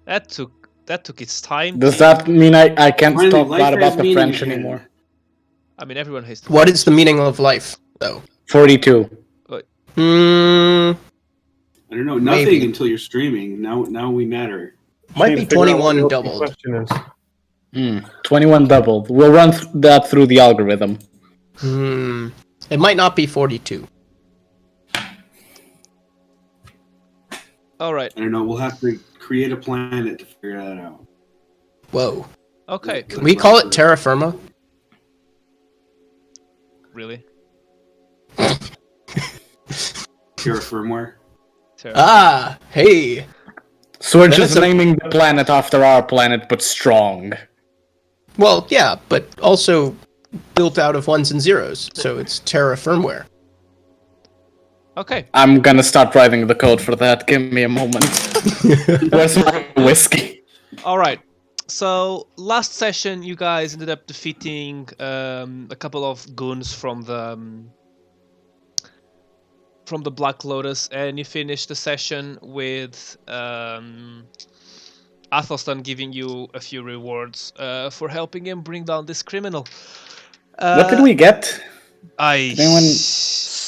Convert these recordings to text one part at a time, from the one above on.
That took its time. Does that mean I can't Finally, talk life bad has about the meaning French again. anymore? I mean, everyone hates. What is the meaning of life, though? 42. Hmm. I don't know. Nothing Maybe. until you're streaming. Now we matter. Might Need be to figure out what 21 your doubled. question is. 21 doubled. We'll run that through the algorithm. It might not be 42. All right. I don't know. We'll have to create a planet to figure that out. Whoa. Okay. Can we call it terra firma? Really? Pure firmware. Ah, hey. So we're Then just it's a- naming the planet after our planet, but strong. Well, yeah, but also built out of ones and zeros, so it's terra firmware. Okay. I'm gonna start writing the code for that. Give me a moment. Where's my whiskey? All right. So last session, you guys ended up defeating a couple of goons from the Black Lotus, and you finished the session with Athelstan giving you a few rewards for helping him bring down this criminal. What did we get? I.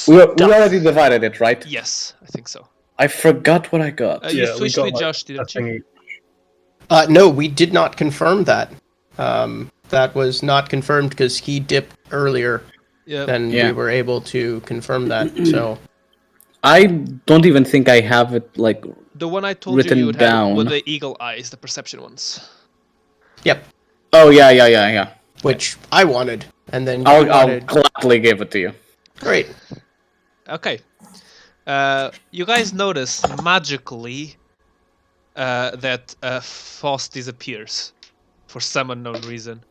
We already divided it, right? Yes, I think so. I forgot what I got. You Yeah, we switched got, with like, Josh, a didn't you? thingy. No, we did not confirm that. That was not confirmed because he dipped earlier Yeah. than Yeah. we were able to confirm that, so... I don't even think I have it, like... The one I told written you would have down. with the eagle eyes, the perception ones. Yep, Oh, yeah. which I wanted, and then you I'll wanted... gladly give it to you. Great. Okay. You guys notice magically that Foss disappears for some unknown reason.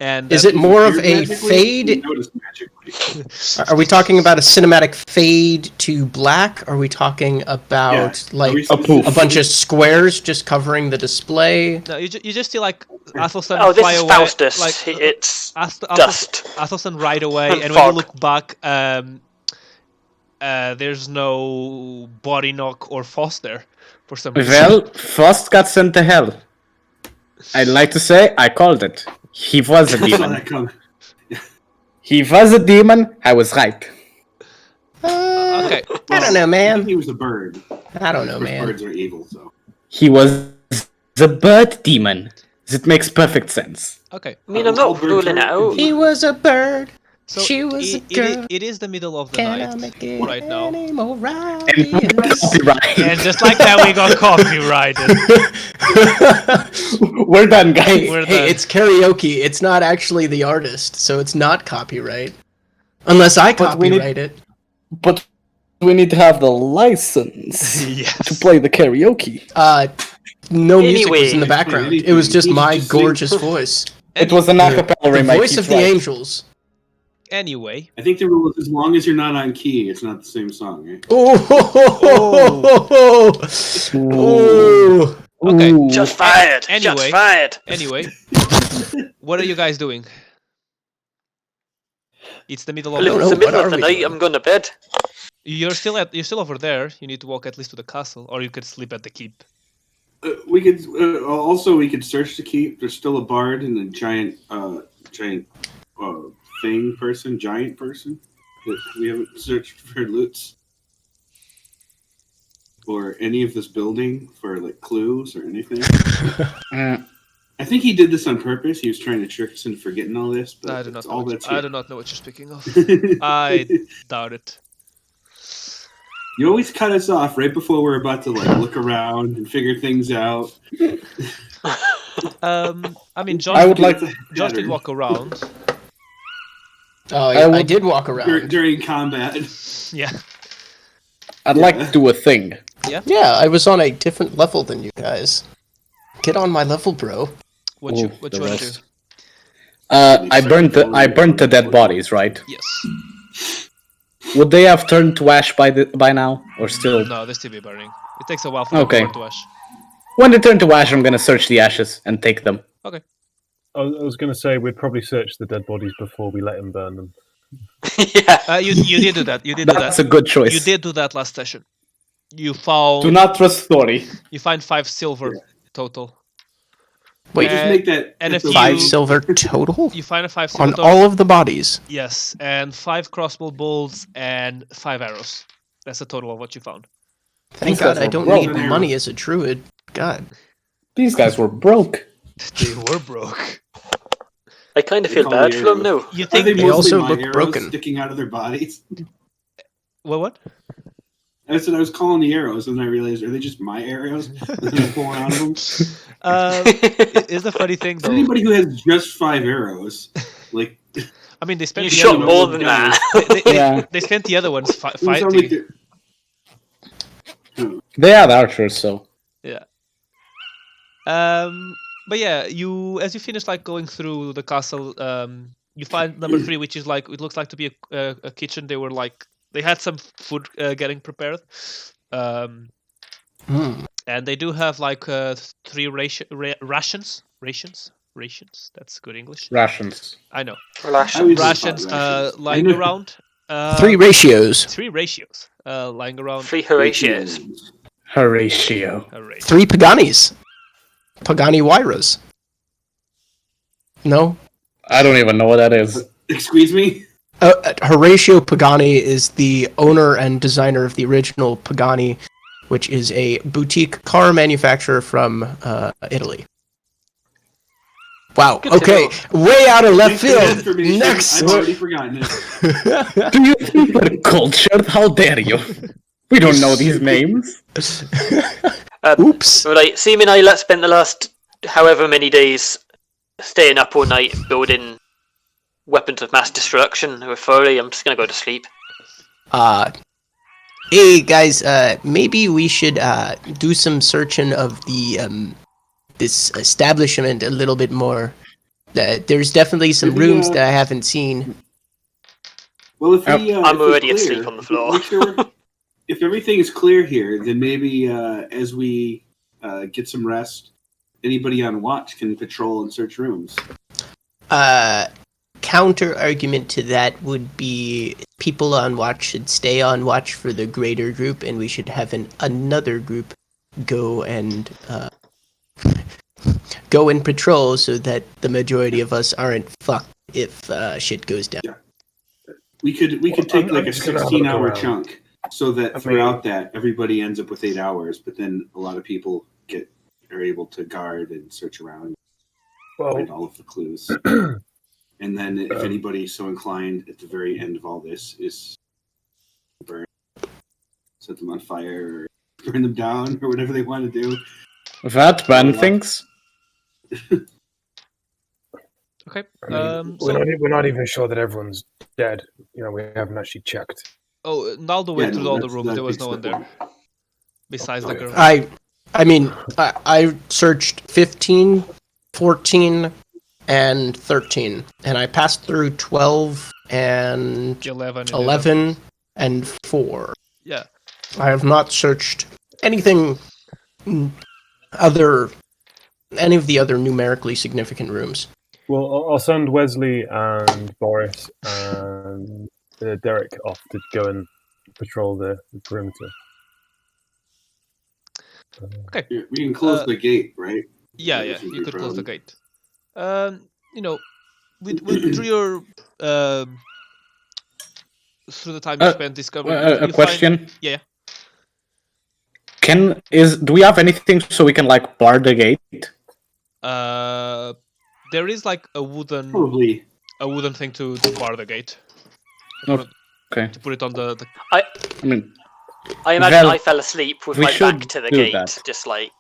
And Is it more of Appeared a magically? fade? You noticed magically. Are we talking about a cinematic fade to black? Are we talking about, Yeah. like, Are we a supposed poof. to- a bunch of squares just covering the display? No, you just see like Athelstan Oh, this fly is away. Faustus. Like, It's Athelstan dust. ride away, And and when you fog. look back, there's no body knock or Foss there for some reason. Well, Frost got sent to hell. I'd like to say I called it. He was a I saw demon. that coming. He was a demon. I was right. Okay. I don't know, I think man. he was a bird. I don't know, Of course, man. birds are evil, so. He was the bird demon. It makes perfect sense. Okay. I mean, I'm not All birds ruling it are out. He was a bird. So She was a girl. it is the middle of the Can I night make it right now. any more And obvious? copyright. And just like that, we got copyrighted. We're done, guys. We're Hey, done. it's karaoke. It's not actually the artist, so it's not copyright. Unless I But we need- copyright it. But we need to have the license to Yes. play the karaoke. No music was Anyway. in the background. It was just my gorgeous voice. It was an acapella The remake. voice he's of the right. angels. Anyway, I think the rule is as long as you're not on key, it's not the same song, eh? Oh. Okay. Ooh. Shots fired. Anyway. Shots fired. anyway, what are you guys doing? It's the middle of don't It's know. the middle What of are the we night. doing? I'm going to bed. You're still over there. You need to walk at least to the castle, or you could sleep at the keep. We could we could search the keep. There's still a bard and a giant giant person that we haven't searched for loots or any of this building for like clues or anything. Mm. I think he did this on purpose. He was trying to trick us into forgetting all this, but I do not that's know. all that's I do not know what you're speaking of. I doubt it. You always cut us off right before we're about to like look around and figure things out. I mean, I would like- Josh did walk around. Oh, I yeah, I would- did walk around. during combat. Yeah. I'd like to do a thing. Yeah, I was on a different level than you guys. Get on my level, bro. What you Ooh, what the you want to do? rest. I burnt the dead bodies, right? Yes. Would they have turned to ash by now, or still? No, they still be burning. It takes a while for them Okay. to burn to ash. When they turn to ash, I'm gonna search the ashes and take them. Okay. I was going to say we'd probably search the dead bodies before we let him burn them. Yeah. You did do that. You did do That's that. a good choice. You did do that last session. You found. Do not trust story. You find 5 silver total. Wait, just make that. and if SOP. 5 silver total You find a 5 on silver total. all of the bodies. Yes, and 5 crossbow bolts and 5 arrows. That's the total of what you found. Thank These guys God I were don't broke. need money as a druid. God. These guys were broke. They were broke. I kind of They feel call bad me for them arrows. now. You Are think they They mostly also my look arrows broken. sticking out of their bodies? what? I said I was calling the arrows, and I realized, are they just my arrows that I'm pulling out of them? Is Is the funny thing there though? anybody who has just 5 arrows? Like, I mean, they spent You the shot other more ones. than guys. that. Yeah. They spent the other ones it sound like fighting. they're- They are archers, so. Yeah. But yeah, as you finish like going through the castle, you find number 3, which is like it looks like to be a kitchen. They had some food getting prepared, Hmm. and they do have like 3 rations. That's good English. Rations. I know. I Relax. always Rations thought rations. I lying know- around. 3 ratios. 3 ratios lying around. 3 Horatios. Horatio. A ratio. 3 Paganis. Pagani Wyras. No? I don't even know what that is. Excuse me? Horatio Pagani is the owner and designer of the original Pagani, which is a boutique car manufacturer from Italy. Wow. Good to Okay. Way out of left Thanks for the field. information. Next. I've already forgotten it. Do you think we're cultured? How dare you? We don't know these names. Oops. Right, Seam and I spent the last however many days staying up all night building weapons of mass destruction. We're furry. I'm just gonna go to sleep. Hey guys. Maybe we should do some searching of the this establishment a little bit more. There's definitely some Maybe, rooms that I haven't seen. Well, if we, I'm if we're already clear, asleep on the floor. make sure if everything is clear here, then maybe as we get some rest, anybody on watch can patrol and search rooms. Counter argument to that would be people on watch should stay on watch for the greater group, and we should have another group go and patrol so that the majority of us aren't fucked if shit goes down. We could take I'm like a just gonna have a look 16-hour around. chunk, so that throughout that everybody ends up with 8 hours. But then a lot of people are able to guard and search around, Well, find all of the clues. And then if anybody's so inclined at the very end of all this is burn, set them on fire or burn them down or whatever they want to do. That burn things? Okay. we're not even sure that everyone's dead. You know, we haven't actually checked. Oh, Naldo went Yeah, through no, all the that's- rooms. that There was fixed no one the there point. besides the Okay. girl. I mean, I searched 15, 14, and 13, and I passed through 12 and 11 and 4. Yeah. I have not searched anything any of the other numerically significant rooms. Well, I'll send Wesley and Boris and Derek off to go and patrol the perimeter. Okay. Yeah, we can close the gate, right? Yeah, That yeah. doesn't You be could a close the problem. gate. Through your through the time you spent discovering, A you question. Find, yeah. Do we have anything so we can like bar the gate? There is like a wooden Probably. thing to bar the gate. Okay. To put it on the I mean, I imagine Well, I fell asleep with we my should back to the do gate, that. just like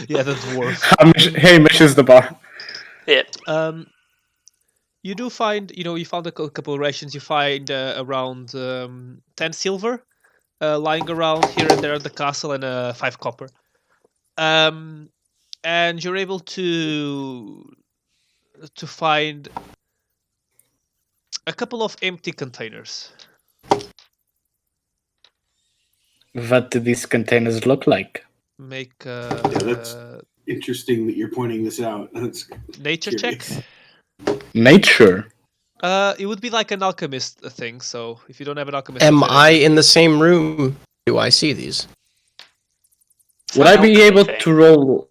yeah, the dwarf. Hamish is the bar. yeah. You do find, you found a couple of rations. You find around 10 silver lying around here and there at the castle, and 5 copper. And you're able to find a couple of empty containers. What do these containers look like? Make that's interesting that you're pointing this out. That's nature check. curious. Nature. It would be like an alchemist thing. So if you don't have an alchemist, Am I in the same room? Do I see these? Would I be alchemy able thing. to roll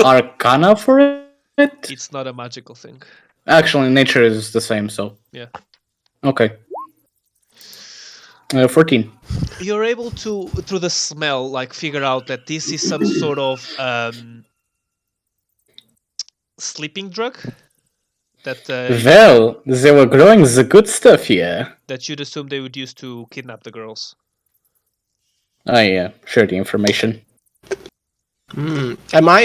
Arcana for it? It's not a magical thing. Actually, nature is the same, so. Yeah. Okay. 14. You're able to, through the smell, like figure out that this is some sort of sleeping drug that Well, they were growing the good stuff here. that you'd assume they would use to kidnap the girls. I share the information. Am I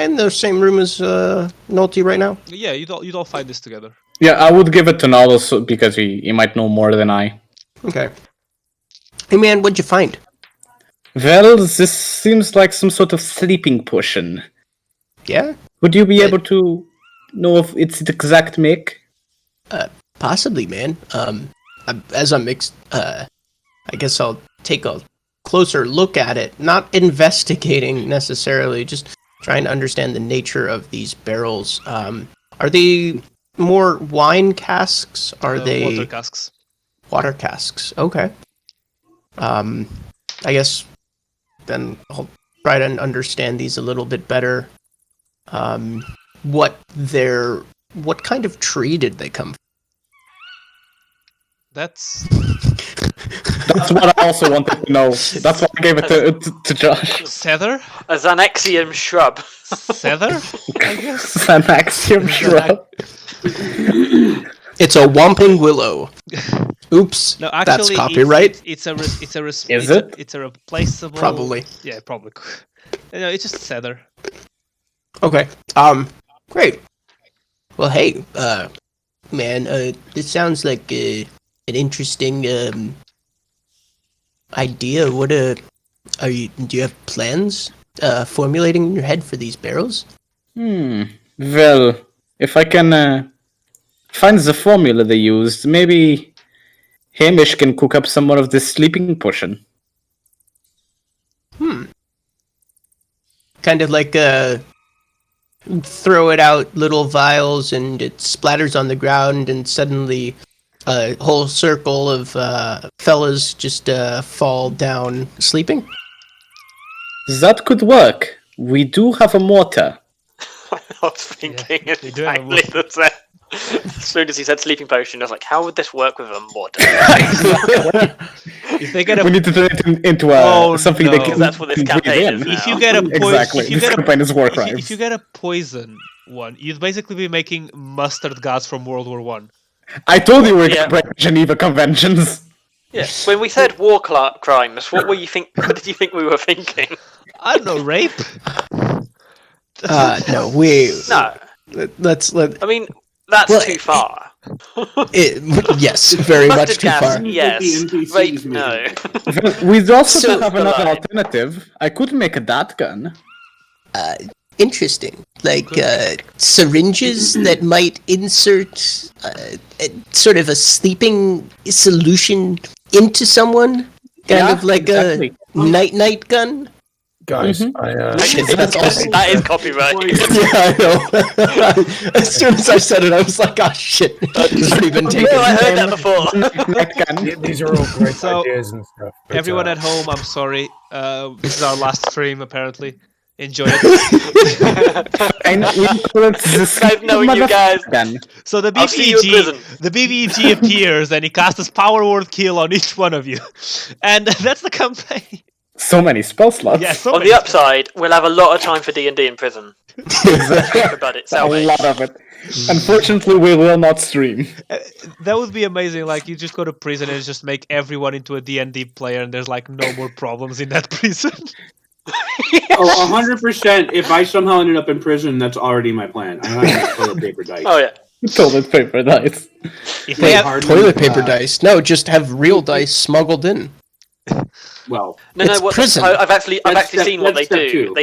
in the same room as Nolte right now? Yeah, you'd all find this together. Yeah, I would give it to Novel because he might know more than I. Okay. Hey man, what'd you find? Well, this seems like some sort of sleeping potion. Yeah? Would you be able to know if it's the exact make? Possibly, man. As I'm I guess I'll take a closer look at it. Not investigating necessarily, just trying to understand the nature of these barrels. Are they more wine casks? Are they water casks? water casks? Okay. I guess then I'll try to understand these a little bit better. What kind of tree did they come from? That's That's what I also wanted to know. That's why I gave it to Josh. cedar. A Xanaxium shrub. Cedar, I guess. It's an axiom shrub. It's a whomping willow. Oops. No, actually, that's copyright. It's a replaceable. Probably. Yeah, probably. No, it's just cedar. Okay. Great. Well, hey, man, this sounds like an interesting idea. Do you have plans formulating in your head for these barrels? Well, if I can find the formula they used, maybe Hamish can cook up some more of this sleeping potion. Kind of like throw it out little vials and it splatters on the ground and suddenly a whole circle of fellas just fall down sleeping. That could work. We do have a mortar. I was thinking they do have exactly the same. As soon as he said sleeping potion, I was like, how would this work with a mortar? If they get We a need to turn it into something no. they can That's what this can breathe campaign in. is now. if you get a Exactly. if you This get campaign is war if crimes. you get a poison one, you'd basically be making mustard gas from World War One. I told you we were Yeah. going to break Geneva Conventions. Yeah. When we said war crimes, what did you think we were thinking? I don't know, rape. No, No, let's I mean that's Well, too far. yes, very much Mustard too gas, far. yes. The NPCs Rape, made no. it. We also So- have another Alright. alternative. I could make a dart gun. Interesting. Like syringes that might insert sort of a sleeping solution into someone, kind Yeah, of like exactly. a night Mm-hmm. gun. Guys, That's awesome. That is copyright. Yeah, I know. As soon as I said it, I was like, "Ah, shit! It's already been taken." No, I heard that before. Night gun. these are all great So, ideas and stuff. but, Everyone at home, I'm sorry. This is our last stream, apparently. Enjoy it. And we call it the Nice knowing you guys. gun. So the I'll see you in prison. BBEG appears and he casts power word kill on each one of you, and that's the campaign. So many spell slots. Yeah, so On many- the upside, we'll have a lot of time for D&D in prison. About it, a salvage. lot of it. Unfortunately, we will not stream. that would be amazing. Like you just go to prison and just make everyone into a D&D player, and there's like no more problems in that prison. Oh, 100%. If I somehow ended up in prison, that's already my plan. I'm not going to toilet paper dice. Oh yeah. Toilet paper dice. If Wait, they have, hardly, toilet paper dice? No, just have real dice smuggled in. Well, No, It's what prison. I've actually That's step- seen what they that's step do. two.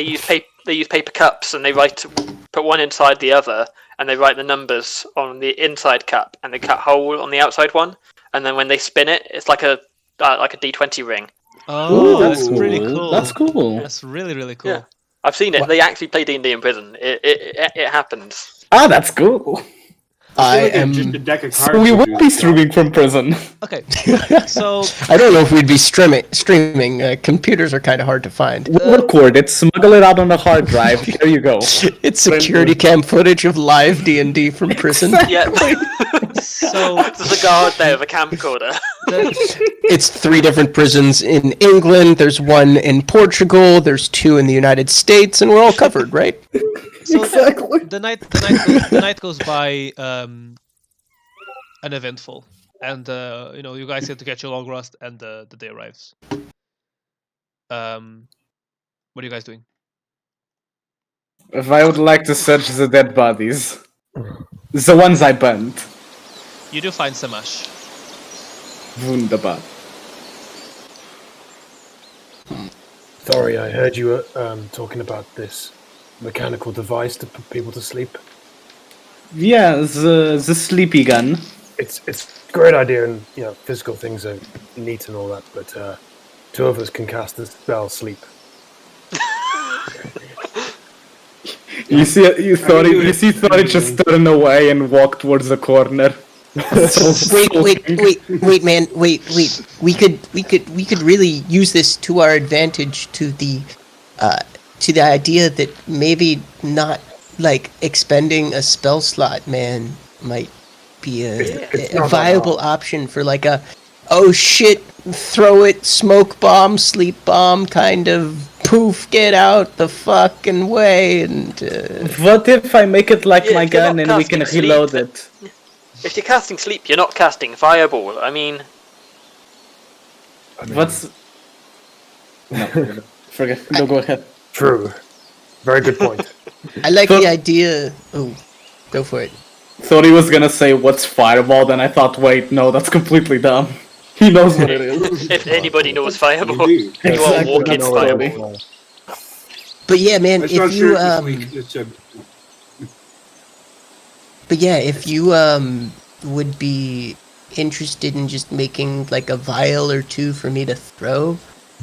They use paper cups and they put one inside the other and they write the numbers on the inside cup and they cut hole on the outside one and then when they spin it, it's like a D20 ring. oh, that's Ooh, pretty cool. That's cool. That's really really cool. Yeah. I've seen it. They actually play D&D in prison. It happens. Ah, that's cool. I like am. just a deck of cards. So we would will do be the job. streaming from prison. Okay, so I don't know if we'd be streaming. Computers are kind of hard to find. We'll record it, smuggle it out on a hard drive. Here you go. It's security cam footage of live D&D from prison. Yeah. so There's a guard there with a camcorder. It's 3 different prisons in England. There's 1 in Portugal. There's 2 in the United States, and we're all covered, right? So Exactly. the night goes by uneventful, and you guys get to catch your long rest, and the day arrives. What are you guys doing? If I would like to search the dead bodies, the ones I burnt. You do find some ash. Wunderbar. Sorry, I heard you were talking about this mechanical device to put people to sleep. Yeah, the sleepy gun. It's a great idea, and physical things are neat and all that. But 2 of us can cast the spell sleep. You thought it just turned away and walked towards the corner. Wait, man, wait. We could really use this to our advantage to the idea that maybe not like expending a spell slot, man, might be It's a not viable at all. option for like a oh shit, throw it, smoke bomb, sleep bomb kind of poof, get out the fucking way, and What if I make it like Yeah, my if you're gun not and we can casting sleep, reload it? If you're casting sleep, you're not casting fireball. I mean, What's... No, forget. No, go ahead. True. Very good point. I like So- the idea. Oh, go for it. Thought he was gonna say what's fireball, then I thought, wait, no, that's completely dumb. He knows what it is. if anybody knows fireball, You do. you are Exactly. walking No, fireball. But yeah, man, That's if not you sure this week. It's But yeah, if you would be interested in just making like a vial or 2 for me to throw,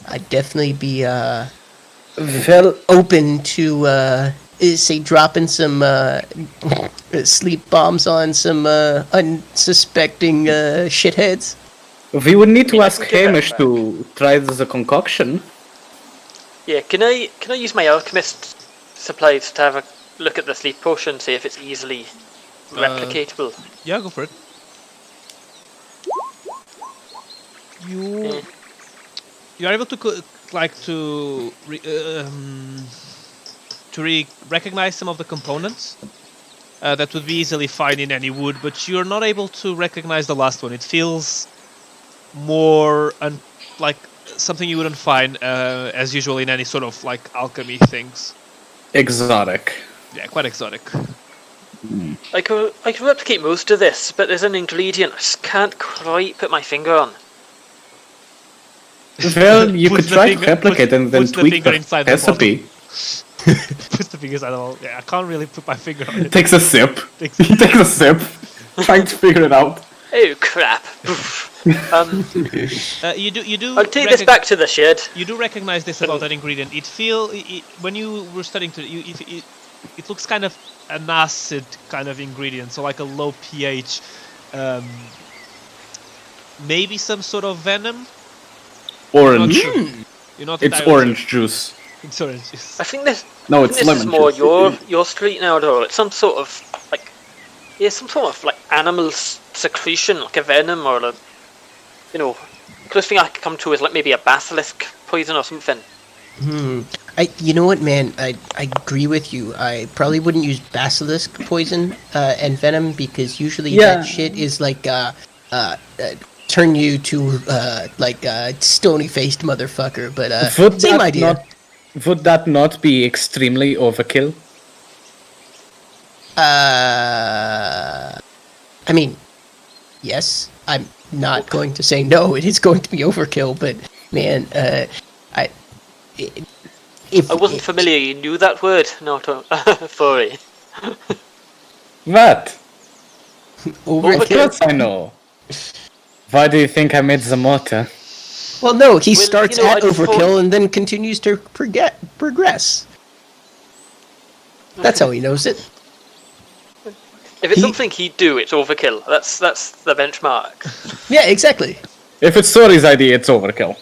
I'd definitely be Well, open to say dropping some sleep bombs on some unsuspecting shitheads. we would need to I ask can get that Hamish back. to try the concoction. Yeah, can I use my alchemist supplies to have a look at the sleep potion, see if it's easily replicatable? Yeah, go for it. You are able to recognize some of the components that would be easily found in any wood, but you're not able to recognize the last one. It feels more like something you wouldn't find as usual in any sort of like alchemy things. Exotic. Yeah, quite exotic. I can replicate most of this, but there's an ingredient I just can't quite put my finger on. Well, you Puts could the try finger- to replicate and then puts the tweak finger the inside the recipe. Puts the fingers out of all. Yeah, I can't really put my finger on it. Takes a sip. Takes- He takes a sip, trying to figure it out. Oh crap! You do. I'll take this back to the shed. You do recognize this about that ingredient. When you were studying it looks kind of an acid kind of ingredient, so like a low pH, maybe some sort of venom. Orange. You're not It's entirely orange juice. sure. It's orange juice. I think this. No, I it's think this is lemon more juice. your street now, though. It's some sort of like, yeah, some sort of like animal secretion, like a venom or a, closest thing I could come to is like maybe a basilisk poison or something. You know what, man? I agree with you. I probably wouldn't use basilisk poison and venom because usually Yeah. that shit is like turn you to like a stony faced motherfucker. But same idea. Would that not be extremely overkill? I mean, yes. I'm not going to say no. It is going to be overkill, but man, if I wasn't familiar. You knew that word, not furry. What? Of overkill. course I know. Why do you think I made the mortar? Well, no, he Well, starts I at thought- overkill and then continues to progress. That's how he knows it. If it's something he'd do, it's overkill. That's the benchmark. Yeah, exactly. If it's Sori's idea, it's overkill.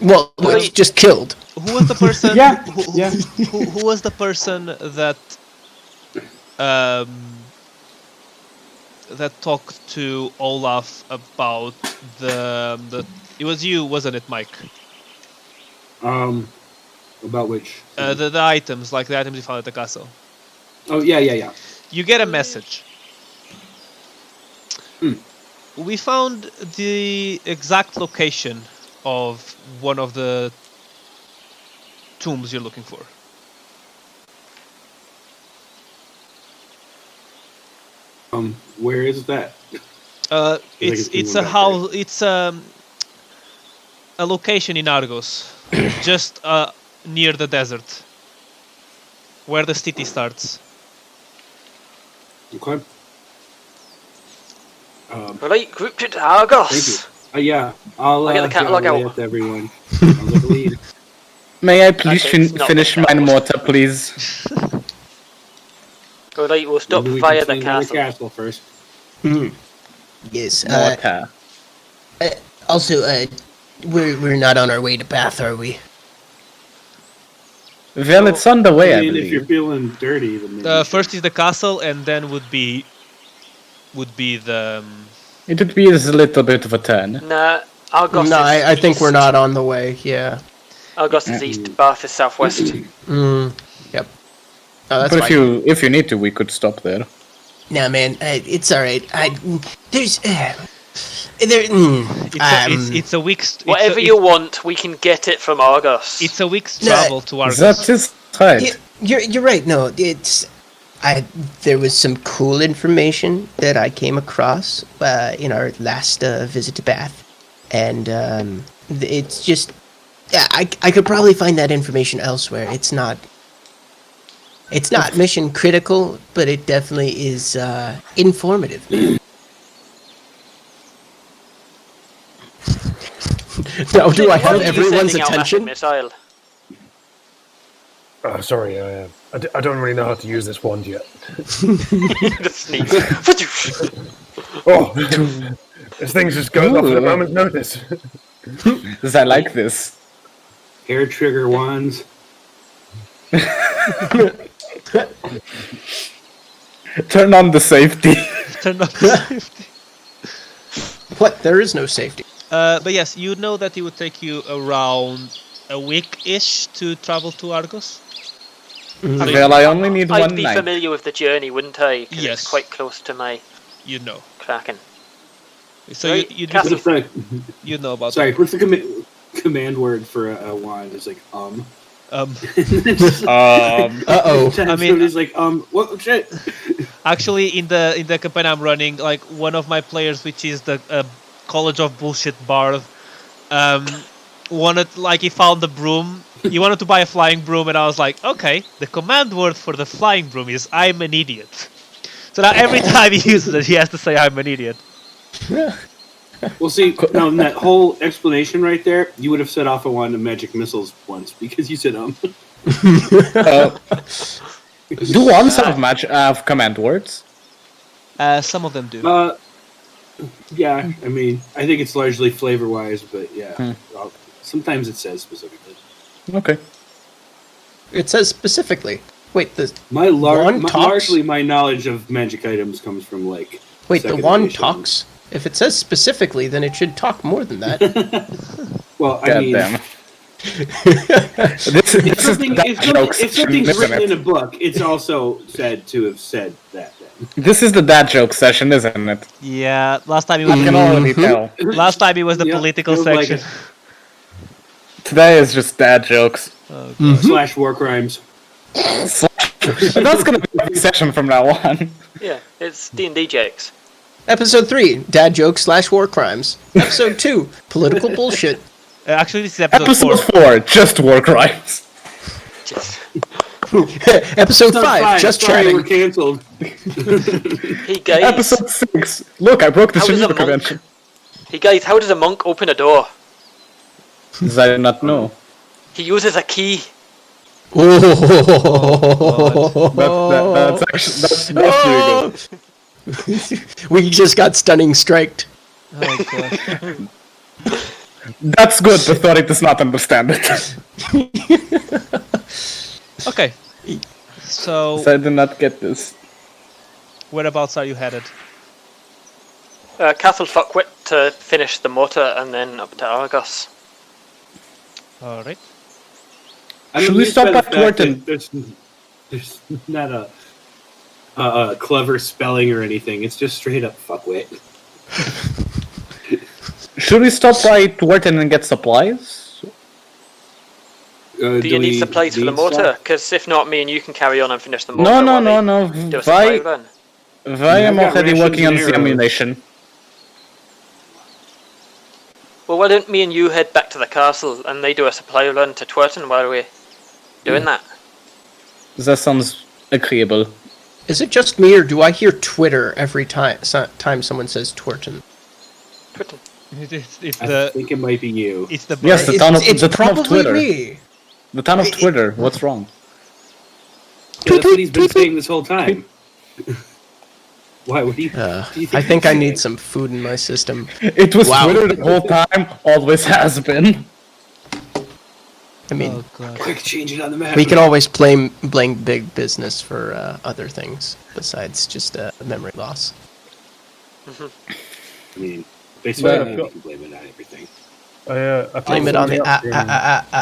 Well, it's just killed. Who was the person? Yeah, Who was the person that that talked to Olaf about the? It was you, wasn't it, Mike? About which? The items, like the items you found at the castle. Oh yeah. You get a message. We found the exact location of one of the tombs you're looking for. Where is that? It's a house. It's a location in Argos, just near the desert, where the city starts. Okay. Right, group to Argos. Thank you. Yeah, I'll get the catalog relay out. it to everyone. I'll get the lead. May I please Okay, it's not finish like that. my mortar, please? Right, we'll stop Maybe we via can the clean castle. castle first. Yes. Mortar. Also, we're not on our way to Bath, are we? Well, it's on the way, I I mean, if you're believe. feeling dirty, then maybe First is the castle, and then would be the. It would be a little bit of a turn. Nah, Argos No, is I think east. we're not on the way. Yeah. Argos is east, Bath is southwest. Yep. Oh, that's But fine. if you need to, we could stop there. Nah, man, it's all right. There's there. It's a week's. Whatever you want, we can get it from Argos. It's a week's No, travel to Argos. That is right. You're right. No, it's there was some cool information that I came across in our last visit to Bath, and it's just I could probably find that information elsewhere. It's not mission critical, but it definitely is informative. Now, do I Why have are you everyone's sending out attention? Missile? Sorry, I don't really know how to use this wand yet. Just sneak. Oh, this thing just goes off at a moment's notice. Because I like this. hair trigger wands. Turn on the safety. Turn off the safety. What? There is no safety. But yes, you know that it would take you around a week-ish to travel to Argos. Well, I only need I'd one be night. familiar with the journey, wouldn't I? 'Cause Yes. It's quite close to my You know. Kraken. So Right, you Castle. What's the, you know about sorry, what's the command word for a wand? It's like Um, Uh-oh. I mean- it's like what shit? actually, in the campaign I'm running, like one of my players, which is the College of Bullshit Bard, wanted, like, he found the broom. He wanted to buy a flying broom, and I was like, okay, the command word for the flying broom is "I'm an idiot." So now every time he uses it, he has to say "I'm an idiot." Well, see, now in that whole explanation right there, you would have set off a wand of magic missiles once because you said Do wands have command words? Some of them do. Yeah, I mean, I think it's largely flavor wise, but yeah, sometimes it says specifically. Okay. It says specifically. Wait, the Largely talks? my knowledge of magic items comes from like. Wait, the second wand edition. talks. If it says specifically, then it should talk more than that. Well, I God mean, damn. This is if something's written in a book, it's also said to have said that. Then. This is the dad joke session, isn't it? Yeah, last time it I was can already tell. last time it was the Yeah, political feels like section. Today is just dad jokes. Slash war crimes. That's gonna be a session from now on. Yeah, it's D&D jokes. Episode 3, Dad Jokes / War Crimes. Episode 2, Political Bullshit. Actually, this is episode Episode 4. 4, just war crimes. Just, Episode 5, Just Sorry, we're Chatting. canceled. hey guys, Episode 6, look, I broke the How is a Geneva monk? Convention. how does a monk open a door? Does I not know? He uses a key. Oh, That's pretty good. we just got stunning striked. Oh god. That's good, but Thorik does not understand it. Okay. So, So I did not get this. whereabouts are you headed? Castle Fuckwit to finish the mortar and then up to Argos. Alright. I'm Should we amused stop by the at fact that Thornton? There's not a clever spelling or anything. It's just straight up fuckwit. Should we stop by Thornton and get supplies? Do you need supplies for the mortar? Because if not, me and you can carry on and finish the mortar. No, while no. they Do a supply run. I am I've got already rations working on and the arrows. ammunition. Well, why don't me and you head back to the castle and they do a supply run to Twerton while we're doing that? That sounds agreeable. Is it just me, or do I hear Twitter every time someone says Twerton? Twerton. It's I the think it might be you. it's the Yes, bird. the town of It's the town of probably Twitter. me. The town of Twitter. What's wrong? Yeah, that's what he's been saying this whole time. Why? What do you? do you I think he's I need saying? some food in my system. It was Wow. Twitter the whole time. Always has been. I mean, Oh god. Quick, change it on the map. we can always blame big business for other things besides just memory loss. I mean, basically, Well, you can blame it on everything. I Blame it on the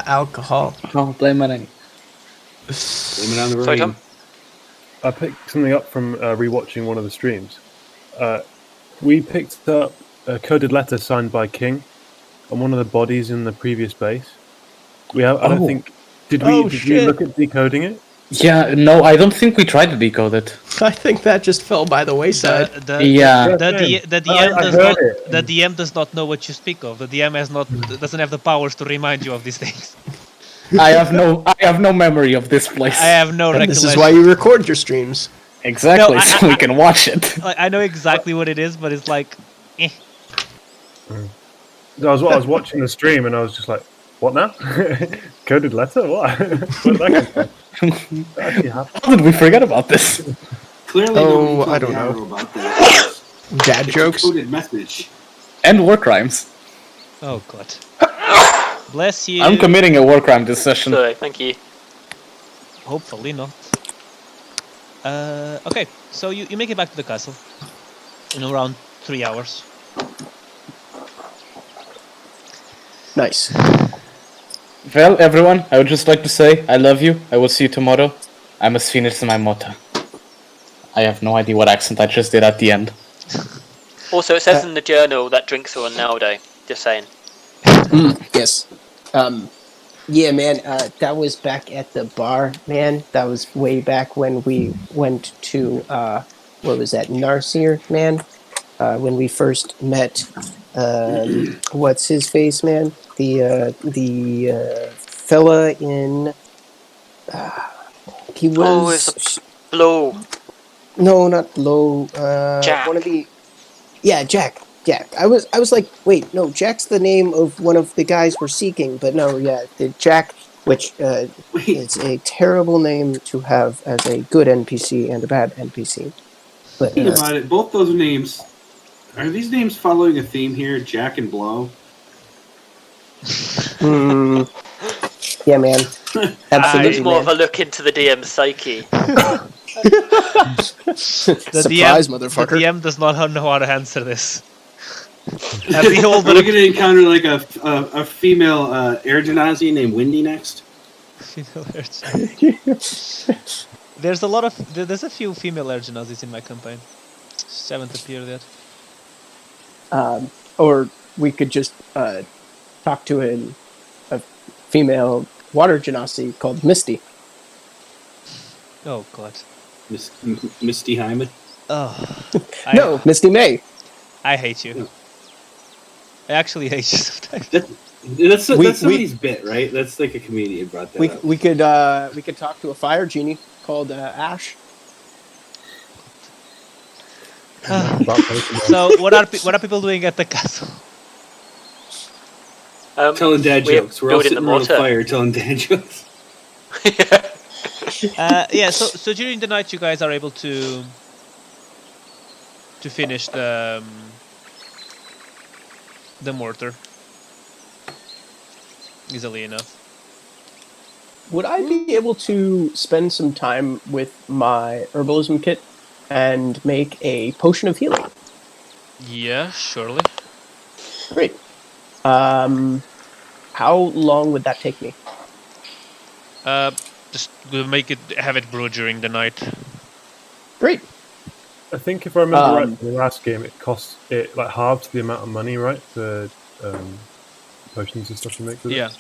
alcohol. Oh, blame it. Blame it on the Sorry, rain. Tom? I picked something up from rewatching one of the streams. We picked up a coded letter signed by King on one of the bodies in the previous base. We have. I don't Oh. think. Did we shit. look at decoding it? Yeah, no, I don't think we tried to decode it. I think that just fell by the wayside. Yeah. The DM I does heard not. it. The DM does not know what you speak of. The DM doesn't have the powers to remind you of these things. I have no memory of this place. I have no And recollection. this is why you record your streams. Exactly, No, so we can watch it. Like, I know exactly what it is, but it's like, I was watching the stream and I was just like, "What now? Coded letter? What? Where did that come from?" That actually happened. How did we forget about this? Clearly, Oh, nobody told I don't Yarrow know. about that. Dad It's jokes. a coded message. And war crimes. oh god. Bless you. I'm committing a war crime this session. So, thank you. Hopefully not. Okay, so you make it back to the castle in around 3 hours. Nice. Well, everyone, I would just like to say I love you. I will see you tomorrow. I must finish my motto. I have no idea what accent I just did at the end. Also, it says in the journal that drinks are on nowadays. Just saying. Yes. Yeah, man. That was back at the bar, man. That was way back when we went to what was that, Narcir, man? When we first met. What's his face, man? The fella in. He was. it's Blow. No, not Low. Jack. One of the. Yeah, Jack. Jack. I was like, wait, no, Jack's the name of one of the guys we're seeking, but no, yeah, Jack, which Wait, it's a terrible name to have as a good NPC and a bad NPC. But thinking about it, both those names, are these names following a theme here? Jack and Blow? yeah, man, absolutely. It's more man. of a look into the DM's psyche. The Surprise, DM, motherfucker. The DM does not know how to answer this. Have the whole Are we going to encounter like a female air genasi named Windy next? There's a lot of there's a few female Ergenazis in my campaign. Just haven't appeared yet. Or we could just talk to a female water genasi called Misty. Oh god. Misty Hyman? Oh. No, Misty May. I hate you. I actually hate you sometimes. That's We- somebody's bit, right? That's like a comedian brought that up. We could talk to a fire genie called Ash. So what are people doing at the castle? Telling dad We're jokes. We're all building sitting the around a mortar. fire telling dad jokes. Yeah. So during the night, you guys are able to finish the mortar easily enough. Would I be able to spend some time with my herbalism kit and make a potion of healing? Yeah, surely. Great. How long would that take me? Just have it brewed during the night. Great. I think if I remember right Um, from the last game, it like halves the amount of money, right? For potions and stuff you make with Yeah. it.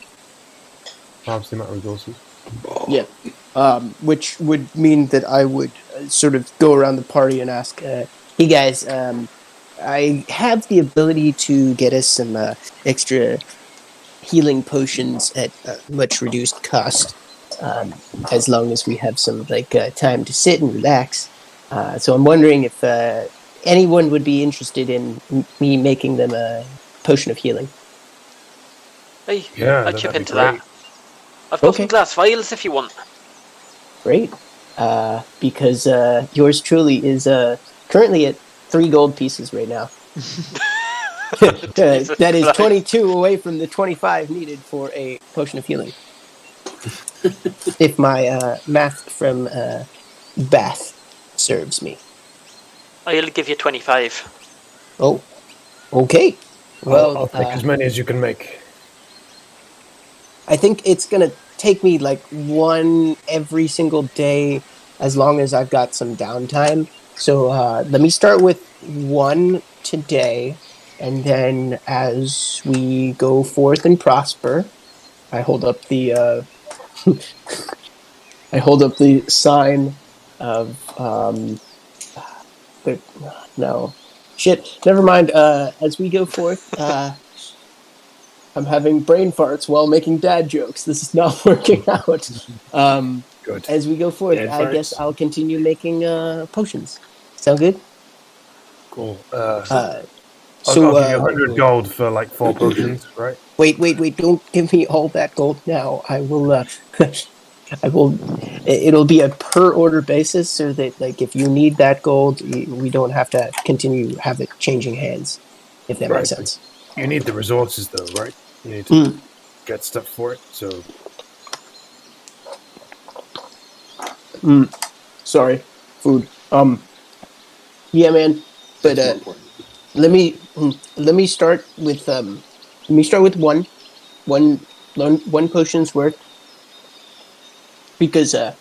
Halves the amount of resources. Yeah. Which would mean that I would sort of go around the party and ask, hey guys, I have the ability to get us some extra healing potions at much reduced cost, as long as we have some time to sit and relax. So I'm wondering if anyone would be interested in me making them a potion of healing. Hey, Yeah, I'd that'd chip be into great. that. I've got Okay. some glass vials if you want. Great. Because yours truly is currently at 3 gold pieces right now. Jesus That is Christ. 22 away from the 25 needed for a potion of healing. If my math from Bath serves me. I'll give you 25. Oh, okay. Well, I'll take as many as you can make. I think it's going to take me like one every single day as long as I've got some downtime. So let me start with one today, and then as we go forth and prosper, I hold up the I hold up the sign of no shit. Never mind. As we go forth, I'm having brain farts while making dad jokes. This is not working out. Good. As we go forth, Dad I guess farts? I'll continue making potions. Sound good? Cool. Uh, I'll give you 100 gold for like 4 potions, right? wait! Don't give me all that gold now. I will. I will. It'll be a per order basis, so that like if you need that gold, we don't have to have it changing hands. If that makes Right. sense. You need the resources though, right? You need to get stuff for it. So Sorry, food. Yeah, man. But That's more important. let me start with one potion's worth, because I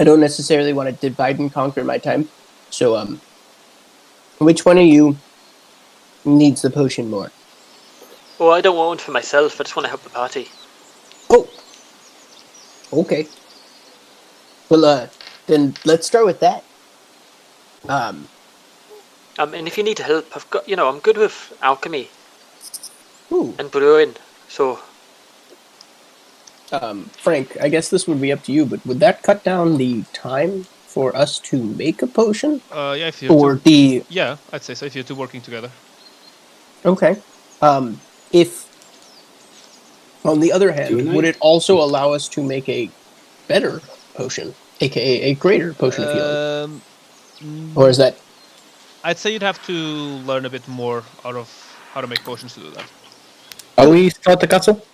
don't necessarily want to divide and conquer my time. So which one of you needs the potion more? Well, I don't want one for myself. I just want to help the party. Oh, okay. Well, then let's start with that. And if you need help, I've got, I'm good with alchemy Ooh, and brewing. So, Frank, I guess this would be up to you, but would that cut down the time for us to make a potion? Yeah, if you Or two, yeah, I'd say so. If you two working together. Okay. If, on the other hand, Doing would it? it also allow us to make a better potion, aka a greater potion of healing? Or is that... I'd say you'd have to learn a bit more out of how to make potions to do that. Are we still at the castle?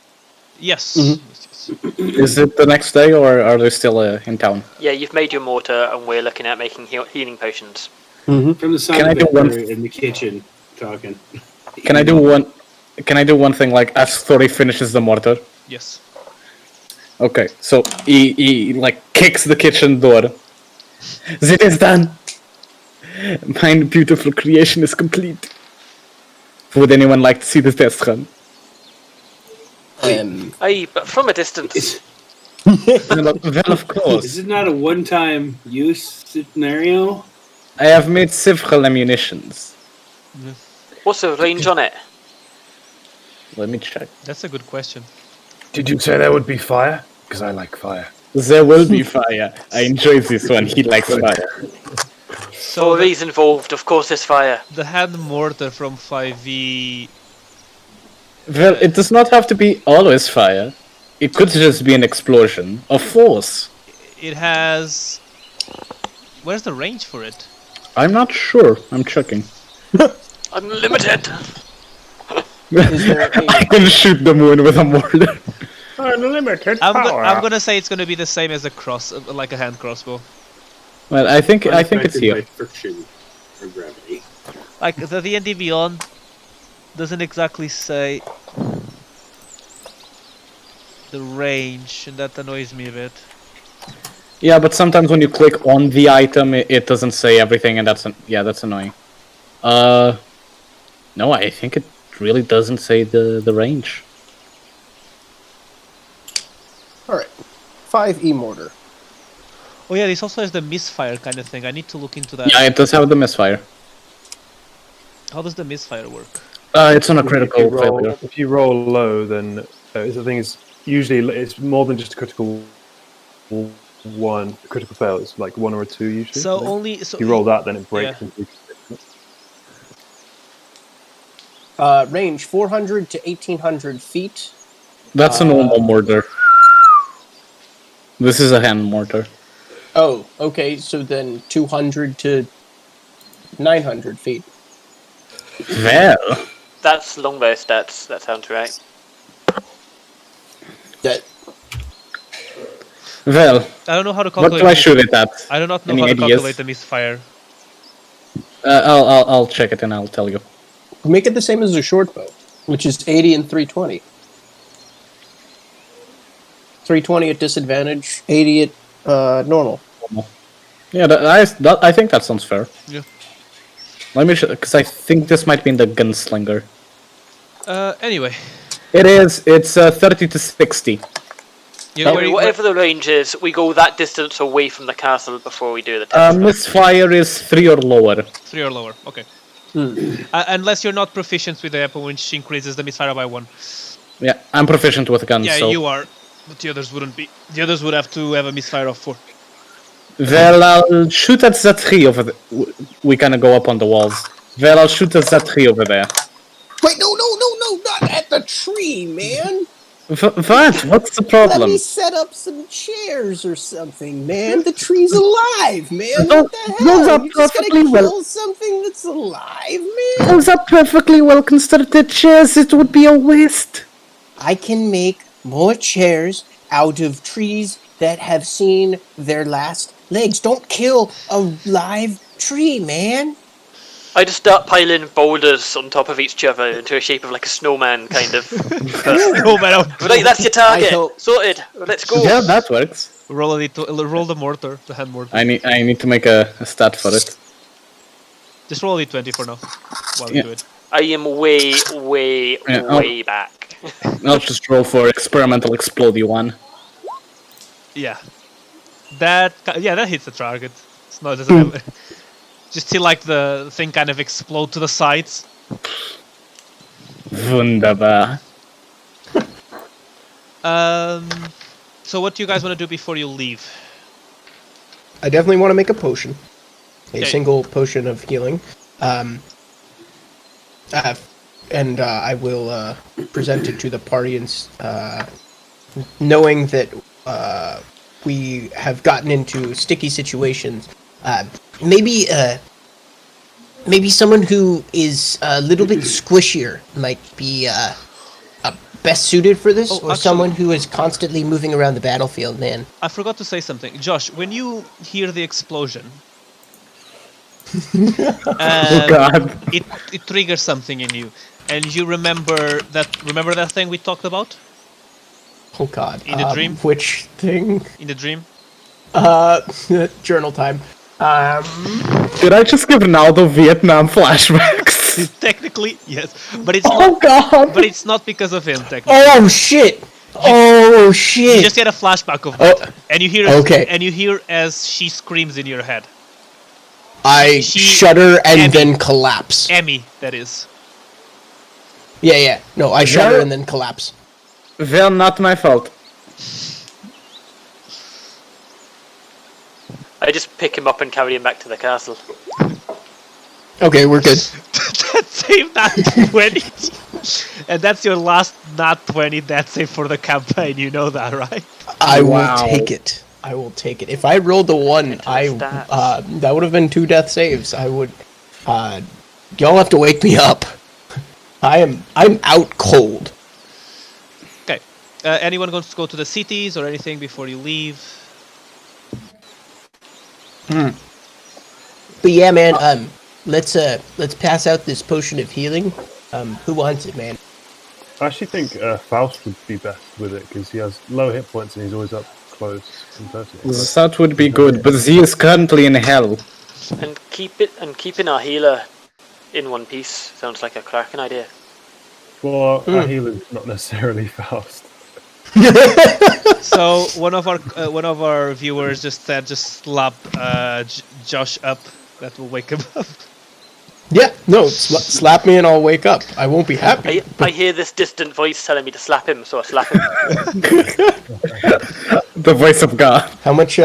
Yes. Mhm. Yes. Is it the next day, or are they still in town? yeah, you've made your mortar, and we're looking at making healing potions. From the sound Can I of do it, one- they're in the kitchen talking. Can I do one? Can I do one thing like as Thori finishes the mortar? Yes. Okay, so he like kicks the kitchen door. It is done. My beautiful creation is complete. Would anyone like to see the test run? Aye, but from a distance. Is, Well, of is course. it not a one-time use scenario? I have made several ammunitions. What's the range on it? Let me check. That's a good question. did you say there would be fire? Because I like fire. There will be fire. I enjoy this one. He likes fire. So For these involved, of course, there's fire. the hand mortar from 5e. Well, it does not have to be always fire. It could just be an explosion of force. It has. Where's the range for it? I'm not sure. I'm checking. Unlimited. Is there I a can shoot the moon with a mortar. Unlimited I'm gonna say it's gonna be the same as a like a hand crossbow. Well, I think it's Unaffected by here. friction or gravity. Like the D&D Beyond doesn't exactly say the range, and that annoys me a bit. Yeah, but sometimes when you click on the item, it doesn't say everything, and that's annoying. No, I think it really doesn't say the range. all right? 5 mortar. Oh yeah, this also has the misfire kind of thing. I need to look into that. Yeah, it does have the misfire. How does the misfire work? It's on a critical failure. If you roll low, then the thing is usually it's more than just a critical one. A critical fail is like 1 or 2 usually. So I think. only If you roll that, then it breaks. Yeah. Range 400 to 1800 feet. That's a normal mortar. This is a hand mortar. Oh, okay. So then 200 to 900 feet. Well, That's longbow stats. That sounds right. That well. I don't know how to What calculate. do I shoot it at? I do not know Any how to ideas? calculate the misfire. I'll check it and I'll tell you. make it the same as a short bow, which is 80 and 320. 320 at disadvantage, 80 at normal. Yeah, I think that sounds fair. Yeah. Let me because I think this might be in the gunslinger. Anyway. It is. It's 30 to 60. You know, Whatever the range is, we go that distance away from the castle before we do the test. Misfire is 3 or lower. 3 or lower. Okay. Unless you're not proficient with the weapon, which increases the misfire by 1. Yeah, I'm proficient with guns. Yeah, so. you are. But the others wouldn't be. The others would have to have a misfire of 4. Well, I'll shoot at that tree over there. We kind of go up on the walls. Well, I'll shoot at that tree over there. Wait, no, not at the tree, man. What? What's the Let problem? me set up some chairs or something, man. The tree's alive, man. Those- What the hell? those are You just perfectly gonna well- kill something that's alive, man? Those are perfectly well constructed chairs. It would be a waste. I can make more chairs out of trees that have seen their last legs. Don't kill a live tree, man. I just start piling boulders on top of each other into a shape of like a snowman, kind of. Oh man, Right, that's your target. I hope- Sorted. Let's go. Yeah, that works. roll the mortar, the hand mortar. I need to make a stat for it. Just roll a d20 for now. While we Yeah. do it. I am way Yeah, back. I'll just roll for experimental explodey one. Yeah. That hits the target. It's not doesn't have, just see like the thing kind of explode to the sides. Wunderbar. So what do you guys want to do before you leave? I definitely want to make a potion. A Okay. single potion of healing. And I will present it to the party, and knowing that we have gotten into sticky situations. Maybe someone who is a little bit squishier might be best suited for this, Oh, or actually- someone who is constantly moving around the battlefield, man. I forgot to say something. Josh, when you hear the explosion, Oh god. it triggers something in you. And you remember that thing we talked about Oh god. In the dream? Which thing? in the dream? Journal time. Did I just give now the Vietnam flashbacks? Technically, yes, but it's Oh not. god. But it's not because of him. Technically, Oh shit! Oh you shit! just get a flashback of that, and you hear. Okay. And you hear as she screams in your head. I she- shudder and Emmy. then collapse. Emmy, that is. Yeah. No, I shudder and then collapse. Well, not my fault. I just pick him up and carry him back to the castle. Okay, we're good. That saved that 20. And that's your last not 20 death save for the campaign. You know that, right? I Wow. will take it. I will take it. If I rolled a 1, Into the stats. that would have been 2 death saves. I would. Y'all have to wake me up. I'm out cold. Okay. Anyone going to go to the cities or anything before you leave? But yeah, man. Let's pass out this potion of healing. Who wants it, man? I actually think Faust would be best with it because he has low hit points and he's always up close and personal. That would be good, but Z is currently in hell. And keeping our healer in one piece sounds like a cracking idea. Well, our healer's not necessarily Faust. So one of our viewers just said just slap Josh up. That will wake him up. Yeah, no, slap me and I'll wake up. I won't be happy. I hear this distant voice telling me to slap him, so I slap him. The voice of God. How much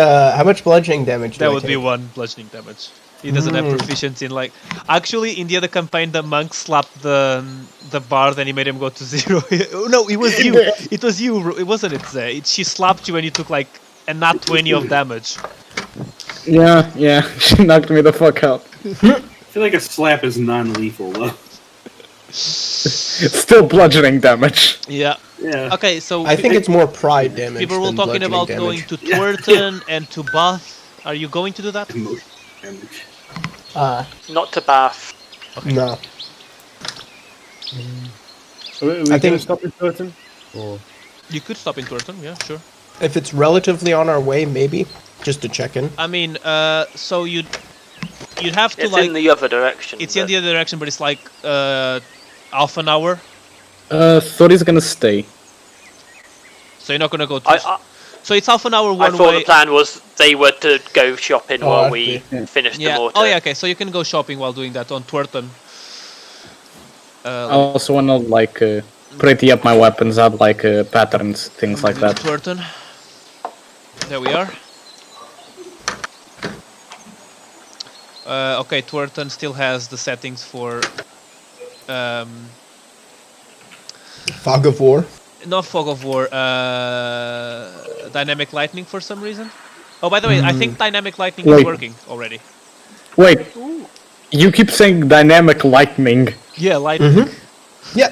bludgeoning damage? That would be 1 bludgeoning damage. He doesn't have proficiency in like. Actually, in the other campaign, the monk slapped the bard and he made him go to 0. Oh, no, it was you. It was you. It wasn't it, Zay. She slapped you and you took like a nat 20 of damage. Yeah, she knocked me the fuck out. I feel like a slap is non-lethal though. Still bludgeoning damage. Yeah. Yeah. Okay, so I think it's more pride damage. people were than talking bludgeoning about damage. going to Twerton and to Bath. Are you going to do that? Emotion damage. Not to Bath. No. Are we I going to think- stop in Burton? Or You could stop in Twerton, yeah, sure. If it's relatively on our way, maybe just to check in. I mean, so you'd have to It's like. in the other direction. It's in the other direction, but it's like half an hour. Thori's gonna stay. So you're not gonna go to. So it's half an hour I one thought way. the plan was they were to go shopping Oh, while I we see. finished the Yeah. mortar. Oh yeah. Okay. So you can go shopping while doing that on Twerton. I also wanna like pretty up my weapons, add like patterns, things like that. Twerton. There we are. Okay, Twerton still has the settings for Fog of War. not Fog of War, Dynamic Lightning for some reason. Oh, by the way, I think Dynamic Lightning is Wait. working already. Wait, you keep saying dynamic lightning. Yeah, lightning. Yeah.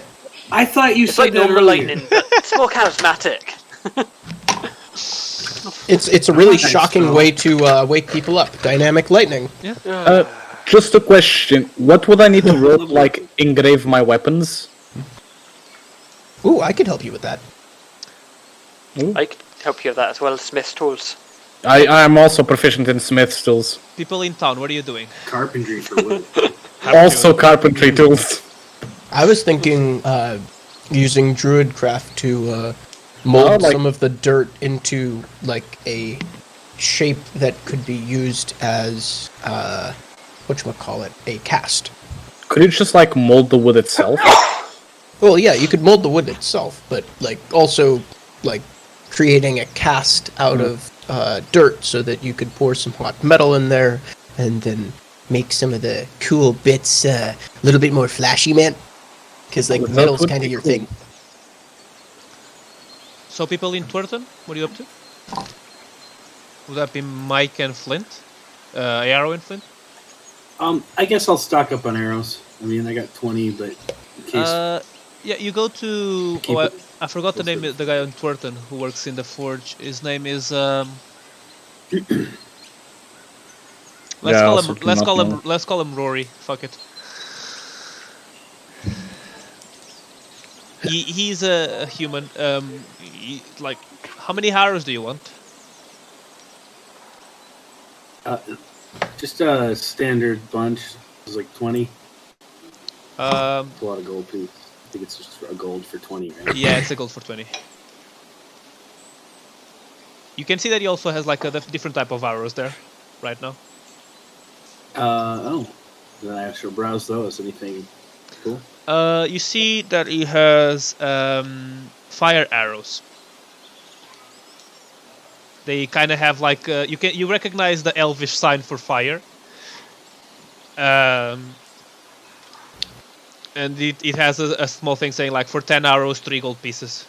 I thought you It's said like that normal earlier. lightning, but it's more charismatic. It's a really Nice, shocking though. way to wake people up. Dynamic lightning. Just a question. What would I need to roll to, like, engrave my weapons? Ooh, I could help you with that. I could help you with that as well as Smith's tools. I am also proficient in smith's tools. People in town, what are you doing? Carpentry for wood. Also carpentry tools. I was thinking using Druidcraft to mold like- some of the dirt into like a shape that could be used as whatchamacallit, a cast. Could you just like mold the wood itself? Well, yeah, you could mold the wood itself, but like also like creating a cast out of dirt so that you could pour some hot metal in there and then make some of the cool bits a little bit more flashy, man. Because like That metal's would kind of be your cool. thing. So people in Twerton, what are you up to? Would that be Mike and Flint? Arrow and Flint? I guess I'll stock up on arrows. I mean, I got 20, but in case. Yeah, you go to. Keep Oh, it- I forgot the name of the guy on Twerton who works in the forge. His name is. Let's Yeah, call also him. Let's cannot call him. know. Let's call him Rory. Fuck it. He's a human. Like, how many arrows do you want? Just a standard bunch. It was like 20. Um, It's a lot of gold, too. I think it's just a gold for 20, right? yeah, it's a gold for 20. You can see that he also has like a different type of arrows there, right now. Oh. Then I shall browse those. Anything cool? You see that he has fire arrows. They kind of have like you recognize the elvish sign for fire. And it has a small thing saying like for 10 arrows, 3 gold pieces.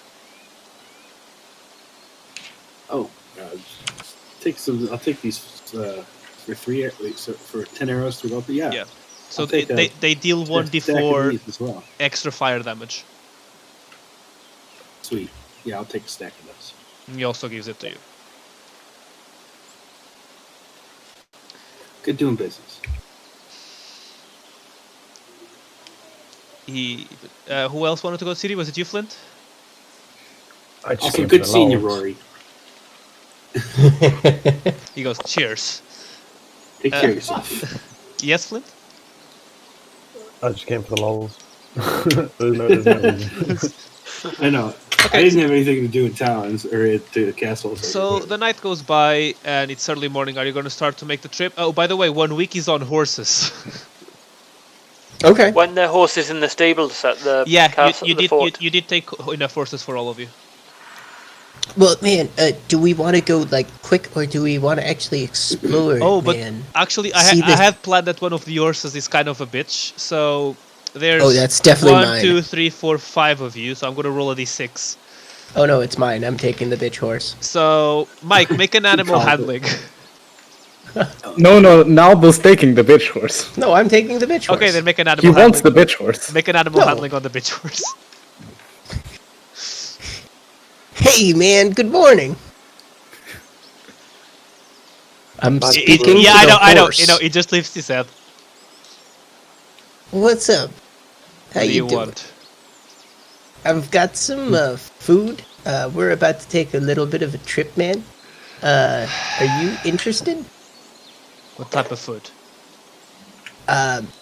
Oh, I'll take these for 3 for 10 arrows to go up. Yeah. Yeah. So I'll take they deal stack of 1d4 these as well. extra fire damage. Sweet. Yeah, I'll take a stack of those. And he also gives it to you. Good doing business. Who else wanted to go to city? Was it you, Flint? I just Also, came good for the seeing you, lols. Rory. He goes, cheers. Take care of yourself. Yes, Flint? I just came for the lols. there's no reason. I know. I didn't have anything to do in towns or at the castles. So the night goes by and it's early morning. Are you going to start to make the trip? Oh, by the way, 1 week is on horses. Okay. When the horses in the stables at the Yeah, castle, you the did. fort. You did take enough horses for all of you. Well, man, do we want to go like quick, or do we want to actually explore? Oh, but man? actually, See I this- had planned that one of the horses is kind of a bitch. So there's Oh, that's definitely 1, mine. 2, 3, 4, 5 of you. So I'm going to roll a d6. Oh no, it's mine. I'm taking the bitch horse. So Mike, make an animal handling. No, Naldo's taking the bitch horse. No, I'm taking the bitch horse. Okay, then make an He animal wants the handling. bitch horse. Make an animal No. handling on the bitch horse. Hey, man. Good morning. I'm speaking Yeah, to I the know, I know. horse. You know, it just lifts his head. What's up? How What do you you doing? want? I've got some food. We're about to take a little bit of a trip, man. Are you interested? What type of food?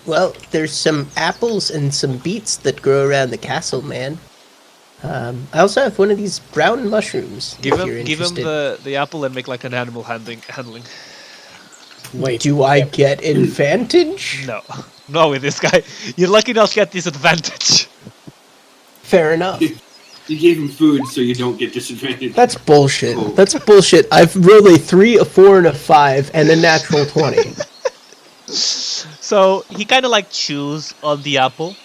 Well, there's some apples and some beets that grow around the castle, man. I also have one of these brown mushrooms. Give if you're him interested. the apple and make like an animal handling. Wait, do I get advantage? No, no, with this guy, you're lucky not to get disadvantage. Fair enough. You gave him food so you don't get disadvantaged. That's bullshit. Oh. That's bullshit. I've rolled a 3, a 4, and a 5, and a natural 20. So he kind of like chews on the apple,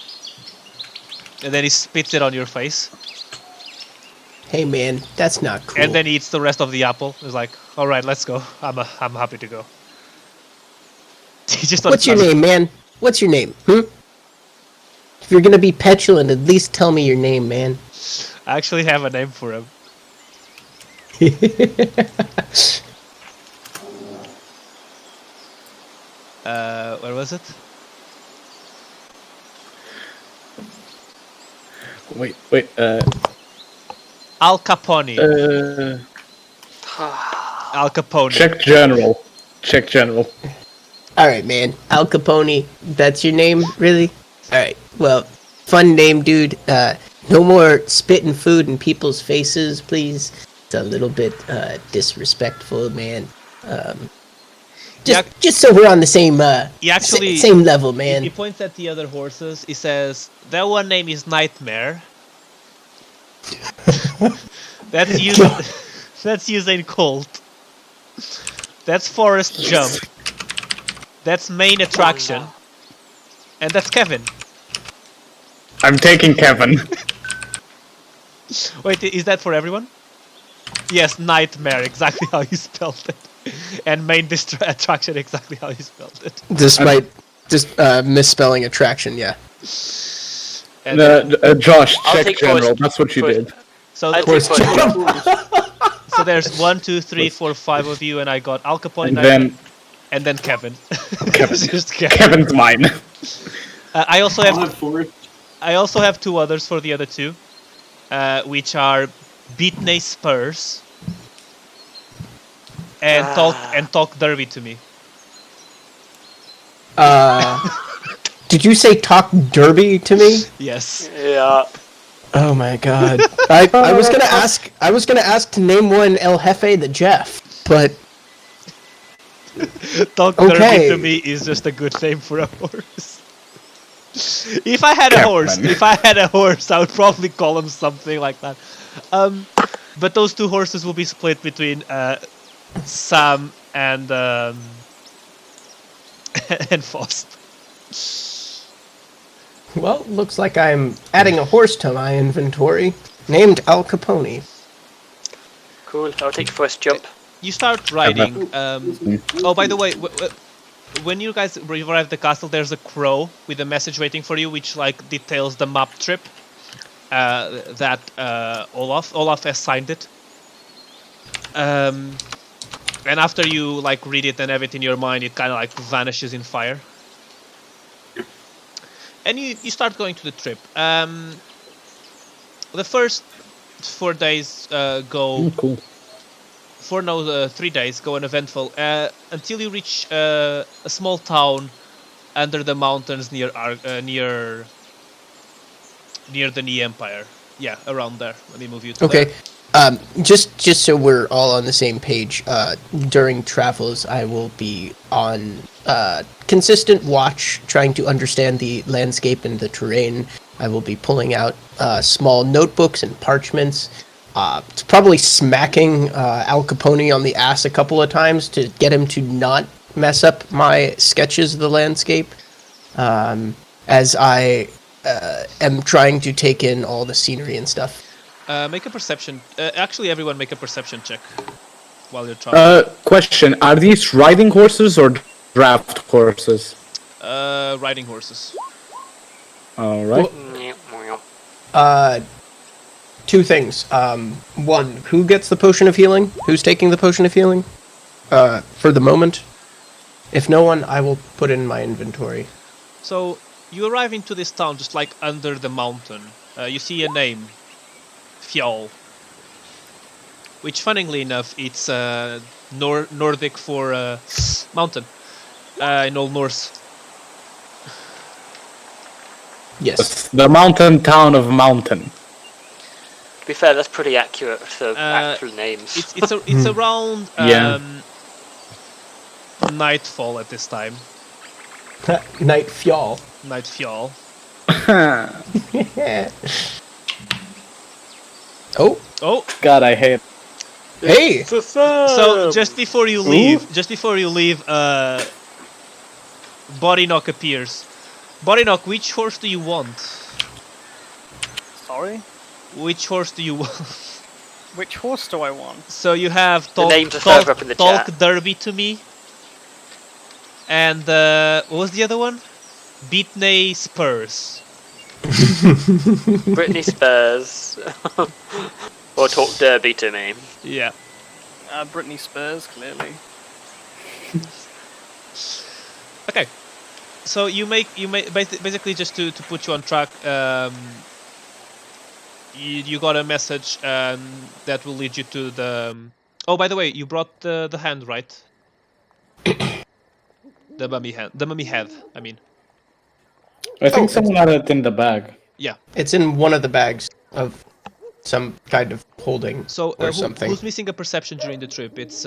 and then he spits it on your face, Hey, man, that's not cool. and then he eats the rest of the apple. He's like, "All right, let's go. I'm happy to go." He just What's your name, man? What's your name? If you're gonna be petulant, at least tell me your name, man. I actually have a name for him. Where was it? Wait. Al Capone. Al Capone. Check general. All right, man. Al Capone. That's your name, really? All right. Well, fun name, dude. No more spitting food in people's faces, please. It's a little bit disrespectful, man. Just so we're on the same He actually same level, man. He points at the other horses. He says, "That one name is Nightmare. That's Usain Colt. That's Forest Jump. That's Main Attraction. And that's Kevin." I'm taking Kevin. Wait, is that for everyone? Yes, Nightmare, exactly how you spelled it. And Main Attraction, exactly how you spelled it. Despite just misspelling attraction, yeah. And Josh, I'll check take general. Forest- That's what you Forest- did. so, I take Forest. so there's 1, 2, 3, 4, 5 of you, and I got Al Capone, And Nightmare, then and then Kevin. Kevin. Just Kevin. Kevin's mine. I also I'll have have Forrest. I also have 2 others for the other 2, which are Beatney Spurs and talk Derby to me. Did you say talk derby to me? Yes. Yeah. Oh my god. I was gonna ask to name one El Jefe the Jeff, but Talk Okay. Derby to me is just a good name for a horse. If I had a horse, I would probably call him something like that. But those 2 horses will be split between Sam and and Faust. Well, looks like I'm adding a horse to my inventory, named Al Capone. Cool. I'll take the first jump. You start riding. Oh, by the way, when you guys arrive at the castle, there's a crow with a message waiting for you, which like details the map trip that Olaf has signed it. And after you like read it and have it in your mind, it kind of like vanishes in fire. And you start going to the trip. The first 4 days go. Cool. 3 days go uneventful until you reach a small town under the mountains near the Knee Empire. Yeah, around there. Let me move you to Okay. there. Just so we're all on the same page, during travels, I will be on consistent watch, trying to understand the landscape and the terrain. I will be pulling out small notebooks and parchments. It's probably smacking Al Capone on the ass a couple of times to get him to not mess up my sketches of the landscape, as I am trying to take in all the scenery and stuff. Make a perception. Actually, everyone make a perception check while you're traveling. Question: are these riding horses or draft horses? Riding horses. All right. Two things. One, who gets the potion of healing? Who's taking the potion of healing? For the moment. If no one, I will put it in my inventory. So you arrive into this town just like under the mountain. You see a name, Fjall, which, funnily enough, it's Nordic for mountain in Old Norse. Yes. The mountain town of Mountain. To be fair, that's pretty accurate for actual names. It's around Yeah. nightfall at this time. Night Fjall. Night Fjall. Oh, Oh, God, I hate. hey! so just before you leave, Body Knock appears. Body Knock, which horse do you want? Sorry? Which horse do you want? Which horse do I want? So you have The names are further up in the Talk chat. Derby to me. And what was the other one? Beatney Spurs. Britney Spears. Or talk derby to me. Yeah. Britney Spears, clearly. Okay. So you make basically just to put you on track. You got a message that will lead you to the. Oh, by the way, you brought the hand, right? The mummy hand. The mummy head. I mean. I think someone had it in the bag. Yeah. It's in one of the bags of some kind of holding So or something. who's missing a perception during the trip? It's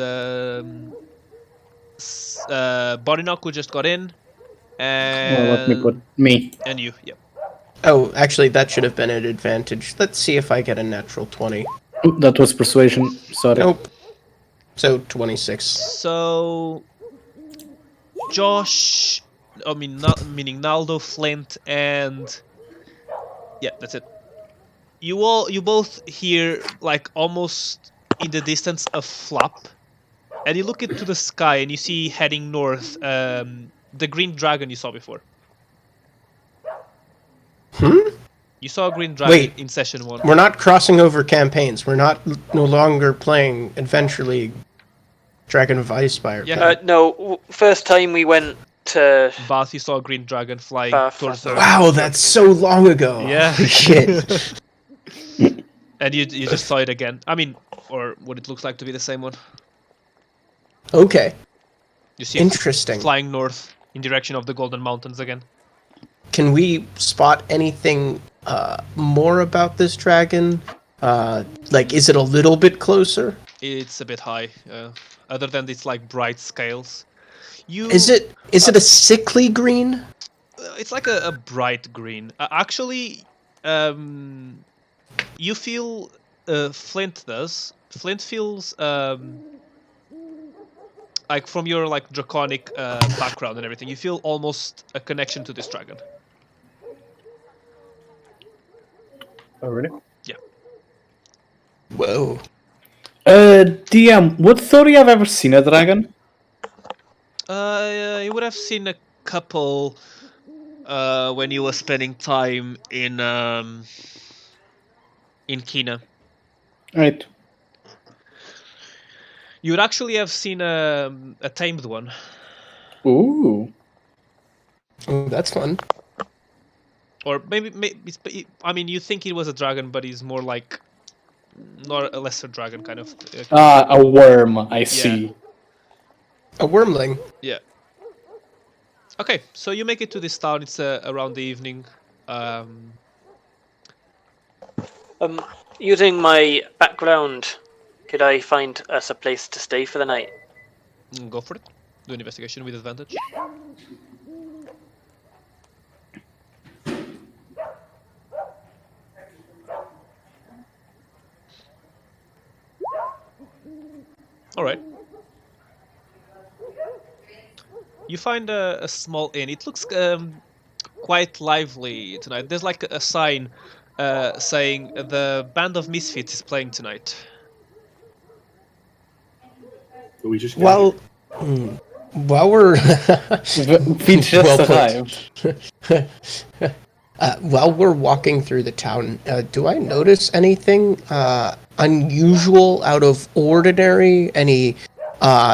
Borinok, who just got in, and Well, let me put me. and you. Yep. Oh, actually, that should have been an advantage. Let's see if I get a natural 20. That was persuasion. Sorry. Nope. So, 26. So Josh, meaning Naldo, Flint, and yeah, that's it. You both hear like almost in the distance a flap, and you look into the sky and you see heading north the green dragon you saw before. You saw a green dragon Wait. in session 1. We're not crossing over campaigns. We're no longer playing Adventure League Dragon of Icespire. Yeah. No, first time we went to Bath, you saw a green dragon flying Bath, towards the. Wow, that's so long ago. Yeah. Holy shit. And you just saw it again. I mean, or what it looks like to be the same one. Okay. You see it Interesting. flying north in direction of the Golden Mountains again. Can we spot anything more about this dragon? Like, is it a little bit closer? It's a bit high. Other than its like bright scales. Is it a sickly green? It's like a bright green. Actually, you feel Flint does. Flint feels like from your like draconic background and everything. You feel almost a connection to this dragon. Oh, really? Whoa. DM, would Thori have ever seen a dragon? You would have seen a couple when you were spending time in Kina. Right. You would actually have seen a tamed one. Ooh. Oh, that's fun. Or maybe I mean, you think it was a dragon, but he's more like not a lesser dragon kind of. A worm, I see. A wormling. Yeah. Okay, so you make it to this town. It's around the evening. Using my background, could I find us a place to stay for the night? Go for it. Do an investigation with advantage. All right. You find a small inn. It looks quite lively tonight. There's like a sign saying the band of misfits is playing tonight. But we just got Well, while we're We just Well put. arrived. while we're walking through the town, do I notice anything unusual, out of ordinary? Any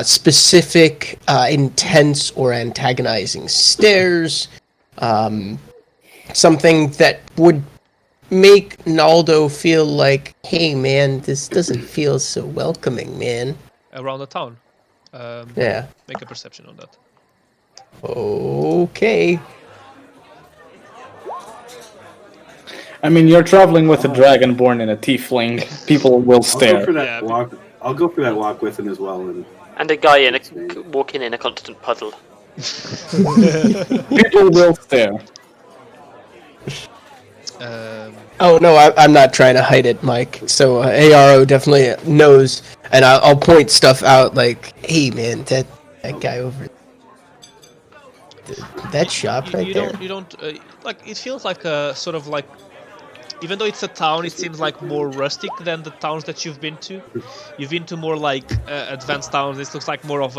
specific, intense or antagonizing stares? Something that would make Naldo feel like, hey man, this doesn't feel so welcoming, man. Around the town. Yeah. Make a perception on that. Okay. I mean, you're traveling with a dragonborn and a tiefling. People will I'll go stare. for that Yeah, walk. I'll go for that walk with him as well. And And a guy walking in a constant puddle. People will stare. Oh no, I'm not trying to hide it, Mike. So ARO definitely knows, and I'll point stuff out like, hey man, that guy over that shop right there. You don't like. It feels like a sort of like, even though it's a town, it seems like more rustic than the towns that you've been to. You've been to more like advanced towns. This looks like more of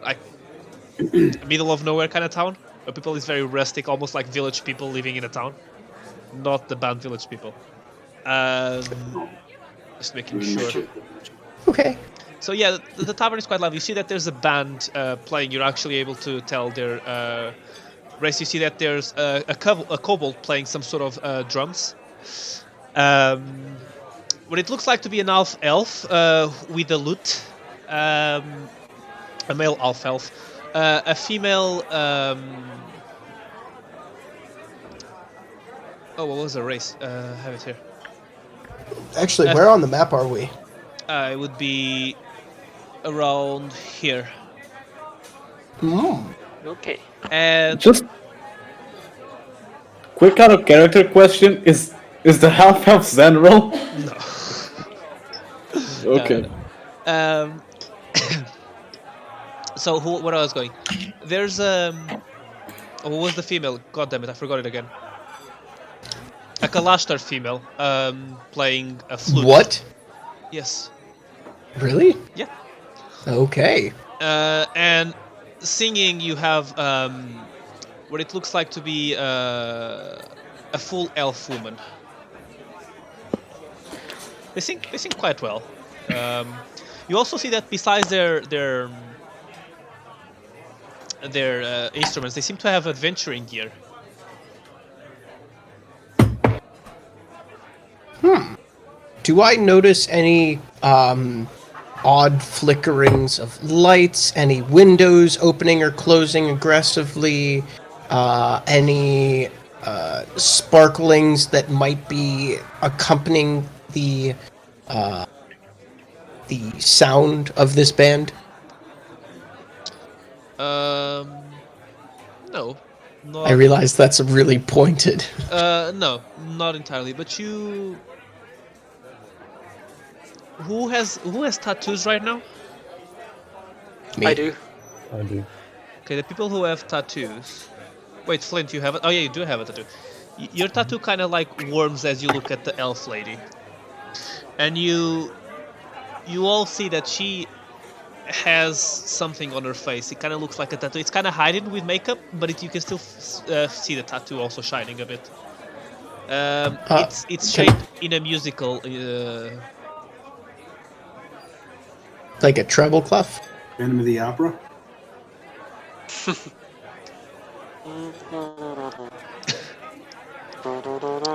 like a middle of nowhere kind of town, where people is very rustic, almost like village people living in a town, not the band village people. Just making sure. Okay. So yeah, the tavern is quite lovely. You see that there's a band playing. You're actually able to tell their race. You see that there's a kobold playing some sort of drums. What it looks like to be an elf with a lute. A male elf. A female. Oh, what was the race? I have it here. Actually, where on the map are we? It would be around here. Okay. And Just quick out of character question: Is the half elf general? no. Okay. So what I was going? There's what was the female? God damn it, I forgot it again. A Kalashtar female playing a flute. What? Yes. Really? Yeah. Okay. And singing, you have what it looks like to be a full elf woman. They sing quite well. You also see that besides their instruments, they seem to have adventuring gear. Do I notice any odd flickerings of lights? Any windows opening or closing aggressively? Any sparklings that might be accompanying the sound of this band? No, not. I realize that's really pointed. No, not entirely. But you. Who has tattoos right now? Me. I do. I do. Okay, the people who have tattoos. Wait, Flint, you have it. Oh yeah, you do have a tattoo. Your tattoo kind of like warms as you look at the elf lady, and you all see that she has something on her face. It kind of looks like a tattoo. It's kind of hidden with makeup, but you can still see the tattoo also shining a bit. It's shaped in a musical. Like a treble clef? Phantom of the Opera.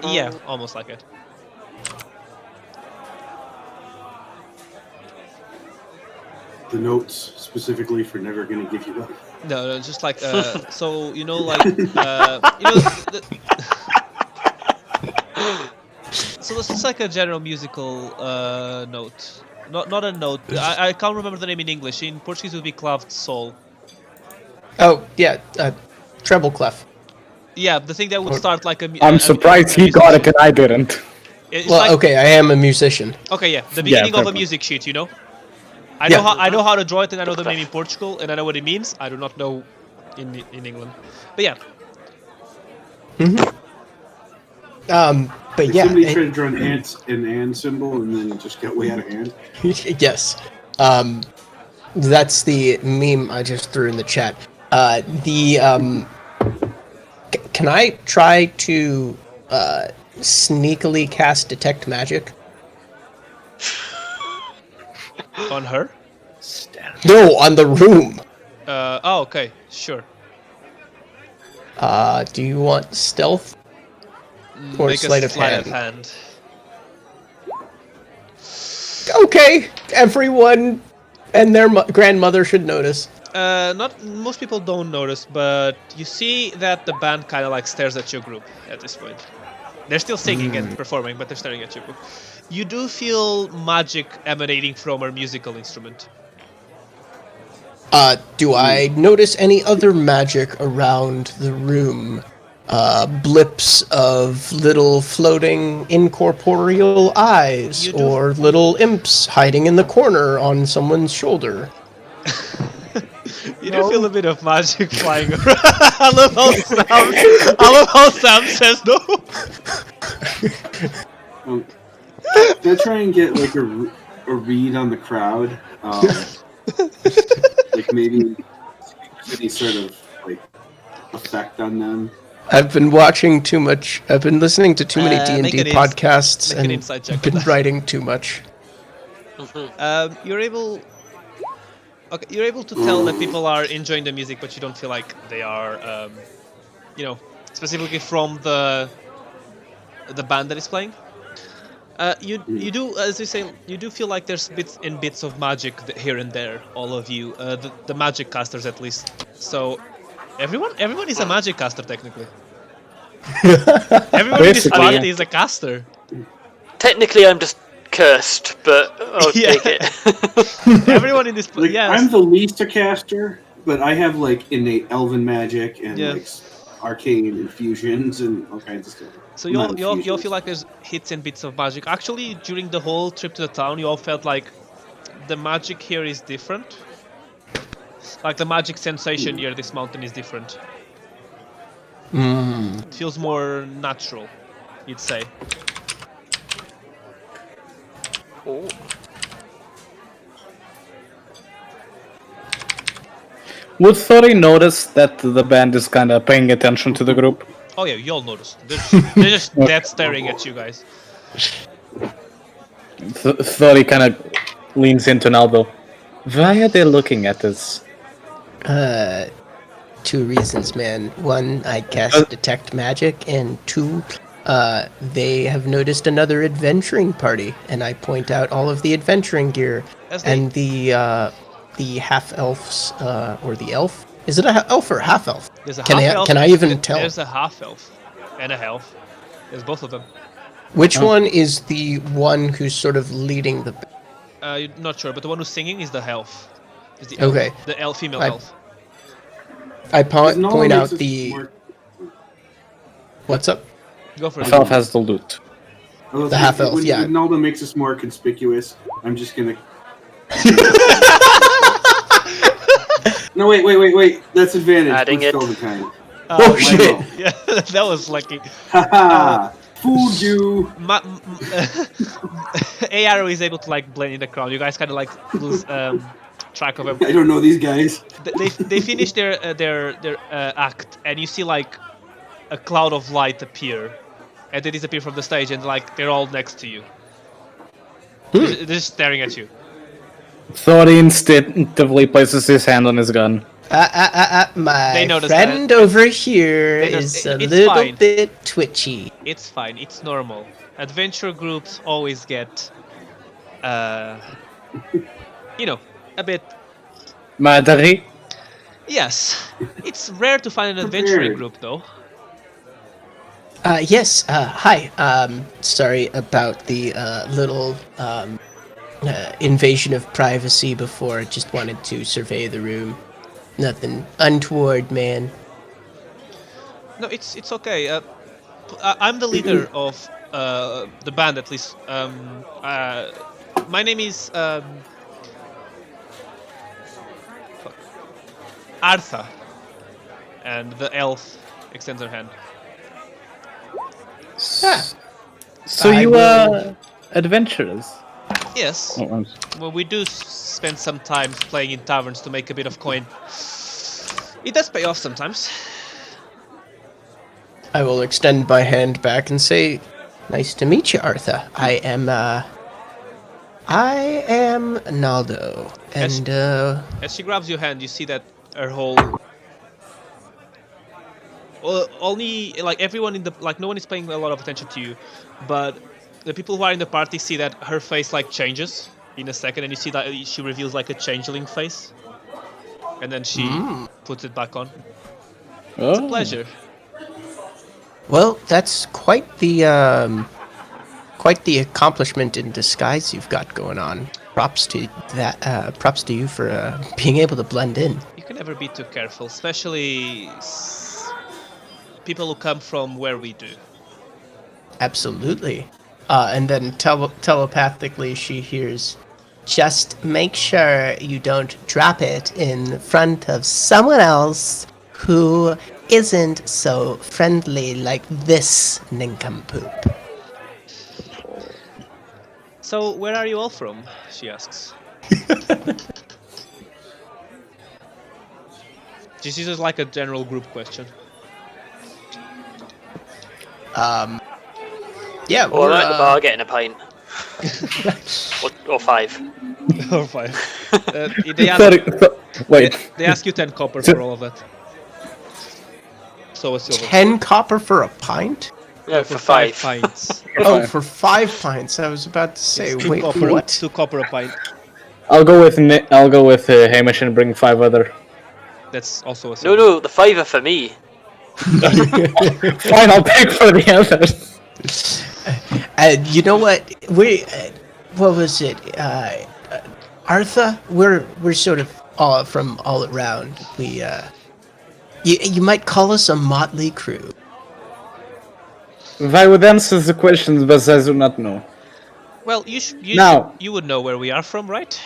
Yeah, almost like it. The notes specifically for Never Gonna Give You Up. No, just like so you know, like you know. So this is like a general musical note, not a note. I can't remember the name in English. In Portuguese, it would be claved sol. Oh, yeah, treble clef. Yeah, the thing that would start like a. I'm surprised he got it and I didn't. It's Well, like, okay, I am a musician. okay, yeah, the beginning of a perfect. music sheet, you know. Yeah. I know how to draw it, and I know the name in Portugal, and I know what it means. I do not know in England, but yeah. But If yeah, somebody it- tried to draw an and symbol and then just got way out of hand. yes. That's the meme I just threw in the chat. Can I try to sneakily cast detect magic? On her? No, on the room. Oh, okay, sure. Do you want stealth or Make sleight a of sleight hand? of hand. Okay, everyone and their grandmother should notice. Not most people don't notice, but you see that the band kind of like stares at your group at this point. They're still singing and performing, but they're staring at your group. You do feel magic emanating from her musical instrument. Do I notice any other magic around the room? Blips of little floating incorporeal eyes, You do- or little imps hiding in the corner on someone's shoulder. You do feel a bit of magic flying around. I love how Sam says no. They try and get like a read on the crowd. Like maybe any sort of like effect on them. I've been watching too much. I've been listening to too many Make D&D an podcasts make an and insight check on been that. writing too much. You're able. Okay, you're able to tell that people are enjoying the music, but you don't feel like they are, you know, specifically from the band that is playing. You do, as you say, you do feel like there's bits of magic here and there, all of you, the magic casters at least. So everyone is a magic caster technically. Everyone in this Basically, party yeah. is a caster. Technically, I'm just cursed, but I'll Yeah. take it. Everyone in this, Like yes. I'm the least a caster, but I have like innate elven magic and Yeah. like arcane infusions and all kinds of stuff. So Not you all infusions. feel like there's hits and bits of magic. Actually, during the whole trip to the town, you all felt like the magic here is different. Like the magic sensation near this mountain is different. It feels more natural, you'd say. Ooh. Would Thori notice that the band is kind of paying attention to the group? Oh yeah, you all noticed. They're just dead staring at you guys. Thori kind of leans into an elbow. Why are they looking at us? Two reasons, man. One, I cast detect magic, and two, they have noticed another adventuring party, and I point out all of the adventuring gear As they- and the half elves, or the elf. Is it a elf or half elf? There's a Can half elf. can I even tell There's a half elf and a elf. There's both of them. which one is the one who's sort of leading the? You're not sure, but the one who's singing is the elf. Is the elf. Okay. The female I- elf. I Because Nala point makes out us the. more- What's up? Go for it. Self has the loot. The half elf, when, yeah. When Nalda makes us more conspicuous, I'm just gonna. No, wait. That's advantage. Adding with it. Spellman kind. Oh, shit. shit! Yeah, that was lucky. Haha! Fooled you! ARO is able to like blend in the crowd. You guys kind of like lose track of him. I don't know these guys. They finish their act, and you see like a cloud of light appear, and they disappear from the stage, and like they're all next to you. They're just staring at you. Thor instinctively places his hand on his gun. My They notice friend that. over here They is notice- a it's little fine. bit twitchy. It's fine. It's normal. Adventure groups always get, you know, a bit. Madari? Yes, it's rare to find an adventuring Prepared. group though. Yes, hi. Sorry about the little invasion of privacy before. Just wanted to survey the room. Nothing untoward, man. No, it's okay. I'm the leader of the band, at least. My name is fuck. Artha, and the elf extends her hand. Ah, So I you will- are adventurers? Yes, Oh, I'm well, we do spend some time playing in taverns to make a bit of coin. It does pay off sometimes. I will extend my hand back and say, "Nice to meet you, Artha. I am Naldo, Yes. and As she grabs your hand, you see that her whole. Well, only like everyone in the like no one is paying a lot of attention to you, but the people who are in the party see that her face like changes in a second, and you see that she reveals like a changeling face, and then she puts it back on. It's a Oh. pleasure. well, that's quite the accomplishment in disguise you've got going on. Props to that. Props to you for being able to blend in. You can never be too careful, especially people who come from where we do. Absolutely. And then telepathically she hears, "Just make sure you don't drop it in front of someone else who isn't so friendly like this nincompoop." So, where are you all from? She asks. This is like a general group question. Yeah, Or we're, I'm at the bar getting a pint. or 5. Or 5. They ask, Sorry, wait. they ask you 10 copper for all of that. So a silver. 10 copper for a pint? No, for for 5. pints. Oh, for 5 pints. I was about to say, It's 2 wait, copper, what? 2 copper a pint. I'll go with Hamish and bring 5 other. That's also a No, silver. no, the 5 are for me. Fine, I'll pick for the others. You know what? What was it? Artha? We're sort of all from all around. You might call us a motley crew. I would answer the questions, but I do not know. Well, Now- you would know where we are from, right?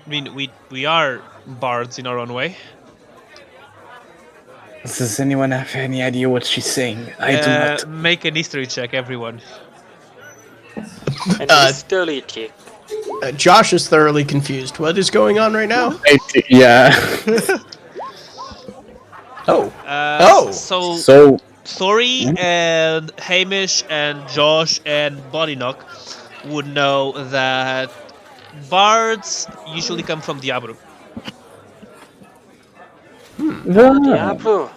I mean, we are bards in our own way. Does anyone have any idea what she's saying? I do not. Make an history check, everyone. And hostility. Josh is thoroughly confused. What is going on right now? Yeah. Oh. So So, Thori and Hamish and Josh and Bodynock would know that bards usually come from Diablo. Diablo.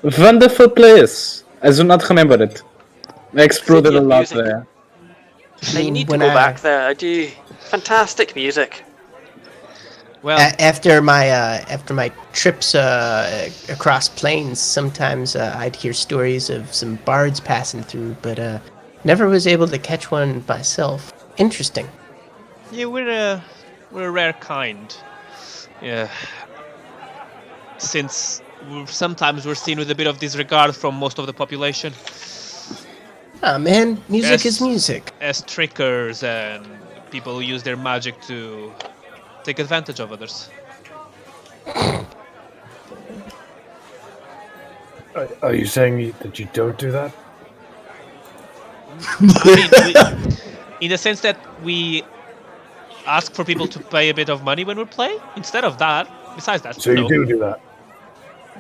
wonderful place. I do not remember it. I exploded a City of lot music. there. I need to When go I- back there. I do. Fantastic music. Well, After my trips across plains, sometimes I'd hear stories of some bards passing through, but never was able to catch one myself. Interesting. yeah, we're a rare kind. Yeah. Since sometimes we're seen with a bit of disregard from most of the population Ah, man, music is Yes. music. as trickers and people who use their magic to take advantage of others. Are you saying that you don't do that? I mean, in the sense that we ask for people to pay a bit of money when we play. Instead of that, besides that, So you do that.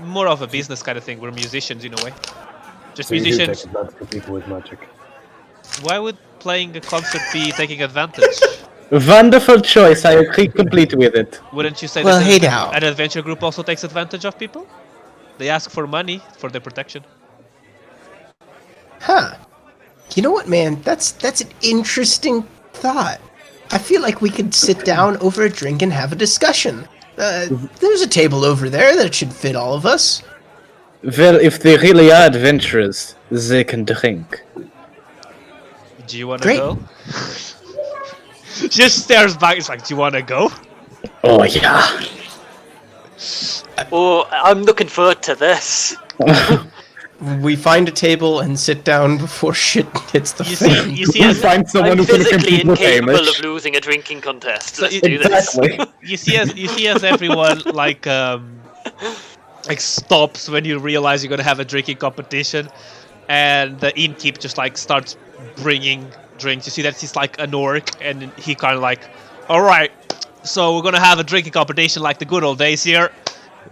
more of a business kind of thing. We're musicians in a way. Just So you do take musicians. advantage of people with magic. Why would playing a concert be taking advantage? Wonderful choice. I agree completely with it. Wouldn't you say Well, that hey now. an adventure group also takes advantage of people? They ask for money for their protection. Huh. You know what, man? That's an interesting thought. I feel like we could sit down over a drink and have a discussion. There's a table over there that should fit all of us. Well, if they really are adventurous, they can drink. Do you want to Great. go? Just stares back. It's like, do you want to go? Oh yeah. Oh, I'm looking forward to this. We find a table and sit down before shit hits the You fan. see, you see, We as, find someone I'm who can physically compete with incapable Hamish. of losing a drinking contest. So Let's you- do this. Exactly. you see as everyone like stops when you realize you're gonna have a drinking competition, and the innkeep just like starts bringing drinks. You see that he's like an orc, and he kind of like, all right, so we're gonna have a drinking competition like the good old days here.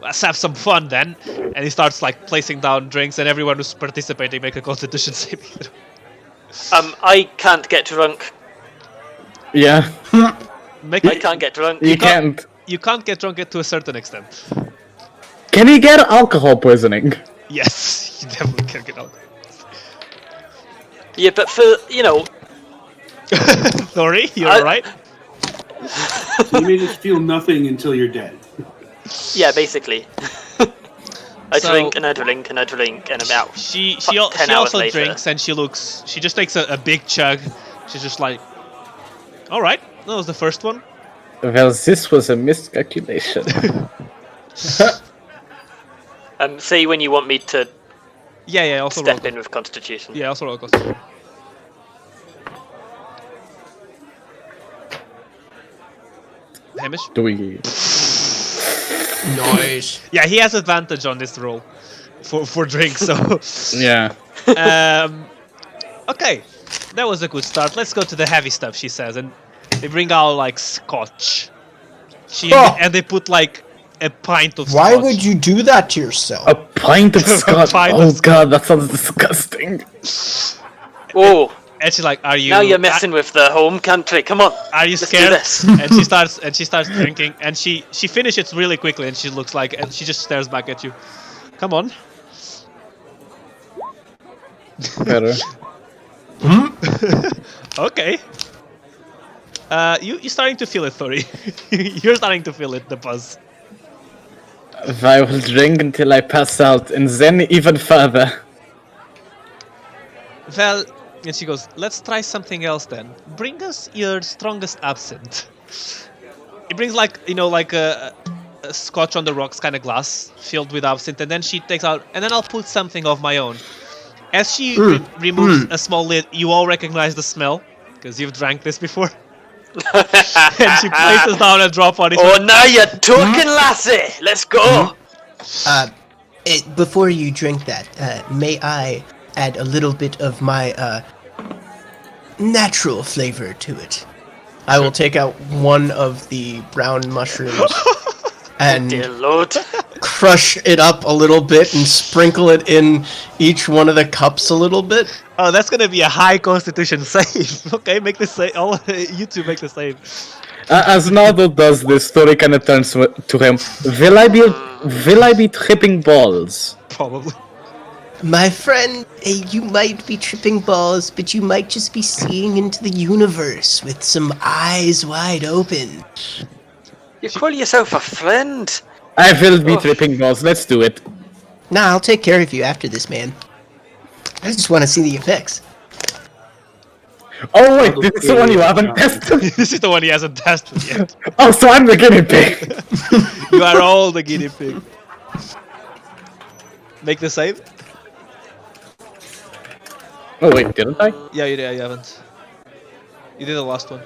Let's have some fun then. And he starts like placing down drinks, and everyone who's participating make a Constitution saving throw. I can't get drunk. Yeah. Make I can't get drunk. You can't. You can't get drunk to a certain extent. Can you get alcohol poisoning? Yes, you definitely can get alcohol. Yeah, but for Sorry, you're I- right. So you may just feel nothing until you're dead. yeah, basically. I So- drink and I drink and I drink and I'm out. She 10 hours also later. drinks, and she just takes a big chug. She's just like, all right, that was the first one. Well, this was a miscalculation. Say when you want me to Yeah, also roll. step in with Constitution. Yeah, also roll cost. Hamish? Do we? Noise. Yeah, he has advantage on this roll for drinks. So, Yeah. okay, that was a good start. Let's go to the heavy stuff. She says, and they bring out like scotch. Oh. And they put like a pint of Why scotch. would you do that to yourself? A pint of scotch. pint of Oh scotch. god, that sounds disgusting. Oh, And she's like, "Are you? now you're messing with the home country. Come on. Are you Let's do scared?" this. and she starts drinking, and she finishes really quickly, and she looks like, and she just stares back at you. Come on. Better. Okay. You're starting to feel it, Thori. You're starting to feel it, the buzz. I will drink until I pass out, and then even further. Well, and she goes, "Let's try something else then. Bring us your strongest absinthe." It brings like a scotch on the rocks kind of glass filled with absinthe, and then she takes out, and then I'll put something of my own. As she removes a small lid, you all recognize the smell because you've drank this before. And she places down a drop on it. Oh, now you're talking, lassie. Let's go. Before you drink that, may I add a little bit of my natural flavor to it? I will take out one of the brown mushrooms and Dear Lord. crush it up a little bit and sprinkle it in each one of the cups a little bit. Oh, that's gonna be a high Constitution save. Okay, make the save. All you two make the save. As Nardo does this, Tori kind of turns to him. Will I be tripping balls? Probably. My friend, you might be tripping balls, but you might just be seeing into the universe with some eyes wide open. You call yourself a friend? I will be Oh. tripping balls. Let's do it. Nah, I'll take care of you after this, man. I just want to see the effects. Oh wait, this is the one you haven't tested. This is the one he hasn't tested yet. Oh, so I'm the guinea pig. You are all the guinea pig. Make the save. Oh wait, didn't I? Yeah, you haven't. You did the last one.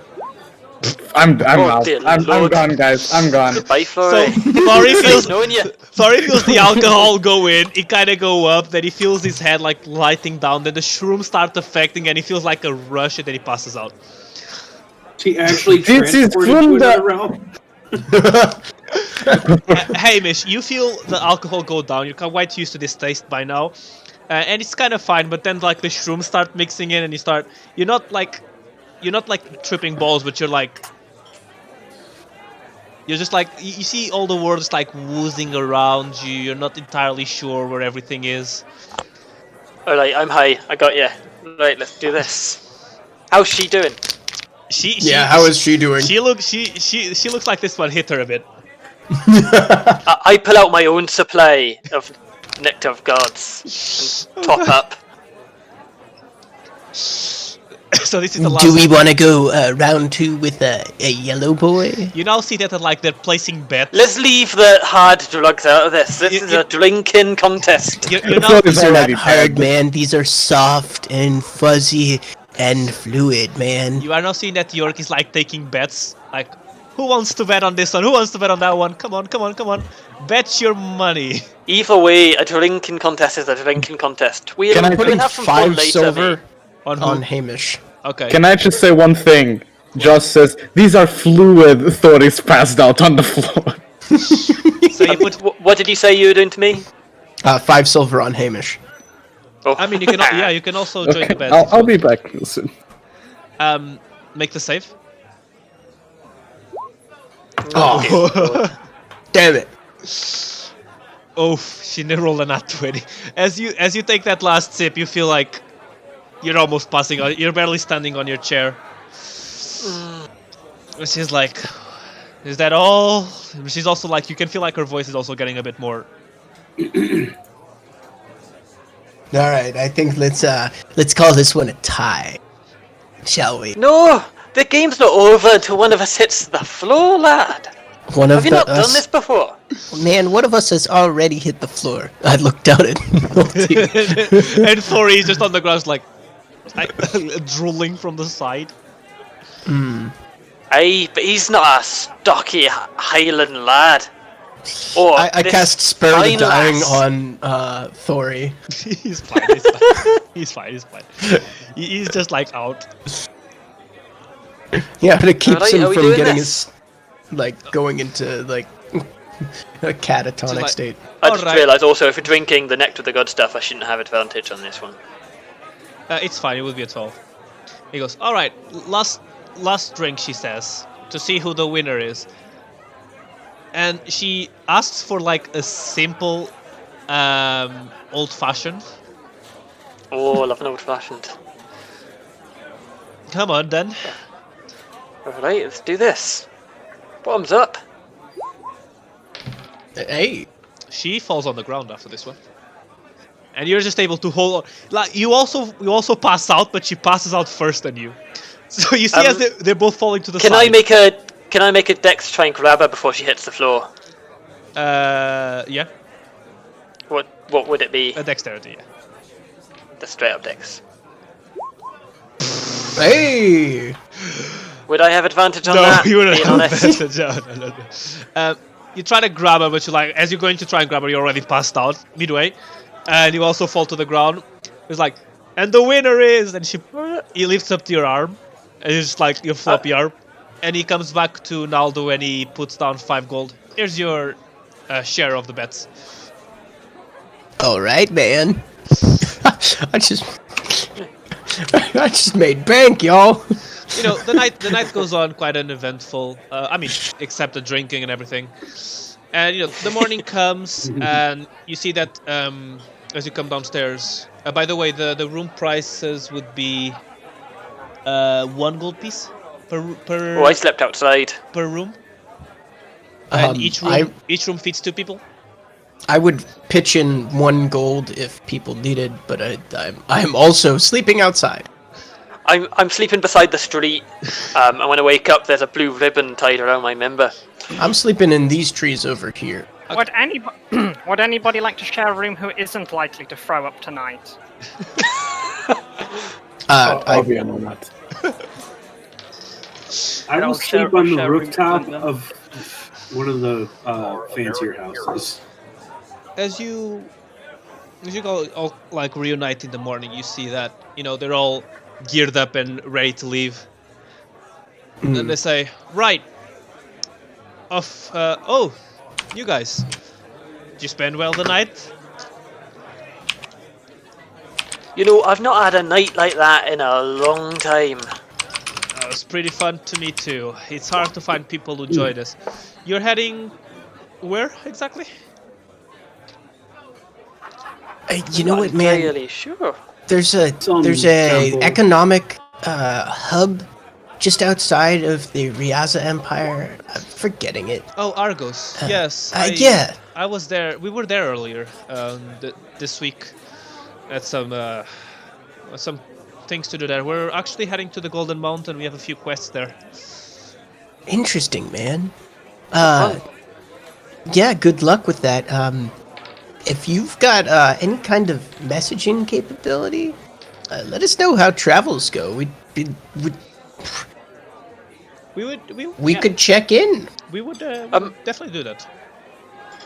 I'm Oh, out. dear I'm Lord. gone, guys. I'm gone. Goodbye, So Flory. Thori feels Knowing you. Thori feels the alcohol go in. He kind of go up. Then he feels his head like lighting down. Then the shrooms start affecting, and he feels like a rush, and then he passes out. She actually This is transported from to the- another realm. Hamish, you feel the alcohol go down. You're quite used to this taste by now, and it's kind of fine. But then like the shrooms start mixing in, and you're not like tripping balls, but you're just like you see all the words like woozing around you. You're not entirely sure where everything is. Alright, I'm high. I got you. Right, let's do this. How's she doing? How is she doing? She looks like this one hit her a bit. I pull out my own supply of Nectar of Gods and top up. So this is the last. Do we want to go round 2 with a yellow boy? You now see that like they're placing bets. Let's leave the hard drugs out of this. This is a drinking contest. You're The now, floor is These are not already hard, dead. man. These are soft and fuzzy and fluid, man. you are now seeing that York is like taking bets. Like, who wants to bet on this one? Who wants to bet on that one? Come on, come on, come on. Bet your money. Either way, a drinking contest is a drinking contest. We'll Can I we'll put have some fun 5 later, silver mate. On who? on Hamish. Okay. Can I just say one thing? Josh says, these are fluid. Thor is passed out on the floor. So you put. What did you say you were doing to me? 5 silver on Hamish. Oh. I mean, you can. Yeah, you can also join the bet. I'll be back soon. Make the save. Oh, damn it. Oh, she didn't roll a nat 20. As you take that last sip, you feel like you're almost passing out. You're barely standing on your chair. She's like, is that all? She's also like, you can feel like her voice is also getting a bit more. All right, I think let's call this one a tie, shall we? No, the game's not over until one of us hits the floor, lad. One Have of you not done this before? Man, one of us has already hit the floor. I looked down at Multi. And Thori is just on the ground, like drooling from the side. Aye, but he's not a stocky Highland lad. Or I this cast Spare the fine Dying lass. on Thori. He's fine. He's fine. He's fine. He's fine. He's just like out. Yeah, but it keeps Alright, him are we from doing getting this? his going into a catatonic like- state. I just Alright. realised also if we're drinking the Nectar of the God stuff, I shouldn't have advantage on this one. It's fine. It will be a 12. He goes, all right, last drink, she says, to see who the winner is. And she asks for like a simple old-fashioned. Oh, I love an old fashioned. Come on, then. Alright, let's do this. Bottoms up. Hey, She falls on the ground after this one. And you're just able to hold on. Like you also pass out, but she passes out first than you. So you see as they're both falling to the Can side. I make a dex to try and grab her before she hits the floor? Yeah, What would it be? a dexterity. Yeah. The straight up dex. hey! Would I have advantage on No, that? you wouldn't being have honest? advantage. No. You try to grab her, but you like as you're going to try and grab her, you're already passed out midway, and you also fall to the ground. It's like, and the winner is, and he lifts up your arm, and it's just like your floppy arm, and he comes back to Naldo and he puts down 5 gold. Here's your share of the bets. All right, man. I just made bank, y'all. You know, the night goes on quite uneventful. I mean, except the drinking and everything. And you know, the morning comes, and you see that as you come downstairs. By the way, the room prices would be 1 gold piece per Oh, I slept outside. per room. And each room I fits 2 people. I would pitch in 1 gold if people needed, but I'm also sleeping outside. I'm sleeping beside the street, and when I wake up, there's a blue ribbon tied around my member. I'm sleeping in these trees over here. Would anybody like to share a room who isn't likely to throw up tonight? I'll be in on that. I will I'll share- sleep on I'll the share a room with rooftop Linda. of one of the fancier houses. As you all like reunite in the morning, you see that they're all geared up and ready to leave. And they say, "Right, off. Oh, you guys, did you spend well the night?" I've not had a night like that in a long time. It was pretty fun to me too. It's hard to find people who join us. You're heading where exactly? You know Not what, man? entirely sure. There's a Some temple. economic hub just outside of the Riaza Empire. I'm forgetting it. Oh, Argos. Yes. Yeah. I was there. We were there earlier this week. Had some things to do there. We're actually heading to the Golden Mountain. We have a few quests there. Interesting, man. Fun. Yeah, good luck with that. If you've got any kind of messaging capability, let us know how travels go. We yeah, could check in. we would definitely do that.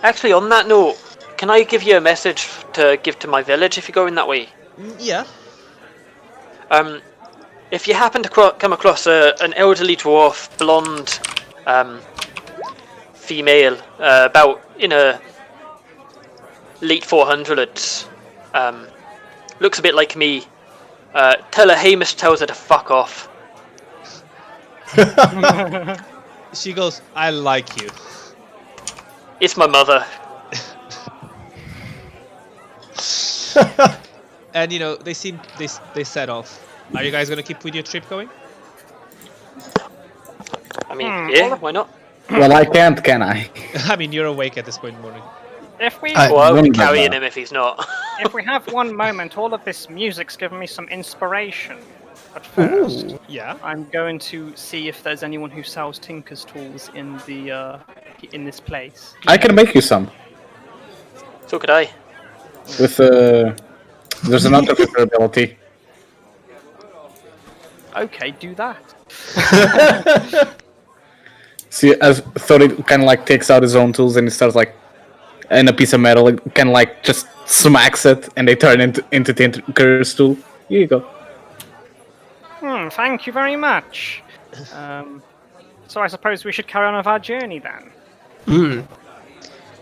Actually, on that note, can I give you a message to give to my village if you're going that way? Yeah. If you happen to come across an elderly dwarf, blonde, female, about in a late 400s, looks a bit like me, tell her Hamish tells her to fuck off. She goes, "I like you." It's my mother. And they set off. Are you guys gonna keep with your trip going? I mean, yeah, why not? Well, I can't, can I? I mean, you're awake at this point in the morning. If we Well, I'll be wonder carrying that. him if he's not. if we have one moment, all of this music's given me some inspiration. But first, Yeah. I'm going to see if there's anyone who sells Tinker's tools in this place. I can make you some. So could I. With there's an artificer ability. Okay, do that. See, as Thori kind of like takes out his own tools and he starts like, and a piece of metal, kind of like just smacks it, and they turn into Tinker's tool. Here you go. Thank you very much. So I suppose we should carry on with our journey then.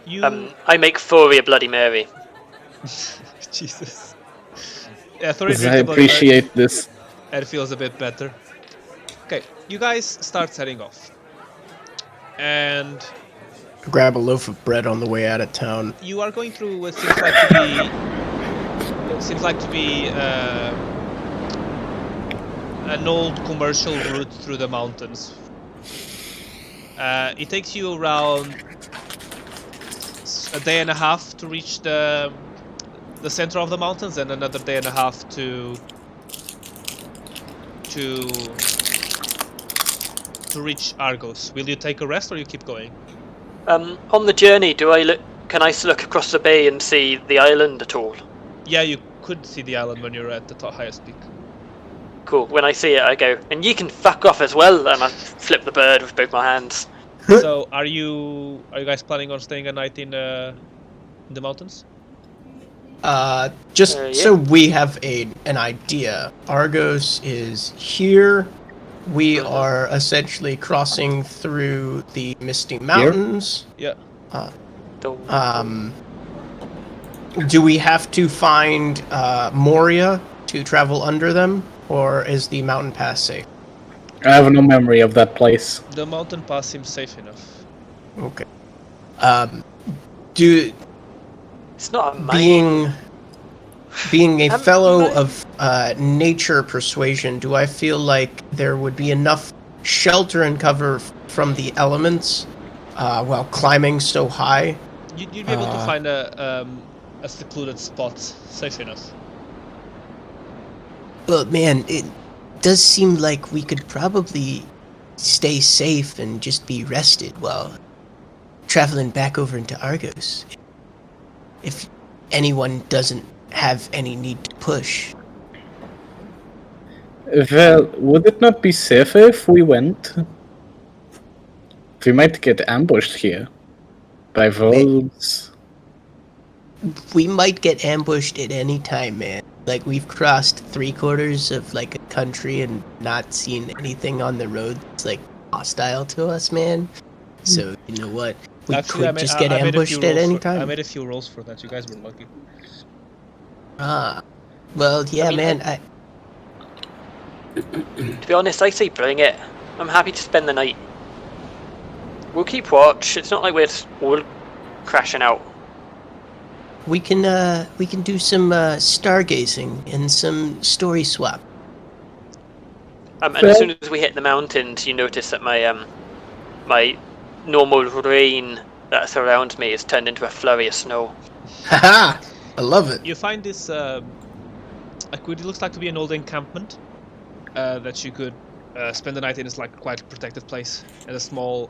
You. I make Thori a Bloody Mary. Jesus. Yeah, Thorin I drinks a Bloody Mary appreciate this. and feels a bit better. Okay, you guys start setting off, and Grab a loaf of bread on the way out of town. you are going through what seems like to be an old commercial route through the mountains. It takes you around a day and a half to reach the center of the mountains, and another day and a half to reach Argos. Will you take a rest or you keep going? On the journey, can I look across the bay and see the island at all? Yeah, you could see the island when you're at the highest peak. Cool. When I see it, I go, and you can fuck off as well, and I flip the bird with both my hands. So, are you guys planning on staying a night in the mountains? Just Yeah. so we have an idea, Argos is here. We are essentially crossing through the Misty Mountains. Yeah. Don't- Do we have to find Moria to travel under them, or is the mountain pass safe? I have no memory of that place. The mountain pass seems safe enough. Okay. Do It's not a mine. being a I'm fellow not- of nature persuasion, do I feel like there would be enough shelter and cover from the elements while climbing so high? You'd be able to find a secluded spot safe enough. Well, man, it does seem like we could probably stay safe and just be rested while traveling back over into Argos. If anyone doesn't have any need to push. Well, would it not be safer if we went? we might get ambushed here by wolves. We might get ambushed at any time, man. Like, we've crossed 3/4 of, like, a country and not seen anything on the road that's, like, hostile to us, man. So, you know what? We Actually, could just get ambushed at any time. I made a few rolls for that. You guys were lucky. Well, yeah, I mean, man. To be honest, I say bring it. I'm happy to spend the night. We'll keep watch. It's not like we're all crashing out. We can do some stargazing and some story swap. And as soon as we hit the mountains, you notice that my my normal rain that surrounds me is turned into a flurry of snow. Haha! I love it. You find this, it looks like to be an old encampment that you could spend the night in. It's like quite a protected place, and a small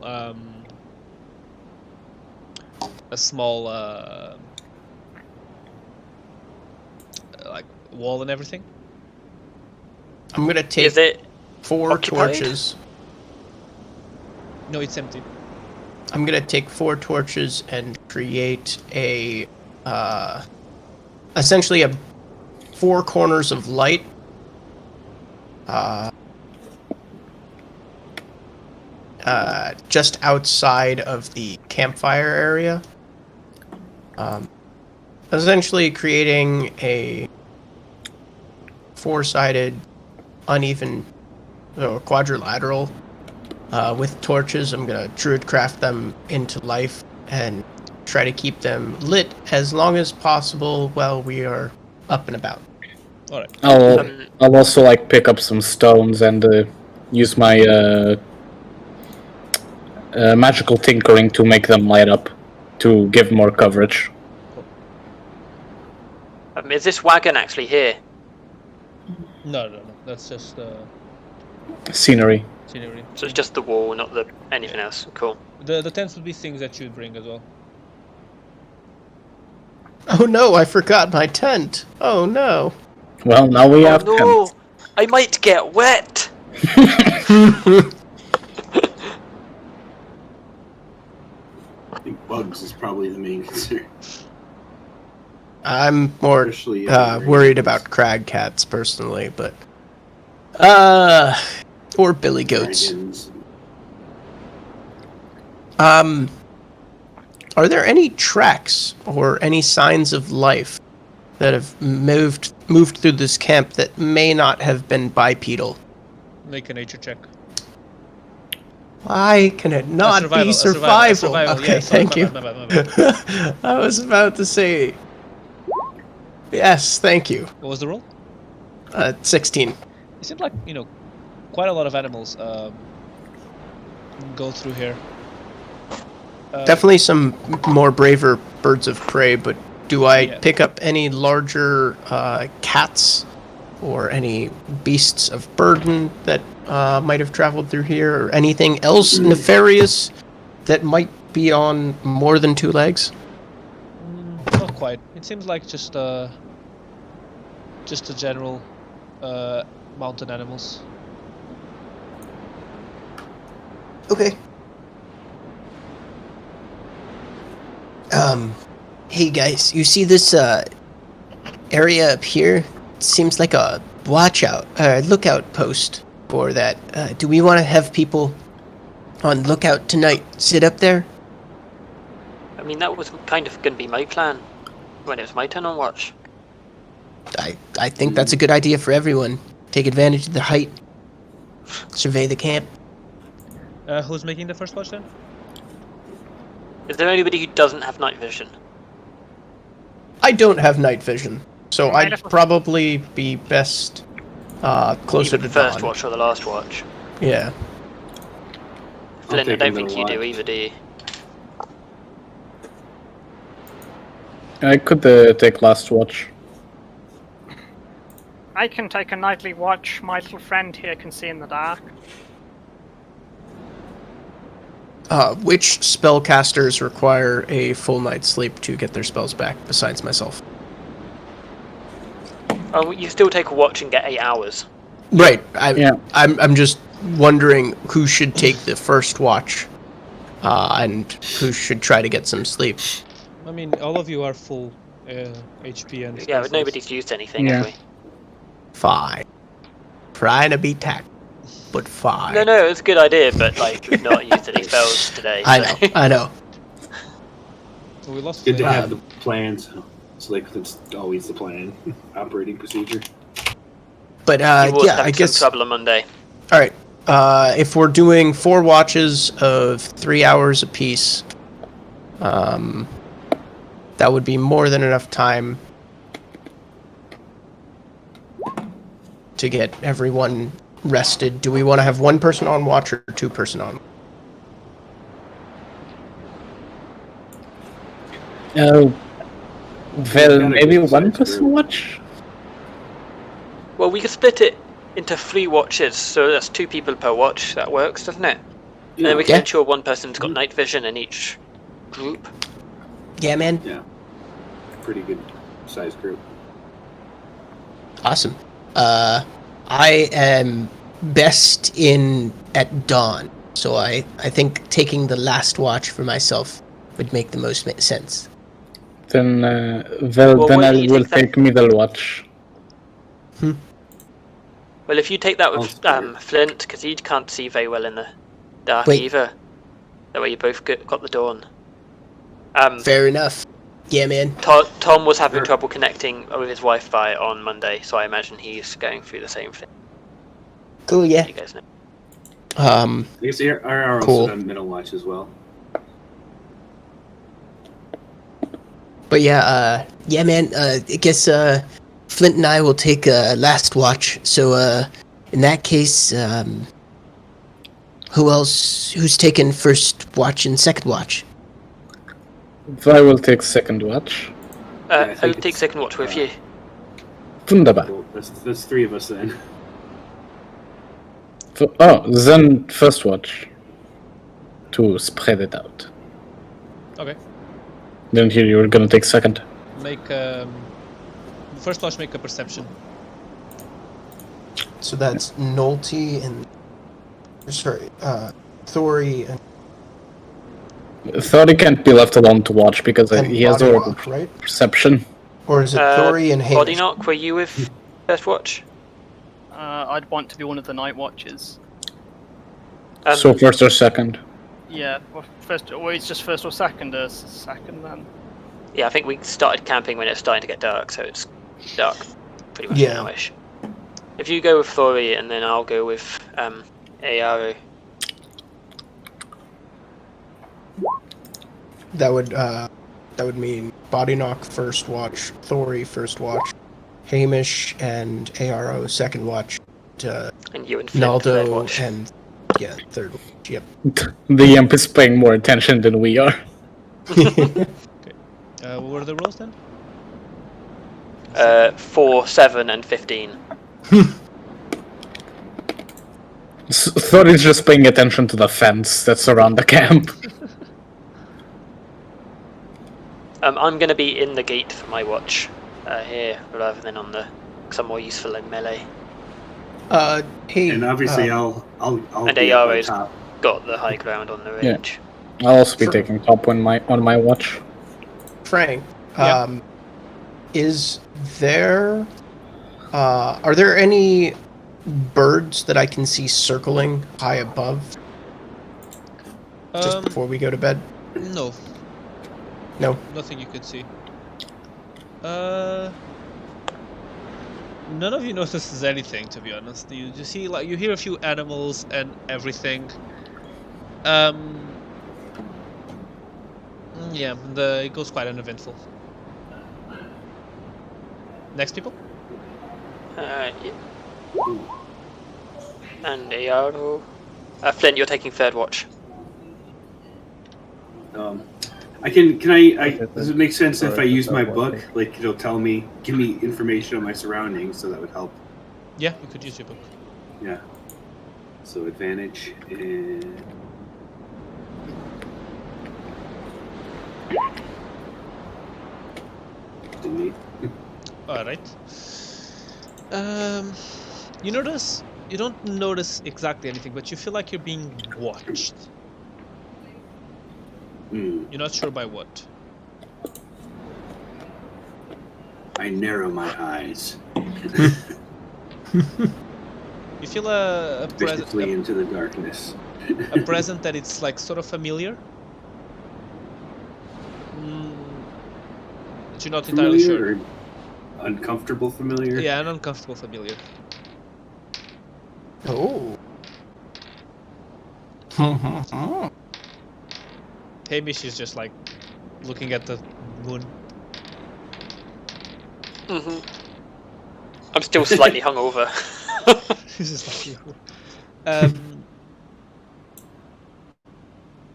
like wall and everything. I'm gonna take Is it 4 occupied? torches. No, it's empty. I'm gonna take 4 torches and create a essentially 4 corners of light. Just outside of the campfire area. Essentially creating a 4-sided, uneven, quadrilateral with torches. I'm gonna druidcraft them into life and try to keep them lit as long as possible while we are up and about. All right. I'll also like pick up some stones and use my magical tinkering to make them light up to give more coverage. Is this wagon actually here? No. That's just Scenery. scenery. So it's just the wall, not the anything else. Cool. The tents would be things that you'd bring as well. Oh no, I forgot my tent. Oh no. Well, now we Oh have no! tents. I might get wet. I think bugs is probably the main concern. I'm more Especially worried about crag cats personally, but or billy goats. dragons. Are there any tracks or any signs of life that have moved through this camp that may not have been bipedal? Make a nature check. Why can it not be survival? Okay, Yeah, thank you. My bad. I was about to say yes, thank you. What was the roll? 16. It seemed like, quite a lot of animals go through here. Definitely some more braver birds of prey, but do I Yeah. pick up any larger cats or any beasts of burden that might have traveled through here, or anything else nefarious that might be on more than 2 legs? Not quite. It seems like just a general mountain animals. Okay. Hey guys, you see this area up here? It seems like a lookout post for that. Do we want to have people on lookout tonight sit up there? I mean, that was kind of going to be my plan when it was my turn on watch. I think that's a good idea for everyone. Take advantage of the height. Survey the camp. Who's making the first watch then? Is there anybody who doesn't have night vision? I don't have night vision, so Right, I'd that's- probably be best closer Either to the first dawn. watch or the last watch. Yeah. Flynn, I take don't a think little you do while. either, do you? I could take last watch. I can take a nightly watch. My little friend here can see in the dark. Which spellcasters require a full night's sleep to get their spells back, besides myself? Oh, you still take a watch and get 8 hours. Right. Yeah. I'm just wondering who should take the first watch. and who should try to get some sleep. I mean, all of you are full HP and. Yeah, spell but slots. nobody's used anything, Yeah. have we? Fine. Trying to be tactful, but fine. No, it's a good idea, but like we've not used any spells today. I know. So we lost. Good to Flynn. have the plan. So like that's always the plan, operating procedure. But You will yeah, have I some guess. trouble on Monday. All right. If we're doing 4 watches of 3 hours apiece, that would be more than enough time to get everyone rested. Do we want to have 1 person on watch or 2 person on? Well, maybe good one sized person group. watch? Well, we could split it into 3 watches, so that's 2 people per watch. That works, doesn't it? And then we can Yeah. ensure one person's got night vision in each group. Yeah, man. Pretty good sized group. Awesome. I am best in at dawn, so I think taking the last watch for myself would make the most sense. Then, Well, then why I don't you will take that- take middle watch. Well, if you take that with I'll- Flint, because he can't see very well in the dark Wait. either. That way you both got the dawn. Fair enough. Yeah, man. Tom was having Sure. trouble connecting with his Wi-Fi on Monday, so I imagine he's going through the same thing. Cool. Yeah. You guys know. I guess our Cool. also on middle watch as well. But yeah, yeah, man. I guess Flint and I will take last watch. So in that case, who else? Who's taking first watch and second watch? I will take second watch. I I'll think take it's, second watch with you. Wunderbar. Well, that's 3 of us then. Then first watch. To spread it out. Okay. Then here you're gonna take second. Make first watch. Make a perception. So that's Nolte and Thori and Thori can't be left alone to watch because he has Body horrible Knock, right? perception. Or is it Thori and Hamish? Body knock. Were you with first watch? I'd want to be one of the night watches. So first or second. Yeah, well, first. Well, it's just first or second. Second then. Yeah, I think we started camping when it's starting to get dark, so it's dark pretty much Yeah. nowish. If you go with Thori, and then I'll go with Ayaru. That would mean Body Knock first watch, Thori first watch, Hamish and ARO second watch, And you and Flint third Naldo watch. and yeah third watch. Yep. The imp is paying more attention than we are. What were the rolls then? 4, 7, and 15. Thori's just paying attention to the fence that's around the camp. I'm going to be in the gate for my watch here, rather than on the. Because I'm more useful in melee. Hey. And obviously, I'll And be up on ARO's top. got the high ground on the Yeah. range. I'll also be Sure. taking top on my watch. Frank, Yeah. is there are there any birds that I can see circling high above just before we go to bed? No, No. nothing you could see. None of you notices anything, to be honest. You just see, like, you hear a few animals and everything. Yeah, it goes quite uneventful. Next people? Yeah. And Ayaru. Flint, you're taking third watch. I can I Okay, does it make sense if I Alright, use that's my not book? working. Like it'll give me information on my surroundings, so that would help. Yeah, you could use your book. Yeah. So advantage and delete. Alright. You don't notice exactly anything, but you feel like you're being watched. You're not sure by what. I narrow my eyes You feel a present, viciously into the darkness. a present that it's like sort of familiar. But you're not entirely sure. Familiar or uncomfortable familiar? Yeah, an uncomfortable familiar. Oh. Hamish is just like looking at the moon. I'm still slightly hungover. He's just like you.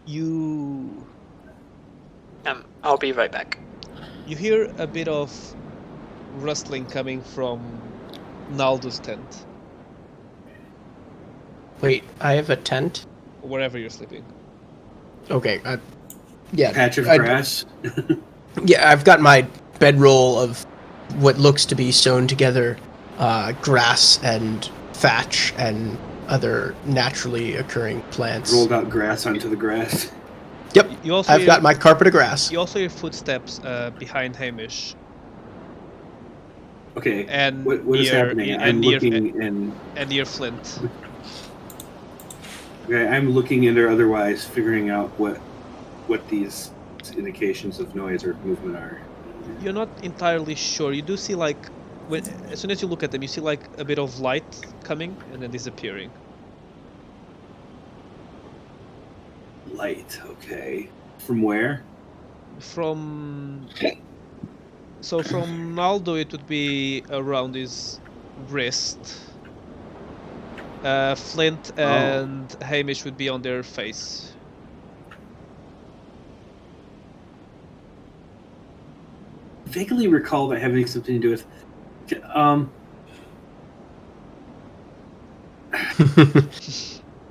You I'll be right back. you hear a bit of rustling coming from Naldo's tent, Wait, I have a tent? wherever you're sleeping. Okay, yeah. Patch of I- grass. Yeah, I've got my bedroll of what looks to be sewn together grass and thatch and other naturally occurring plants. Rolled out grass onto the grass. Yep, You also I've hear, got my carpet of grass. You also hear footsteps behind Hamish Okay. and What is near, happening? and I'm near, looking and and near Flint. okay, I'm looking and or otherwise figuring out what these indications of noise or movement are. You're not entirely sure. You do see like as soon as you look at them, you see like a bit of light coming and then disappearing. Light, okay. From where? From Naldo, it would be around his wrist. Flint and Hamish would be on their face. Vaguely recall that having something to do with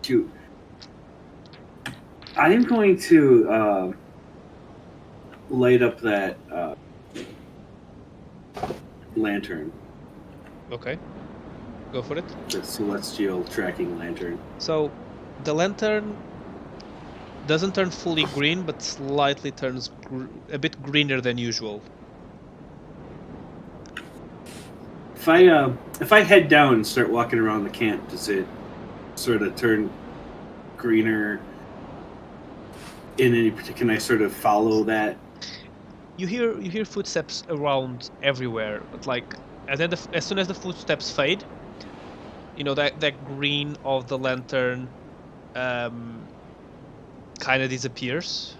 shoot. I am going to light up that lantern, Okay, go for it. the celestial tracking lantern. So, the lantern doesn't turn fully green, but slightly turns a bit greener than usual. If I head down and start walking around the camp, does it sort of turn greener in any particular? Can I sort of follow that? You hear footsteps around everywhere, but like, and then as soon as the footsteps fade, you know that green of the lantern kind of disappears.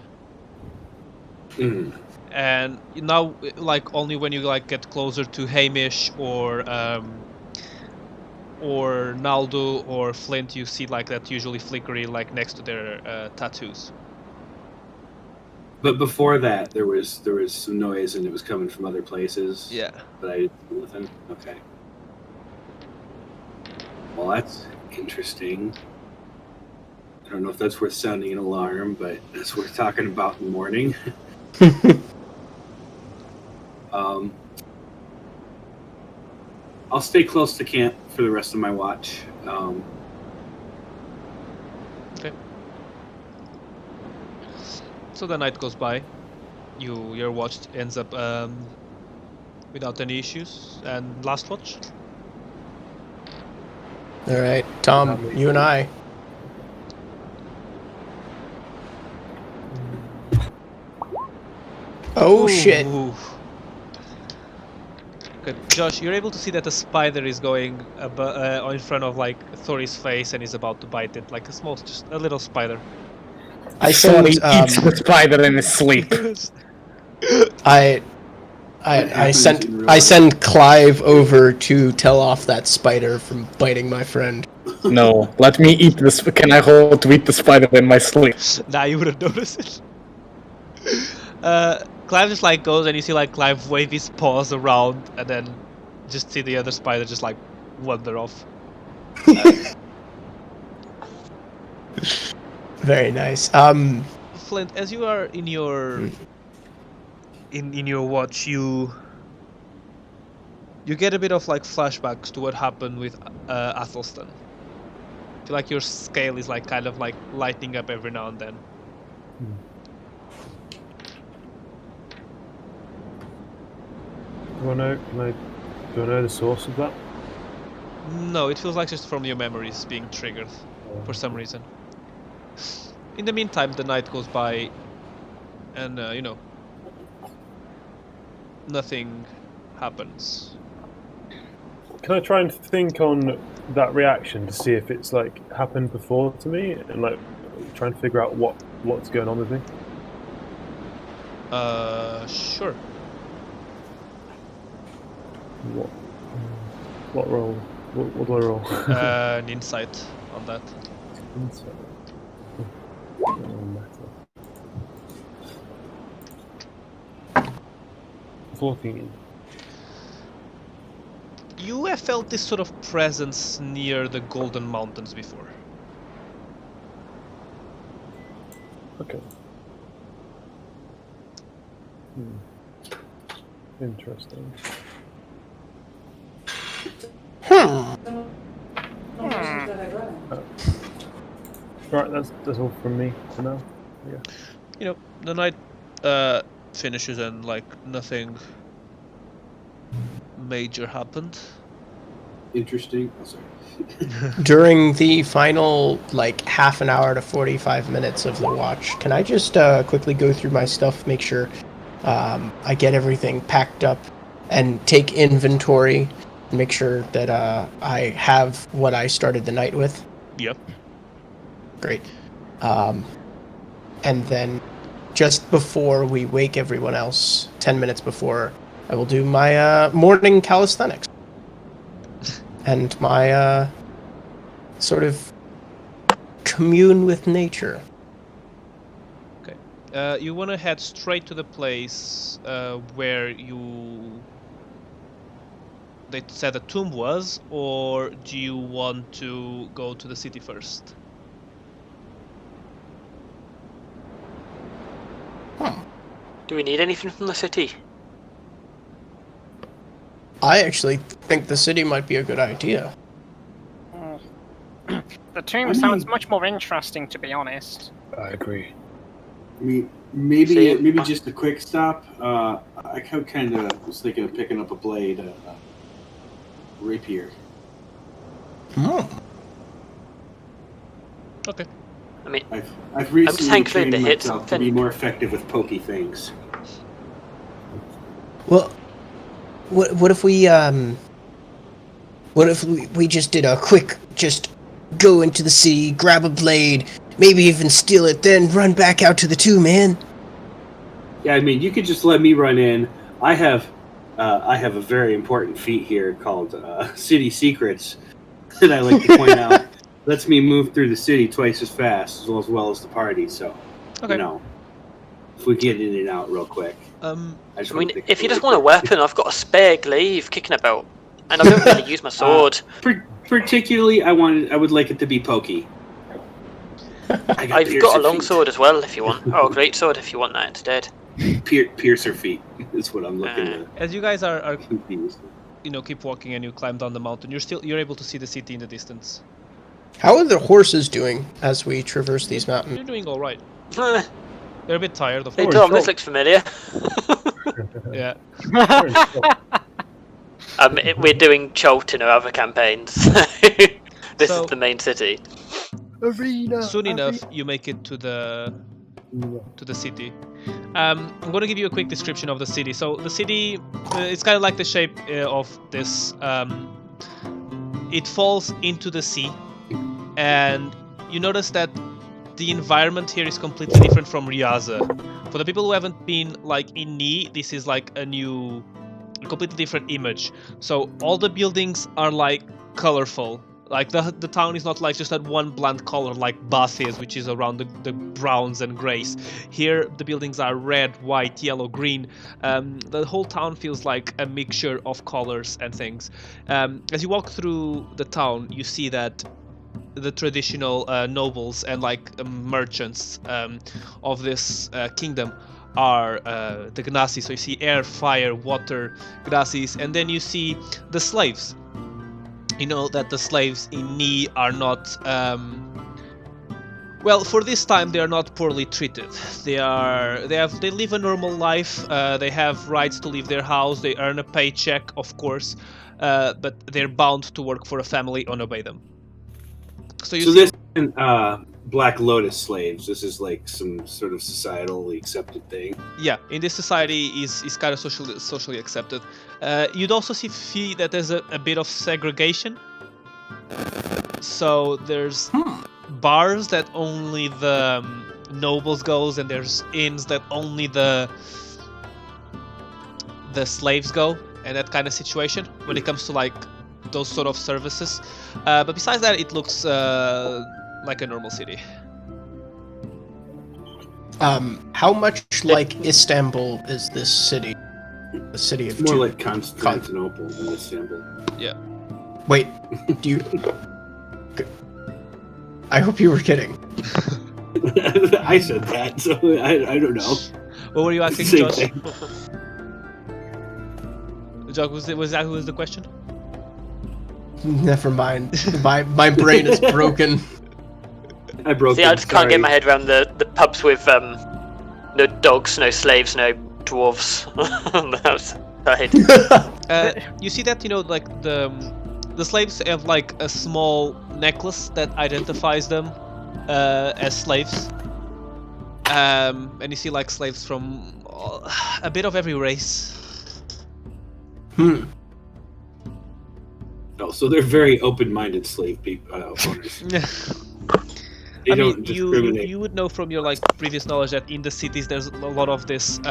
And now, like, only when you like get closer to Hamish or Naldo or Flint, you see like that usually flickery like next to their tattoos. But before that, there was some noise and it was coming from other places. Yeah. But I didn't do nothing. Okay. Well, that's interesting. I don't know if that's worth sounding an alarm, but that's worth talking about in the morning. I'll stay close to camp for the rest of my watch. Okay. So the night goes by. Your watch ends up without any issues. And last watch. All right, Tom, you and I. Oh shit! Ooh. Okay, Josh, you're able to see that a spider is going in front of like Thori's face and is about to bite it, like just a little spider. I Sorry, sent eats the spider in his sleep. I send Clive over to tell off that spider from biting my friend. No, let me eat this. Can I hold to eat the spider in my sleep? Nah, you wouldn't notice it. Clive just like goes and you see like Clive wave his paws around and then just see the other spider just like wander off. Very nice. Flint, as you are in your in your watch, you get a bit of like flashbacks to what happened with Athelstan. I feel like your scale is like kind of like lighting up every now and then. Do I know the source of that? No, it feels like just from your memories being triggered for some reason. In the meantime, the night goes by, and nothing happens. Can I try and think on that reaction to see if it's like happened before to me, and like try and figure out what's going on with me? Sure. What roll? What do I roll? An insight on that. Insight. Metal. 14. You have felt this sort of presence near the Golden Mountains before. Okay. Interesting. Right, that's all from me for now. Yeah. The night finishes and like nothing major happened. Interesting. Oh, sorry. During the final, like, half an hour to 45 minutes of the watch, can I just quickly go through my stuff, make sure I get everything packed up, and take inventory, make sure that I have what I started the night with? Yep. Great. And then, just before we wake everyone else, 10 minutes before, I will do my morning calisthenics. And my sort of commune with nature. Okay. You want to head straight to the place where they said the tomb was, or do you want to go to the city first? Do we need anything from the city? I actually think the city might be a good idea. The tomb I sounds mean- much more interesting, to be honest. I agree. I mean, maybe See? just a quick stop. I kind of was thinking of picking up a blade, rapier. Okay. I mean, I've recently thankful trained to hit myself to something. be more effective with pokey things. Well, what if we we just did a quick, just go into the city, grab a blade, maybe even steal it, then run back out to the tomb, man? Yeah, I mean, you could just let me run in. I have a very important feat here called City Secrets that I like to point out. Lets me move through the city twice as fast, as well as the party. So, Okay. if we get in and out real quick. I mean, if you just want a weapon, I've got a spare glaive kicking about, and I don't really use my sword. Particularly, I would like it to be pokey. I've got a longsword as well, if you want. Oh, a great sword if you want that instead. Piercer feet is what I'm looking at. As you guys are Confused. keep walking and you climb down the mountain, you're able to see the city in the distance. How are the horses doing as we traverse these You're mountains? doing all right. Hey They're a bit tired, of Tom, course. this looks familiar. Yeah. We're doing Cholt in our other campaigns. This So- is the main city. Soon enough, you make it to the city. I'm going to give you a quick description of the city. So the city, it's kind of like the shape of this. It falls into the sea, and you notice that the environment here is completely different from Riaza. For the people who haven't been like in Ni, this is like a completely different image. So all the buildings are like colorful. Like the town is not like just that one bland color like Bath is, which is around the browns and grays. Here the buildings are red, white, yellow, green. The whole town feels like a mixture of colors and things. As you walk through the town, you see that the traditional nobles and like merchants of this kingdom are the Gnassi. So you see air, fire, water, Gnassis, and then you see the slaves. You know that the slaves in Ni are not Well, for this time, they are not poorly treated. They live a normal life. They have rights to leave their house. They earn a paycheck, of course, but they're bound to work for a family and obey them. So you see, this isn't Black Lotus slaves. This is like some sort of societally accepted thing. yeah, in this society is kind of socially accepted. You'd also see that there's a bit of segregation. So there's bars that only the nobles goes, and there's inns that only the slaves go, and that kind of situation when it comes to like those sort of services. But besides that, it looks like a normal city. How much like Istanbul is this city? The city of More two. like Constantinople than Istanbul. Yeah. Wait, do you? I hope you were kidding. I said that, so I don't know. What were you asking, Same Josh? thing. Josh, was that who was the question? Never mind. My brain is broken. I broke See, it, I just can't get sorry. my head around the pubs with no dogs, no slaves, no dwarves on the outside. You see that, like the slaves have like a small necklace that identifies them as slaves. And you see like slaves from a bit of every race. Oh, so they're very open-minded slave people owners. They don't discriminate. you would know from your like previous knowledge that in the cities there's a lot of this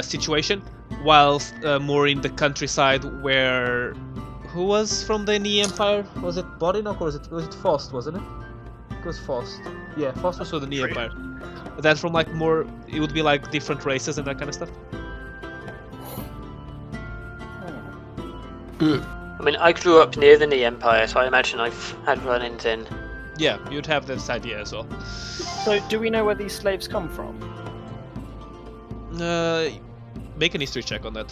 situation, whilst more in the countryside where who was from the Ni Empire? Was it Bodinok or was it Faust, wasn't it? It was Faust. Yeah, Faust was from the Ni Empire. Then from like more, it would be like different races and that kind of stuff. I mean, I grew up near the Ni Empire, so I imagine I've had run-ins in. Yeah, you'd have this idea as well. So, do we know where these slaves come from? Make an history check on that.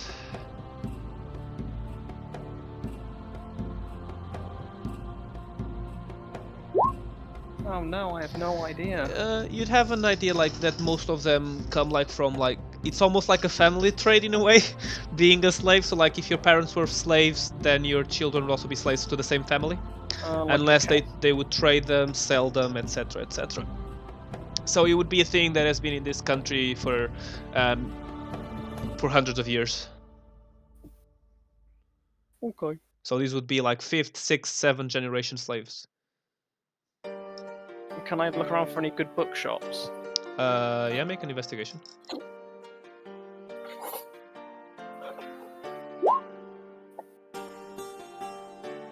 Oh no, I have no idea. You'd have an idea like that most of them come like from like, it's almost like a family trait in a way, being a slave. So like if your parents were slaves, then your children would also be slaves to the same family, unless they would trade them, sell them, etc., etc. So it would be a thing that has been in this country for hundreds of years. Okay. So these would be like 5th, 6th, 7th generation slaves. Can I look around for any good bookshops? Yeah, make an investigation.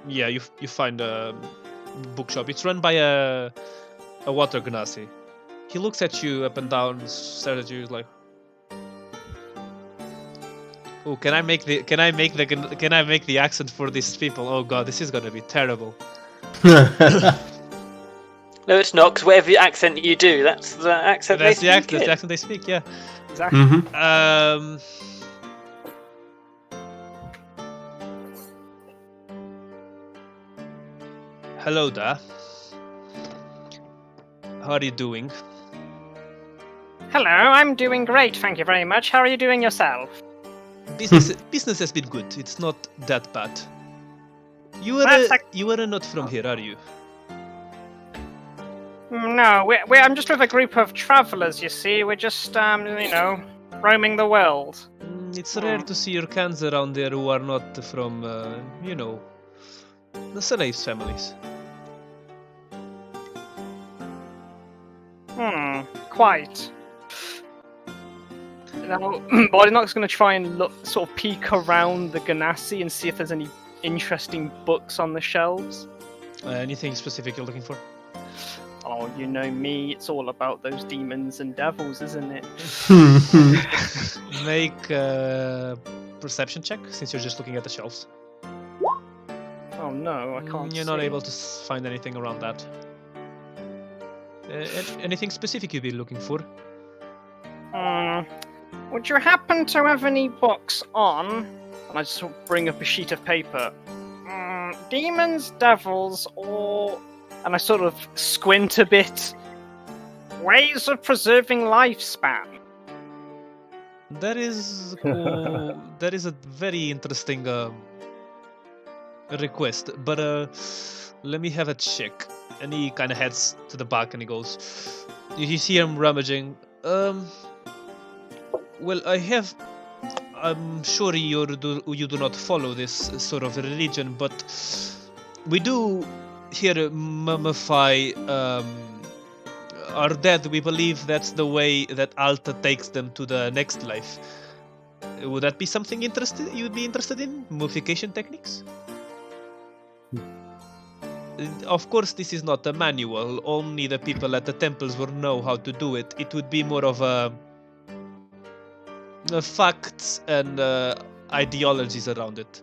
Yeah, you find a bookshop. It's run by a water genasi. He looks at you up and down, stares at you like, "Oh, can I make the accent for these people? Oh god, this is gonna be terrible." No, it's not, because whatever accent you do, that's the accent That's they the speak accent. in. The accent they speak. Yeah. Exactly. Hello there. How are you doing? Hello, I'm doing great, thank you very much. How are you doing yourself? Business has been good. It's not that bad. You are not from here, are you? No, I'm just with a group of travelers, you see. We're just, roaming the world. It's rare to see your cans around there who are not from, the slaves families. Quite. Now, Bodinok's going to try and sort of peek around the Ganassi and see if there's any interesting books on the shelves. Anything specific you're looking for? Oh, you know me, it's all about those demons and devils, isn't it? Make a perception check, since you're just looking at the shelves. Oh no, I can't You're not see. able to find anything around that. Anything specific you'd be looking for? Would you happen to have any books on? And I just sort of bring up a sheet of paper. Demons, devils, or and I sort of squint a bit. Ways of preserving lifespan. That is cool. That is a very interesting request, but let me have a check. And he kind of heads to the back and he goes. You see him rummaging. Well, I'm sure you do not follow this sort of religion, but we do here mummify our dead. We believe that's the way that Alta takes them to the next life. Would that be something you'd be interested in? Mummification techniques? Of course, this is not a manual. Only the people at the temples will know how to do it. It would be more of a facts and ideologies around it.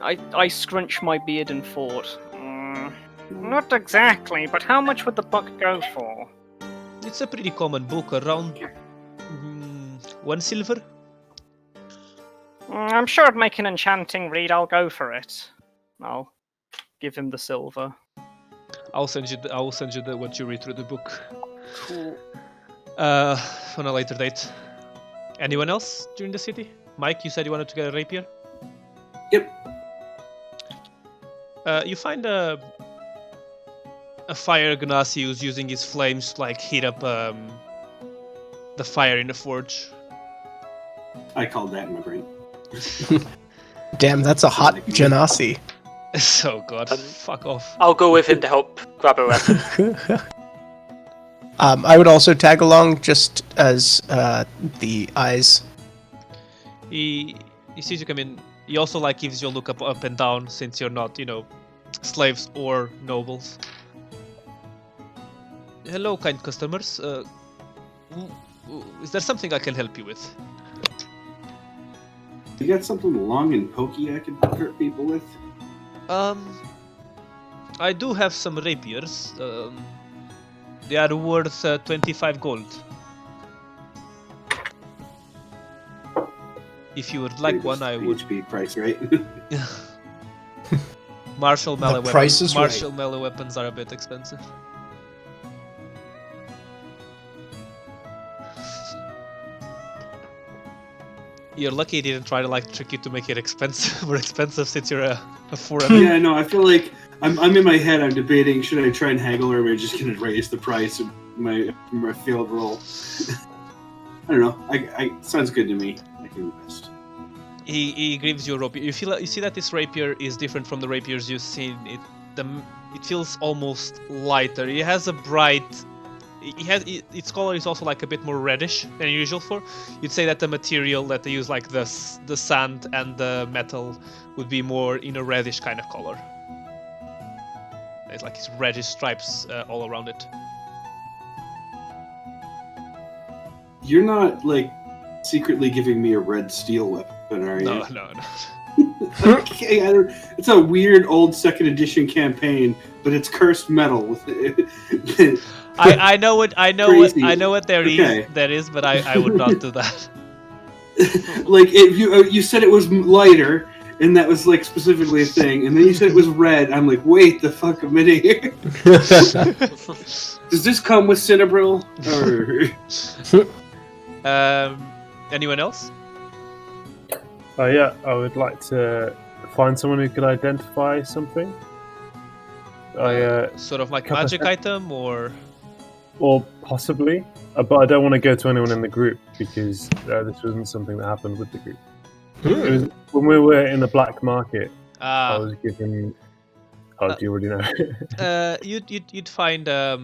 I scrunch my beard and thought. Not exactly, but how much would the book go for? It's a pretty common book, around 1 silver. I'm sure it'd make an enchanting read. I'll go for it. I'll give him the silver. I'll send you what you read through the book. Cool. On a later date. Anyone else during the city? Mike, you said you wanted to get a rapier? Yep. You find a fire Ganassi who's using his flames to like heat up the fire in the forge. I called that in my brain. Damn, that's a hot Genasi. So god, fuck off. I'll go with him to help grab a weapon. I would also tag along just as the eyes. He sees you come in. He also like gives you a look up and down since you're not, slaves or nobles. Hello, kind customers. Is there something I can help you with? You got something long and pokey I could hurt people with? I do have some rapiers. They are worth 25 gold. If you would like one, I would. HP price, right? Martial melee The price is right. Martial melee weapons are a bit expensive. You're lucky he didn't try to trick you to make it expensive, more expensive since you're a foreigner. Yeah, no, I feel like I'm in my head. I'm debating: should I try and haggle, or am I just gonna raise the price of my field roll? I don't know. I sounds good to me. I can invest. He gives you a rapier. You see that this rapier is different from the rapiers you've seen. It feels almost lighter. It has a bright. Its color is also a bit more reddish than usual for. You'd say that the material that they use, like the sand and the metal, would be more in a reddish kind of color. It's like these reddish stripes all around it. You're not secretly giving me a red steel weapon, are you? No. Okay, it's a weird old 2nd edition campaign, but it's cursed metal. I know what there Okay. is, but I would not do that. You said it was lighter, and that was specifically a thing, and then you said it was red. I'm like, wait the fuck a minute here. Does this come with Cinnabrittle? Or... Anyone else? Yeah, I would like to find someone who could identify something. Sort of magic item, or possibly, but I don't want to go to anyone in the group because this wasn't something that happened with the group. It was when we were in the black market. I was given. Oh, do you already know? You'd find a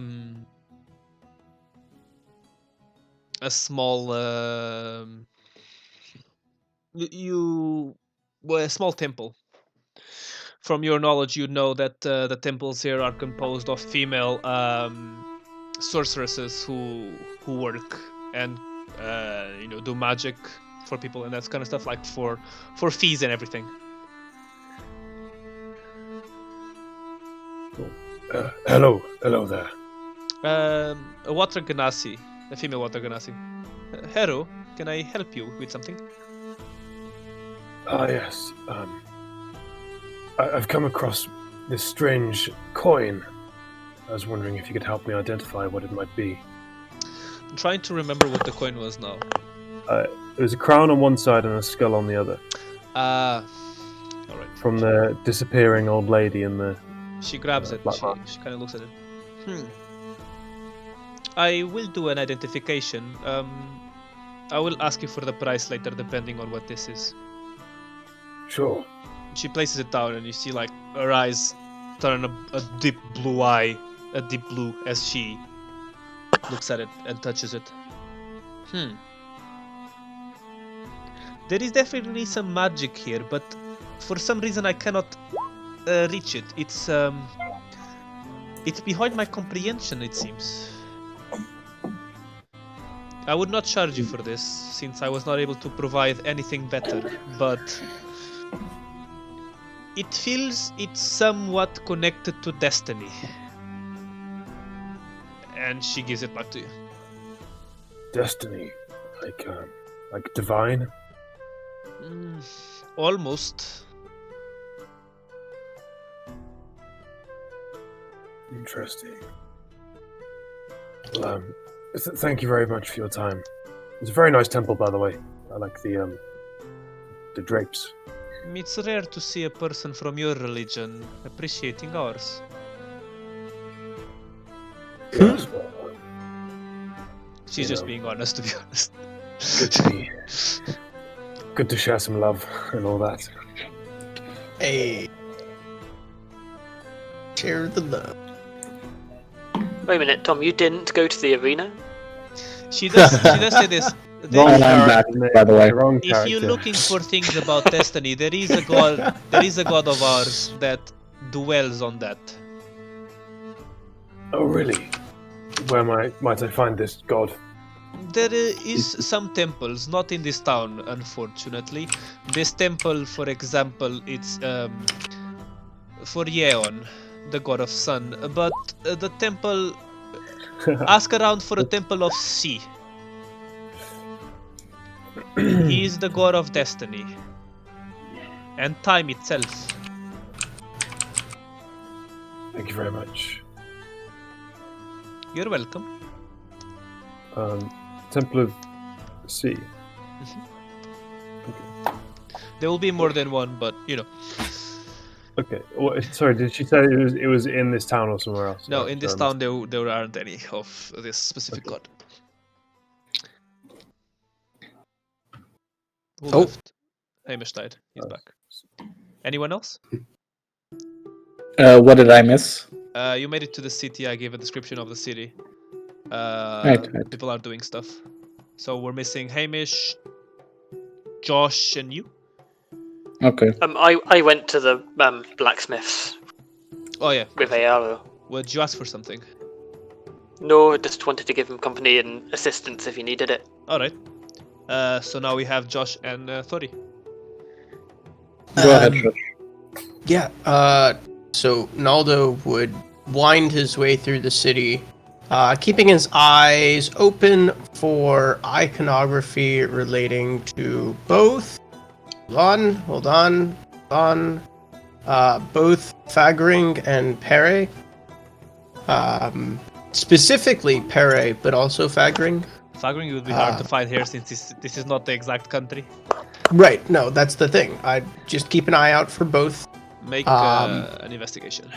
small a small temple. From your knowledge, you know that the temples here are composed of female sorceresses who work and do magic for people and that kind of stuff, for fees and everything. Hello there. A water ganassi, a female water ganassi. Hero, can I help you with something? Yes. I've come across this strange coin. I was wondering if you could help me identify what it might be. I'm trying to remember what the coin was now. It was a crown on one side and a skull on the other. All right. From the disappearing old lady in the... She grabs it. Black She mark. kind of looks at it. I will do an identification. I will ask you for the price later, depending on what this is. Sure. She places it down, and you see like her eyes turn a deep blue as she looks at it and touches it. There is definitely some magic here, but for some reason I cannot reach it. It's behind my comprehension, it seems. I would not charge you for this, since I was not able to provide anything better, but it feels it's somewhat connected to destiny. And she gives it back to you. Destiny. Like divine? Almost. Interesting. Well, thank you very much for your time. It's a very nice temple, by the way. I like the drapes. It's rare to see a person from your religion appreciating ours. Yes, well, She's just being honest, to be honest. good to share some love and all that. Hey. Share the love. Wait a minute, Tom. You didn't go to the arena. She does say this. Wrong line back, by the way. Wrong If character. you're looking for things about destiny, there is a god of ours that dwells on that. Oh, really? Where might I find this god? There is some temples, not in this town, unfortunately. This temple, for example, it's for Yeon, the god of sun. But the temple, ask around for a temple of sea. He is the god of destiny and time itself. Thank you very much. You're welcome. Temple of Sea. There will be more than one, but you know. Okay. Sorry, did she say it was in this town or somewhere else? No, in this town there aren't any of this specific god. Who Oh. left? Hamish died. He's back. Anyone else? What did I miss? You made it to the city. I gave a description of the city. Right. People are doing stuff. So we're missing Hamish, Josh, and you. Okay. I went to the blacksmiths Oh yeah. with Ayaro. Would you ask for something? No, I just wanted to give him company and assistance if he needed it. All right. So now we have Josh and Thori. Go ahead, Josh. Yeah, so Naldo would wind his way through the city, keeping his eyes open for iconography relating to both. Hold on. Both Fagring and Pere. Specifically Pere, but also Fagring. Fagring would be hard to find here since this is not the exact country. Right, no, that's the thing. I just keep an eye out for both. Make an investigation.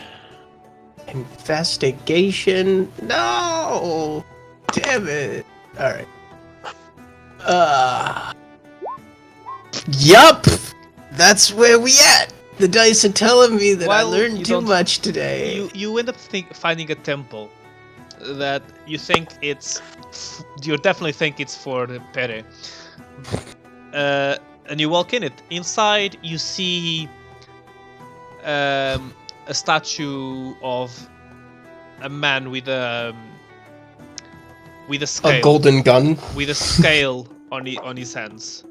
Investigation? No! Damn it. Alright. Yup! That's where we at! The dice are telling me that I Well, learned you too don't- much today. You end up finding a temple that you think you definitely think it's for the Pere. And you walk in it. Inside you see a statue of a man with a scale. A golden gun. With a scale on his hands.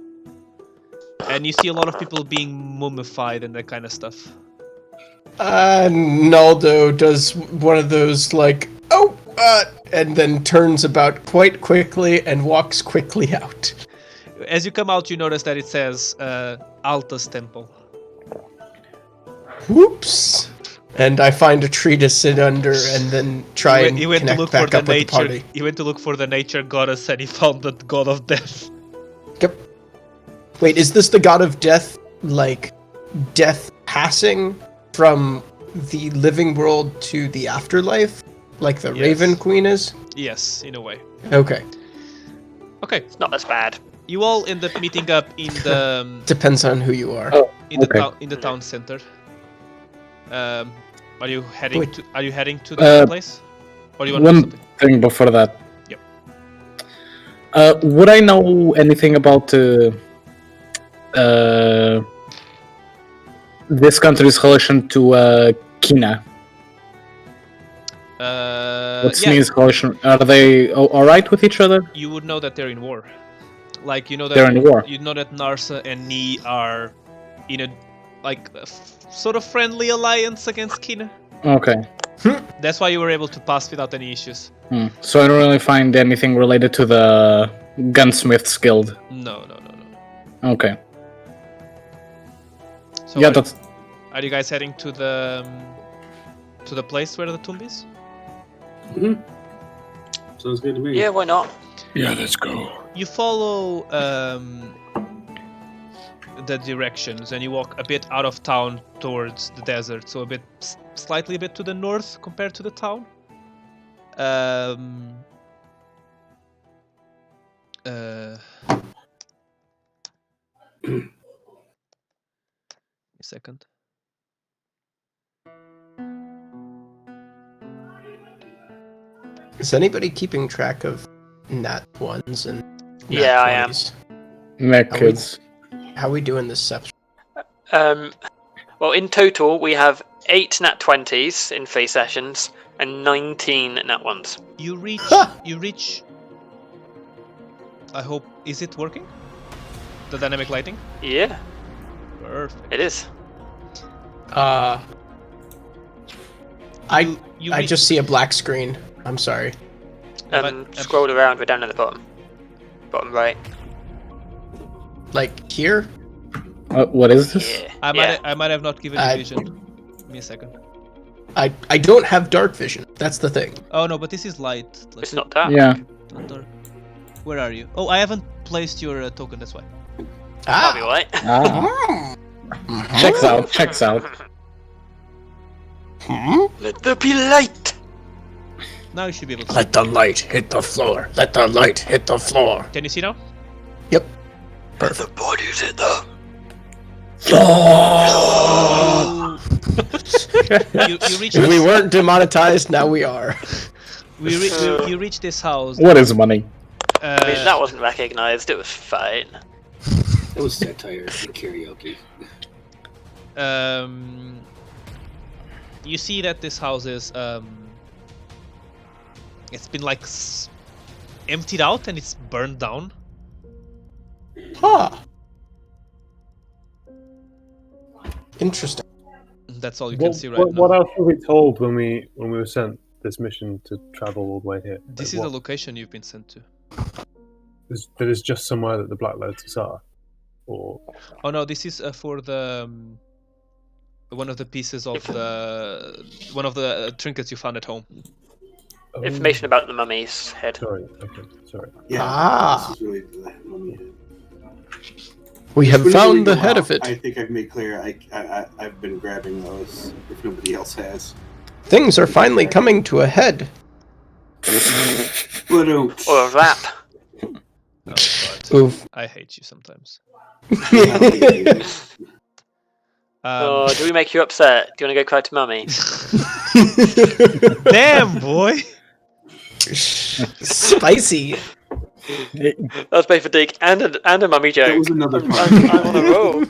And you see a lot of people being mummified and that kind of stuff. Naldo does one of those, like, and then turns about quite quickly and walks quickly out. As you come out, you notice that it says Alta's Temple. Whoops. And I find a tree to sit under, and then try and He went to connect look for back the up with the nature. party. He went to look for the nature goddess, and he found the god of death. Yep. Wait, is this the god of death, like death passing from the living world to the afterlife, like the Yes. Raven Queen is? Yes, in a way. Okay. Okay, It's not as bad. you all end up meeting up in the Depends on who you are. Oh, in the okay. town in the town center. Are you heading Wait. to the place, or do you want to do One something? thing before that. Yep. Would I know anything about this country's relation to Kina? What's Yeah, Snee's relation? Are they all right with each other? you would know that they're in war. Like you know that They're in war. You know that Narsa and Ni are in a sort of friendly alliance against Kina. Okay. That's why you were able to pass without any issues. So I don't really find anything related to the Gunsmith's Guild. No. Okay. So Yeah, are, that's are you guys heading to the place where the tomb is? Sounds good to me. Yeah, why not? Yeah, let's go. You follow the directions and you walk a bit out of town towards the desert, so slightly a bit to the north compared to the town. A second. Is anybody keeping track of nat ones and nat Yeah, I am. 20s? mech Are we- kids. How we doing this section? Well, in total, we have 8 nat 20s in 3 sessions and 19 nat 1s. You reach. Ha! You reach. I hope. Is it working? The dynamic lighting. Yeah, Perfect. it is. I You I reach- just see a black screen. I'm sorry. Scroll around, we're down at the bottom. Bottom right. Like here? What is this? Yeah. I might have not given you vision. Give me a second. I don't have dark vision. That's the thing. Oh no, but this is light. Like, It's not dark. Yeah. not dark. Where are you? Oh, I haven't placed your token. That's why. That'll be Ah. right. Ah. Checks out. Checks out. Let there be light! Now you should be able to. Let the light hit the floor. Let the light hit the floor. Can you see now? Yep. Let the bodies hit the... You reach. We weren't demonetized. Now we are. You reach this house. What is money? I mean, that wasn't recognised, it was fine. It was satire and karaoke. You see that this house is it's been like emptied out and it's burned down. Huh. Interesting. That's all you can see right now. What else were we told when we were sent this mission to travel all the way here? This is the location you've been sent to. That is just somewhere that the Black Lotus are, or Oh no, this is for the one of the pieces of the one of the trinkets you found at home. Information about the mummy's head. Sorry, okay, sorry. Yeah. Ah. This is really the mummy head. We have Whenever we found the go head out, of it. I think I've made clear I've been grabbing those if nobody else has. Things are finally coming to a head. But don't. Or a rap. Oh god, Oof. I hate you sometimes. Do we make you upset? Do you want to go cry to mummy? Damn boy. Spicy. That was both a dig and a mummy That joke. was another part. I'm on a roll.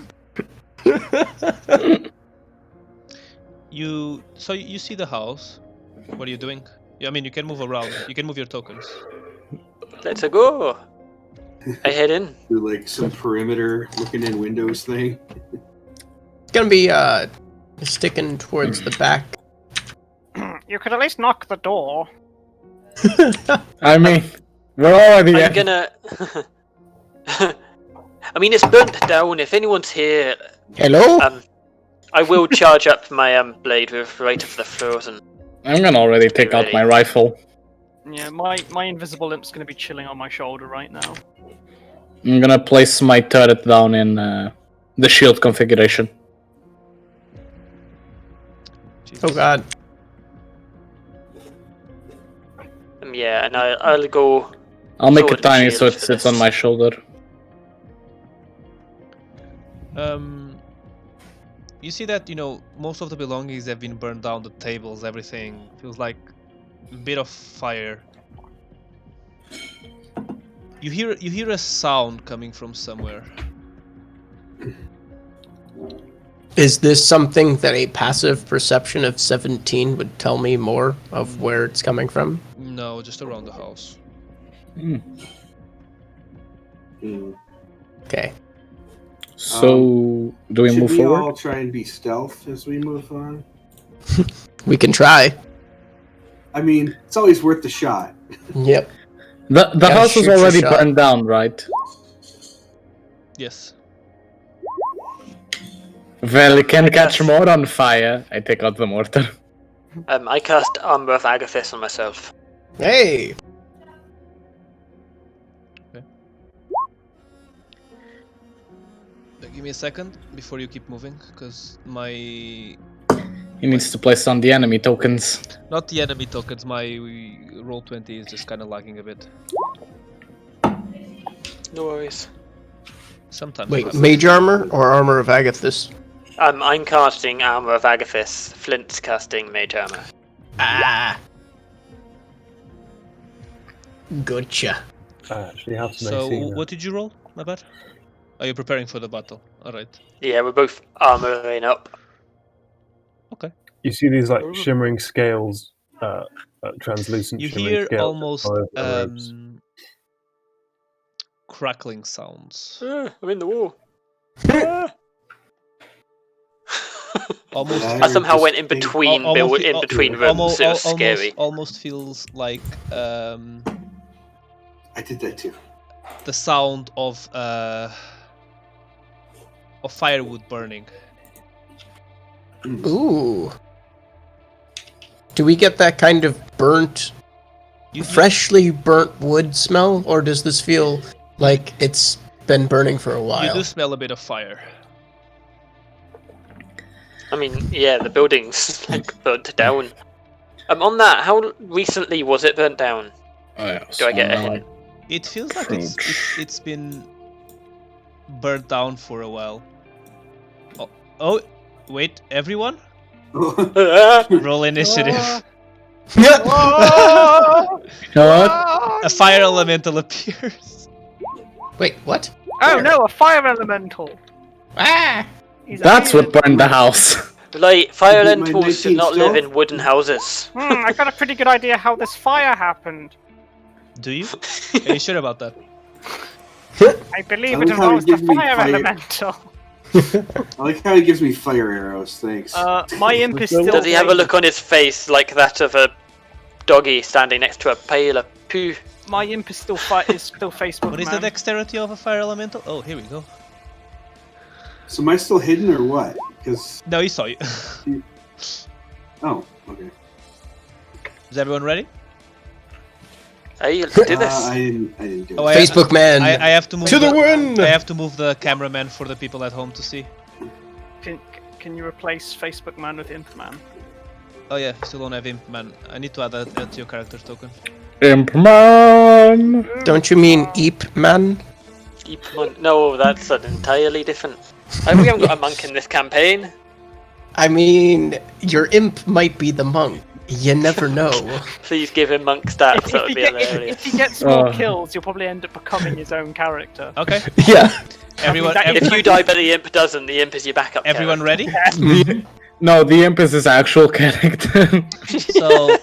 You see the house. What are you doing? I mean, you can move around. You can move your tokens. Let's go. I head in. Do like some perimeter looking in windows thing. It's gonna be sticking towards the back. You could at least knock the door. I mean, we're already. I'm gonna. I mean, it's burnt down. If anyone's here, Hello? I will charge up my blade with right of the frozen. I'm gonna already take out ready. my rifle. Yeah, my invisible imp's going to be chilling on my shoulder right now. I'm gonna place my turret down in the shield configuration. Jesus. Oh god. Yeah, and I'll go. I'll make Sword it and tiny shield so it for sits on this. my shoulder. You see that most of the belongings have been burned down. The tables, everything feels like a bit of fire. You hear a sound coming from somewhere. Is this something that a passive perception of 17 would tell me more of where it's coming from? No, just around the house. Hmm. Okay. So, do we Should move we forward? all try and be stealth as we move on? We can try. I mean, it's always worth the shot. Yep. The Gotta house is shoot your already shot. burned down, right? Yes. Well, it can I catch guess. more on fire. I take out the mortar. I cast Armor of Agathis on myself. Hey! Give me a second before you keep moving, because my He needs to place on the enemy tokens. not the enemy tokens. My roll 20 is just kind of lagging a bit. No worries. Sometimes. Wait, happens. mage armor or armor of Agathis? I'm casting Armor of Agathis. Flint's casting Mage Armor. Ah! Gotcha. I actually have some So, AC now. what did you roll? My bad. Are you preparing for the battle? All right. Yeah, we're both armoring up. You see these like shimmering scales, translucent You shimmering hear scales almost all over the robes. crackling sounds. I'm in the wall. Almost. I somehow went in Just think- between in between rooms. It was scary. Almost feels like I did that too. the sound of firewood burning. Ooh. Do we get that kind of burnt, You freshly burnt wood smell, or does this feel like it's been burning for a You while? do smell a bit of fire. I mean, yeah, the building's like burnt down. On that, how recently was it burnt down? Oh, yeah, Do I get a so now hint? It feels like it's been burnt down for a while. Oh, wait, everyone? Roll initiative. A fire elemental appears. Wait, what? Oh no, a fire elemental! Ah! He's That's what appeared. burned the house. Like, fire Is it my elementals should 19th not live stealth? in wooden houses. I got a pretty good idea how this fire happened. Do you? Are you sure about that? I believe I it like how involves he the gives me fire fire. elemental. I like how he gives me fire arrows. Thanks. My imp is still. Does he have a raging. look on his face like that of a doggy standing next to a pail of poo? My imp is still Facebook. What is the dexterity of a fire elemental? Oh, here we go. So am I still hidden or what? Because No, he saw you. oh, okay. Is everyone ready? Hey, let's do this. I didn't do Oh, it. Facebook man! I have to move to the win! I have to move the cameraman for the people at home to see. Can you replace Facebook man with imp man? Oh yeah, still don't have imp man. I need to add that to your character token. Imp man! Don't you mean Eep man? Keep monk. No, that's an entirely different. We haven't got a monk in this campaign. I mean, your imp might be the monk. You never know. Please give him monk stats. That would be hilarious. If he gets more kills, you'll probably end up becoming his own character. Okay. Yeah. Everyone, that- If you die but the imp doesn't, the imp is your backup. everyone ready? No, the imp is his actual character. So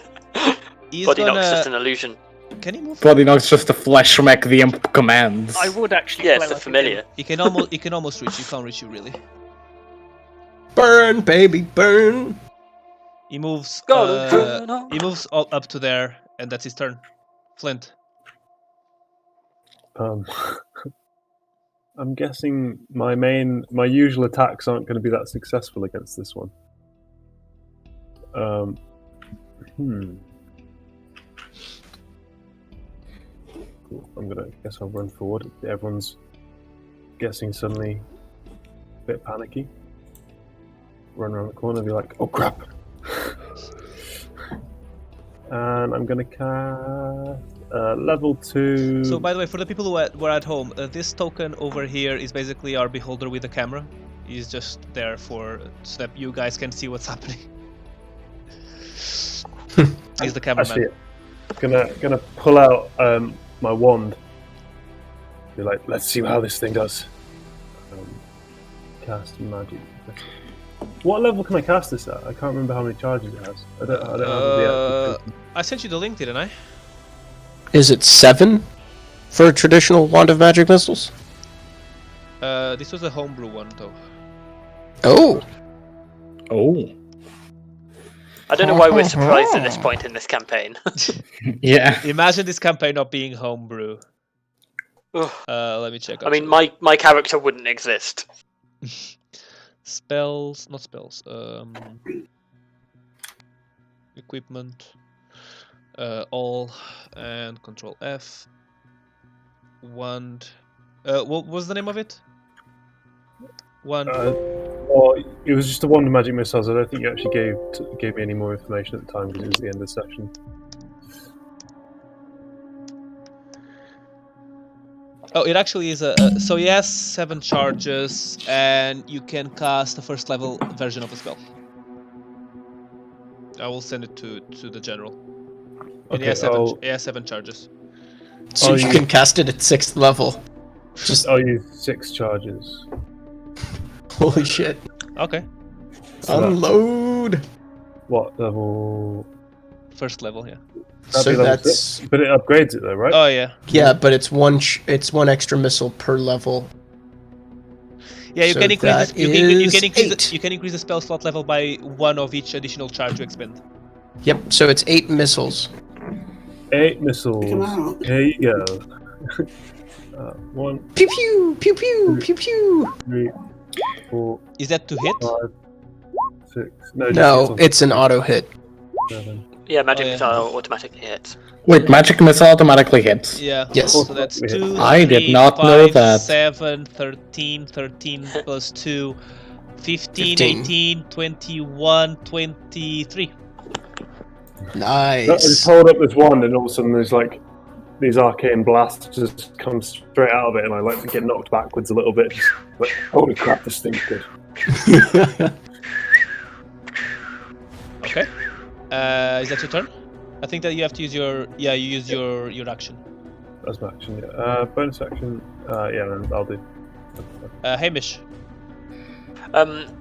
he's Body gonna. knock's just an illusion. Can he move? Body Knock's just a flesh mech the imp commands. I would actually. Yeah, play it's a like familiar. He can almost reach you. Can't reach you really. Burn, baby, burn! He moves. Go, turn on. He moves up to there, and that's his turn. Flint. I'm guessing my usual attacks aren't going to be that successful against this one. Cool. Guess I'll run forward. Everyone's guessing suddenly a bit panicky. Run around the corner and be like, oh crap! And I'm gonna cast level 2. So, by the way, for the people who were at home, this token over here is basically our beholder with the camera. He's just there so that you guys can see what's happening. He's the I cameraman. see it. Gonna pull out my wand. Be like, let's see how this thing does. Cast magic. What level can I cast this at? I can't remember how many charges it has. I don't have the actual. I sent you the link, didn't I? Is it 7 for a traditional Wand of Magic Missiles? This was a homebrew one, though. Oh. Oh. I don't know why we're surprised at this point in this campaign. Yeah. Imagine this campaign not being homebrew. Ugh. Let me check. I mean, my character wouldn't exist. Spells, not spells. Equipment. All and Control F. Wand. What was the name of it? Wand. Well, it was just a wand of magic missiles. I don't think you actually gave me any more information at the time because it was the end of the session. Oh, it actually is so he has 7 charges, and you can cast a first level version of a spell. I will send it to the general. And he has 7 charges. So you can cast it at 6th level. I'll use 6 charges. Holy shit. Okay. So Unload! What level? First level, yeah. That'd So be level that's 6, but it upgrades it though, right? Oh yeah. yeah, but it's one extra missile per level. Yeah, you So can increase that you can is increase 8. you can increase the spell slot level by 1 of each additional charge you expend. Yep. So it's 8 missiles. 8 missiles. Come out. Here you go. 1, Pew pew pew pew pew pew. 3, 4, Is that to hit? 5, 6. No, No, it's an auto hit. 7. Yeah, magic yeah. missile automatically hits. Wait, magic missile automatically hits. Yeah. Yes. So that's 2, I did 3, not know 5, that. 7, 13 plus 2, 15, 15. 18, 21, 23. I Nice. just hold up this wand and all of a sudden there's like these arcane blasts just come straight out of it and I like to get knocked backwards a little bit. Like, holy crap, this thing's good. Okay. Is that your turn? I think that you have to use your you use your action. That's my action, yeah. Bonus action, yeah, then I'll do. Hamish.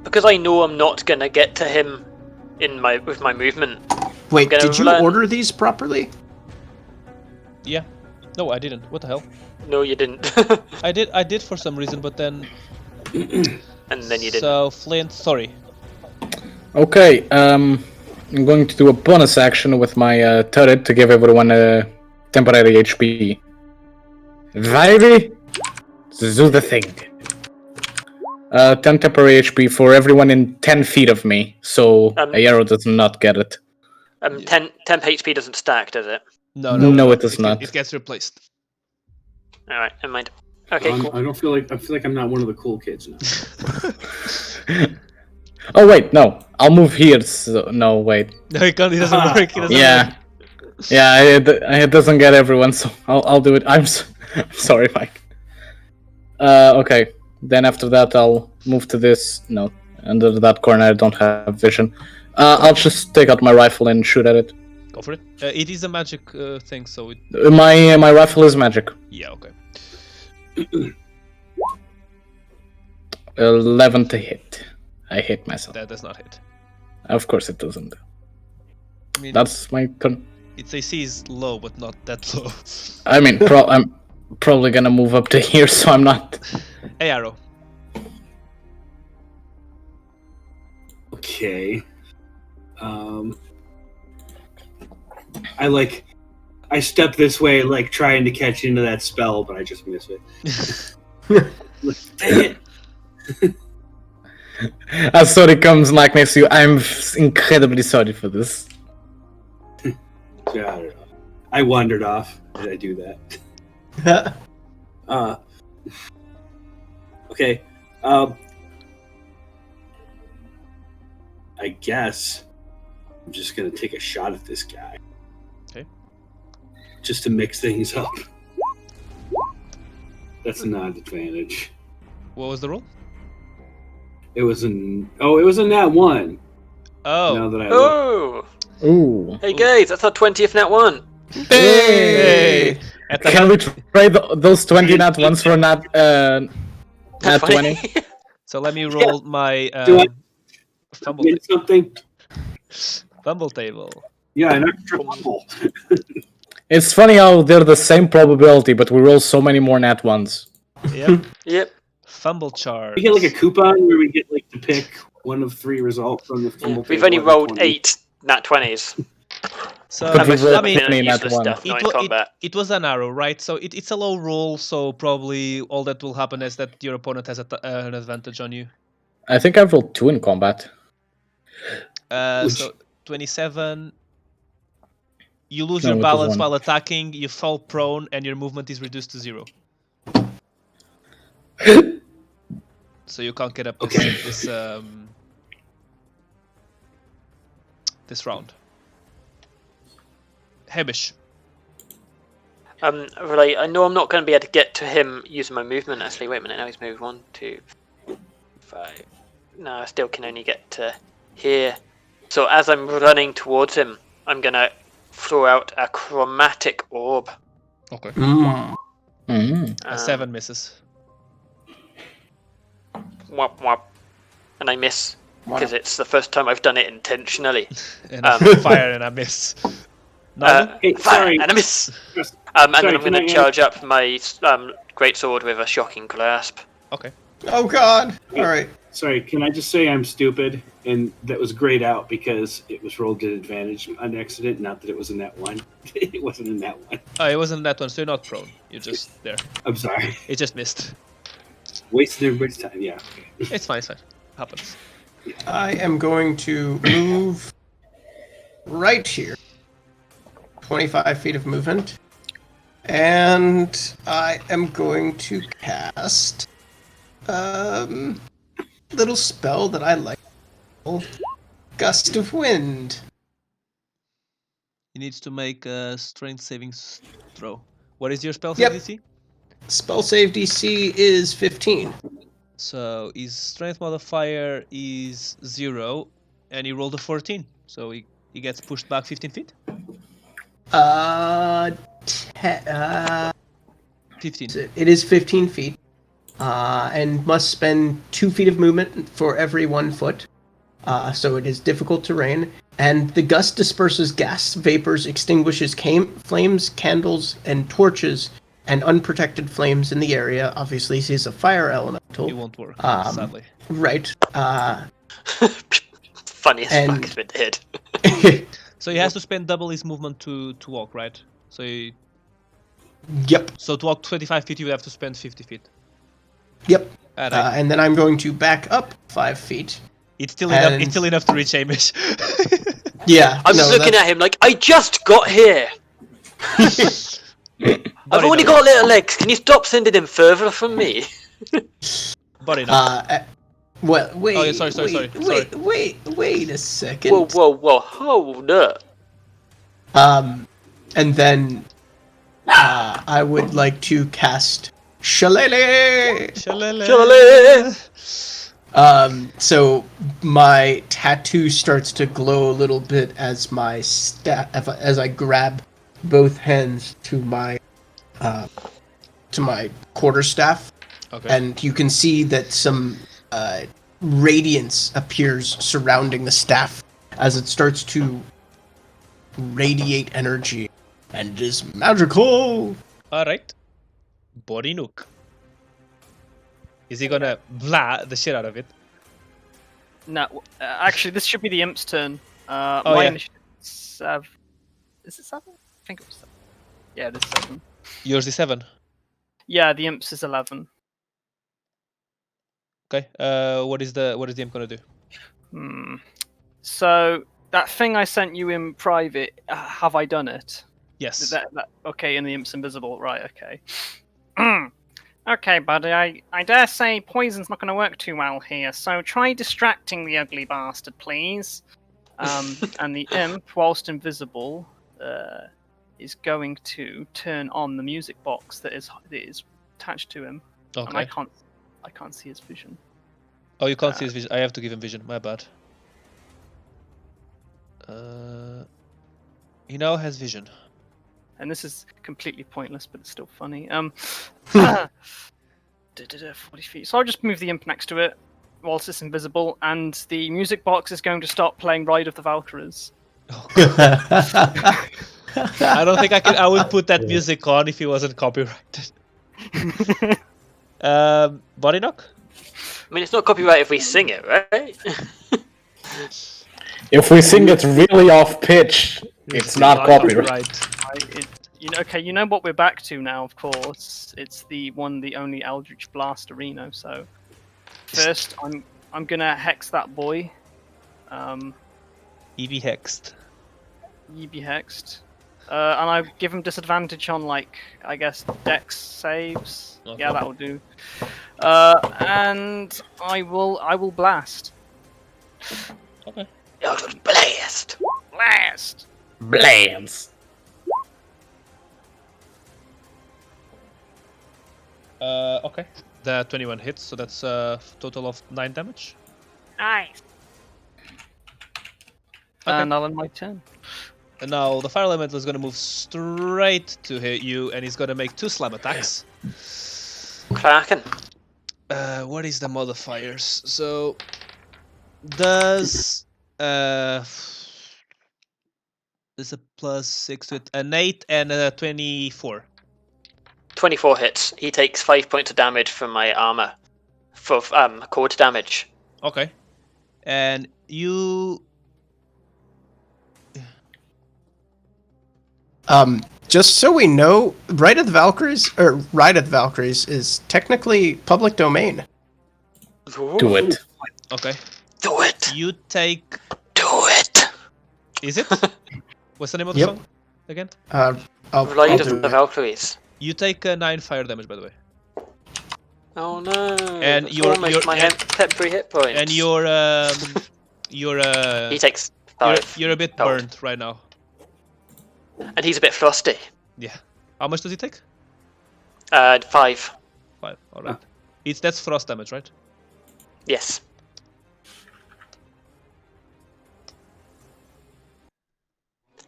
Because I know I'm not gonna get to him with my movement. Wait, gonna did you learn- order these properly? Yeah. No, I didn't. What the hell? No, you didn't. I did for some reason, but then. And then you didn't. So Flint, sorry. Okay, I'm going to do a bonus action with my turret to give everyone a temporary HP. Ready? Do the thing. 10 temporary HP for everyone in 10 feet of me, so a arrow does not get it. 10 HP doesn't stack, does it? No, it does not. It gets replaced. All right, never mind. Okay, cool. I feel like I'm not one of the cool kids now. Oh wait, no. I'll move here. So, no, wait. No, it can't. It doesn't work. It doesn't Yeah, work. yeah. It doesn't get everyone, so I'll do it. I'm sorry, Mike. Okay. Then after that, I'll move to this. No, under that corner, I don't have vision. I'll just take out my rifle and shoot at it. Go for it. It is a magic thing, so it. My rifle is magic. Yeah. Okay. 11 to hit. I hit myself. That does not hit. Of course it doesn't. I mean, That's my turn. its AC is low, but not that low. I mean, I'm probably gonna move up to here, so I'm not. Hey, arrow. Okay. I step this way, like trying to catch into that spell, but I just miss it. Dang it! As Sorry comes like next to you, I'm incredibly sorry for this. Yeah, I don't know. I wandered off. Did I do that? Okay. I guess I'm just gonna take a shot at this guy. Okay. Just to mix things up. That's not an advantage. What was the roll? It was a nat 1. Oh. Now that I look. Oh! Ooh. Hey guys, that's our 20th net one. Hey! At the Can we trade those 20 nat ones for nat 20? So let me roll my Do I fumble win something? fumble table. Yeah, an extra fumble. It's funny how they're the same probability, but we roll so many more nat ones. Yep. Yep. Fumble chart. We get like a coupon where we get like to pick one of 3 results from the fumble. We've table only every rolled 20. 8 nat 20s. So But we most of rolled them have been 20 nat useless one. stuff, not in combat. it was an arrow, right? So it's a low roll, so probably all that will happen is that your opponent has an advantage on you. I think I've rolled 2 in combat. So 27. You lose No, your it was balance 1. while attacking, you fall prone, and your movement is reduced to 0. So you can't get up this round. Hamish. Really, I know I'm not going to be able to get to him using my movement. Actually, wait a minute. Now he's moved 1, 2, 5. No, I still can only get to here. So as I'm running towards him, I'm going to throw out a chromatic orb. Okay. Mm. A 7 misses. Whop, whop. And I miss, because it's the first time I've done it intentionally. And I fire and I miss. Hey, Fire sorry. and I miss! Just- And Sorry, then I'm can going to I charge up my great sword with a shocking grasp. Okay. Oh God! All right. Sorry, can I just say I'm stupid and that was grayed out because it was rolled at advantage on accident, not that it was a net 1. It wasn't a net 1. Oh, it wasn't that one, so you're not prone. You're just there. I'm sorry. It just missed. Wasted everybody's time, yeah. It's fine, Happens. I am going to move right here. 25 feet of movement. And I am going to cast little spell that I like. Gust of Wind. He needs to make a strength saving throw. What is your spell Yep. save DC? Spell save DC is 15. So his strength modifier is 0, and he rolled a 14. So he gets pushed back 15 feet? 15. It is 15 feet. And must spend 2 feet of movement for every 1 foot. So it is difficult terrain. And the gust disperses gas, vapors, extinguishes flames, candles, and torches, and unprotected flames in the area. Obviously, he's a fire elemental. It won't work, sadly. Right. Funny as And- fuck if it did. So he has to spend double his movement to walk, right? So Yep. so to walk 25 feet, you would have to spend 50 feet. Yep. Alright. And then I'm going to back up 5 feet. It's still enough. and- It's still enough to reach Hamish. Yeah. I'm just looking at him like, I just got here! I've only got little legs. Can you stop sending him further from me? But enough. Well, wait. Oh, yeah, sorry. Wait a second. Whoa, hold up. And then I would like to cast Shillelagh. Shillelagh. So my tattoo starts to glow a little bit as my as I grab both hands to my quarterstaff, Okay. and you can see that some radiance appears surrounding the staff as it starts to radiate energy and is magical. Alright. Body Nook. Is he gonna blah the shit out of it? No, actually, this should be the imp's turn. Oh, My yeah. initiative is 7. Is it 7? I think it was 7. Yeah, it is 7. Yours is 7. Yeah, the imp's is 11. Okay. What is the imp gonna do? So that thing I sent you in private, have I done it? Yes. Okay, and the imp's invisible, right? Okay. Okay, buddy. I dare say poison's not going to work too well here. So try distracting the ugly bastard, please. And the imp, whilst invisible, is going to turn on the music box that is attached to him. And I Okay. can't see his vision. Oh, you can't see his vision. I have to give him vision. My bad. He now has vision. And this is completely pointless, but it's still funny. 40 feet. So I'll just move the imp next to it whilst it's invisible, and the music box is going to stop playing Ride of the Valkyries. I don't think I would put that music on if it wasn't copyrighted. Body knock? I mean, it's not copyright if we sing it, right? If we sing it really off pitch, it's not copyright. You know what we're back to now, of course. It's the only Eldritch Blast Arena. So first, I'm gonna hex that boy. EV hexed. EB hexed. And I give him disadvantage on, like, I guess, Dex saves. Okay. Yeah, that'll do. And I will blast. Okay. Blast! Blast! Blams. Okay. The 21 hits, so that's a total of 9 damage. Nice. Okay. And I'll end my turn. And now the fire elemental is gonna move straight to hit you, and he's gonna make 2 slam attacks. Kraken. What is the modifiers? So does there's a plus 6 to it, an 8 and a 24. 24 hits. He takes 5 points of damage from my armor. For cord damage. Okay. And you Just so we know, Ride of the Valkyries is technically public domain. Do it. okay. Do it! You take Do it! is it? What's the name of the Yep. song again? I'll Ride do of the it. Valkyries. You take 9 fire damage, by the way. Oh no! And That's you're- almost you're- my and- temporary hit points. And you're He takes 5. you're a bit cold. burnt right now. And he's a bit frosty. Yeah. How much does he take? 5. 5. All right. That's frost damage, right? Yes.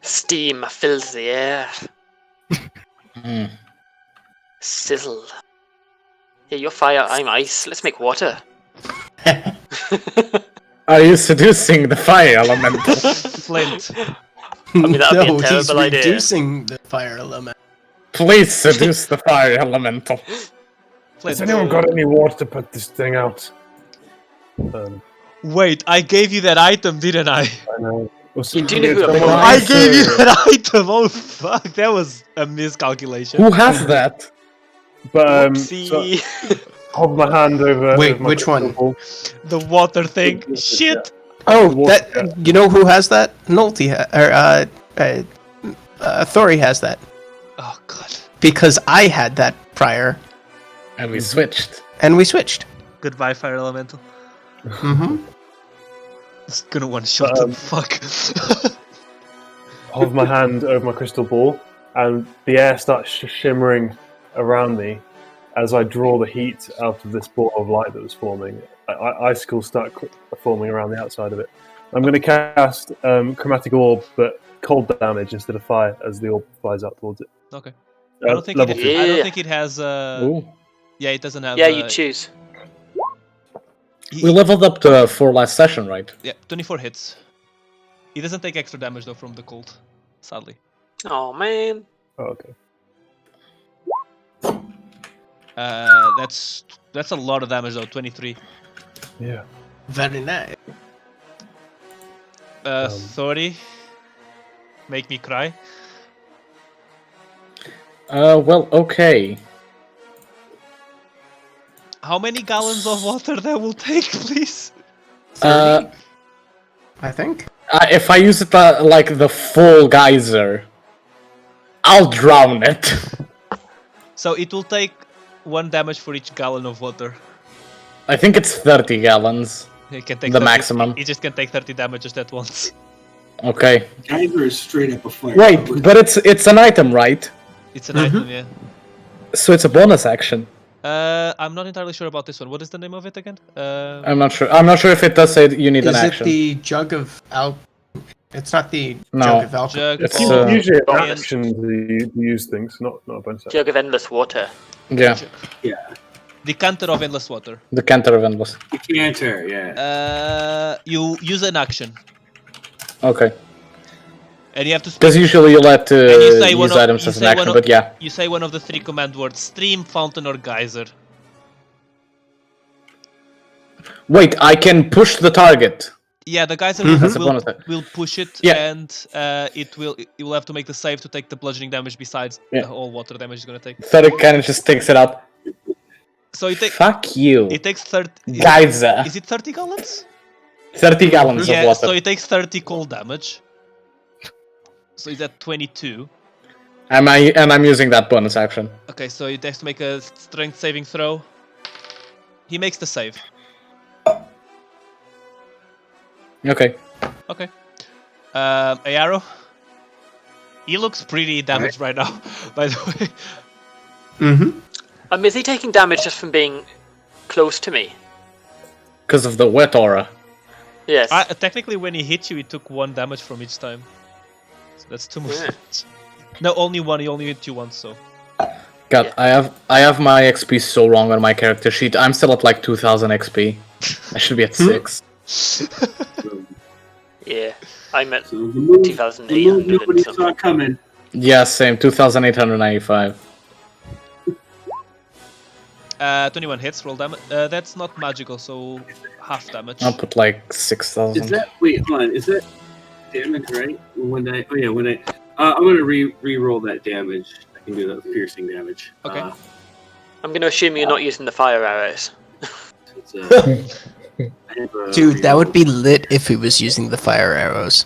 Steam fills the air. Sizzle. Yeah, you're fire, I'm ice. Let's make water. Are you seducing the fire elemental? Flint. mean, that'd be a No, he's terrible idea. reducing the fire element. Please seduce the fire elemental. Flint. Has anyone got any water to put this thing out? Wait, I gave you that item, didn't I? I know. Well, You do know who someone- I'm Well, I Nice, gave you that item. Oh fuck, that was a miscalculation. Who has that? But See, so, hold my hand over. Wait, over my which one? crystal ball. The water thing. Shit. Oh, Water, that you know who has that? Nolte Thori has that Oh god. because I had that prior, And we switched. and we switched. Goodbye, fire elemental. Mm-hmm. It's gonna one shot them. Fuck. Hold my hand over my crystal ball, and the air starts shimmering around me as I draw the heat out of this ball of light that was forming. Icicles start forming around the outside of it. I'm going to cast Chromatic Orb, but cold damage instead of fire as the orb flies out towards it. Okay. I don't think level it, 2. I don't Yeah. think it has. Ooh. Yeah, it doesn't have. yeah, you choose. He- We leveled up to 4 last session, right? Yeah, 24 hits. He doesn't take extra damage though from the cold, sadly. Oh man. Oh, okay. That's a lot of damage though. 23. Yeah. Very nice. 30. Make me cry. Well, okay. How many gallons of water that will take, please? 30, I think. If I use it like the full geyser, I'll drown it. So it will take 1 damage for each gallon of water. I think it's 30 gallons. It can take The 30, maximum. It just can take 30 damage just at once. Okay. Geyser is straight up a fire. Wait, but it's an item, right? It's an item, yeah. So it's a bonus action. I'm not entirely sure about this one. What is the name of it again? I'm not sure. I'm not sure if it does say you need an Is it action. the jug of It's not the No. jug of alcohol. Jug It's, of- Usually an bonus. action to use things, not a bonus action. Jug of endless water. Yeah, Yeah. Decanter of endless water. the canter of endless. Decanter, yeah. You use an action, Okay. and you have to. Because usually you let And you say one use of- items you as an say one action, of- but yeah. You say one of the 3 command words: stream, fountain, or geyser. Wait, I can push the target. Yeah, the geyser That's a bonus. will push it, Yeah. and it will have to make the save to take the bludgeoning damage besides Yeah. the whole water damage it's gonna take. 30 kind of just takes it out. So Fuck you. it takes 30. Geyser. Is it 30 gallons? 30 gallons of Yeah, water. so it takes 30 cold damage. So it's at 22. And I'm using that bonus action. Okay, so it has to make a strength saving throw. He makes the save. Okay. Okay. Arrow. He looks pretty damaged right now, by the way. Mm-hmm. Is he taking damage just from being close to me? Because of the wet aura. Yes. Technically, when he hit you, he took 1 damage from each time. So that's too much. Yeah. damage. No, only 1. He only hit you once, so. God, Yeah. I have my XP so wrong on my character sheet. I'm still at like 2000 XP. I should be at 6. Yeah. I'm at So the move 2,800 nobody and saw something. coming. Yeah, same. 2895. 21 hits, roll damage. That's not magical, so half damage. I'll put like Is 6000. that wait? Hold on. Is that damage right? When I I'm gonna re-roll that damage. I can do that with piercing damage. Okay. I'm going to assume you're not using the fire arrows. It's, I have a Dude, that would reroll. be lit if he was using the fire arrows.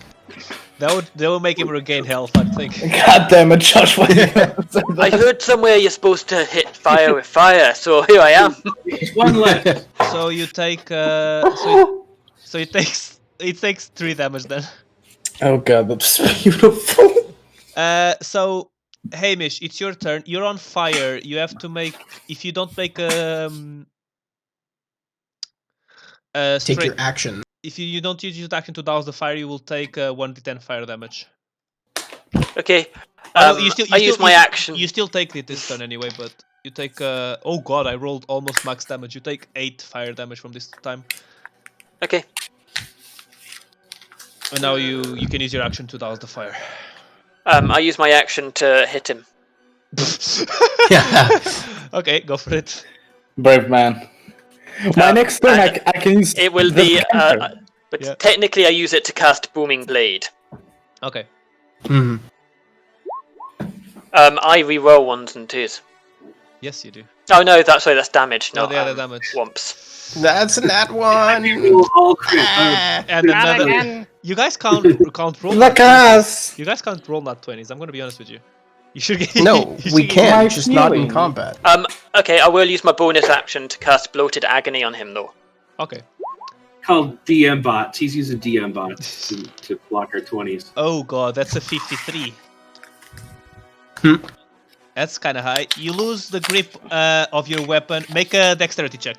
That will make him regain health, I think. God damn it, Josh. I heard somewhere you're supposed to hit fire with fire, so here I am. One left. So you take. So it takes 3 damage then. Oh god, that's beautiful. So Hamish, it's your turn. You're on fire. You have to make. If you don't make Take your action. if you don't use your action to douse the fire, you will take 1d10 fire damage. Okay. Oh, no, you still, I use my action. You still take it this turn anyway, but you take. Oh god, I rolled almost max damage. You take 8 fire damage from this time, Okay. and now you can use your action to douse the fire. I use my action to hit him. Yeah. Okay, go for it. Brave man. My next turn, I can use. It will the be. canter. But Yeah. technically, I use it to cast Booming Blade. Okay. Mhm. I re-roll 1s and 2s. Yes, you do. Oh no, that's damage. No, Not the other damage. Whomps. That's that one. Reroll all crit. Ah. And Not another. again. You guys can't roll. The nat 20s. cast! You guys can't roll nat 20s. I'm gonna be honest with you. You should get. No, you should we get- can, My just not in feeling. combat. Okay, I will use my bonus action to cast Bloated Agony on him though. Okay. Called DM bots. He's using DM bots to block our 20s. Oh god, that's a 53. That's kind of high. You lose the grip of your weapon. Make a dexterity check.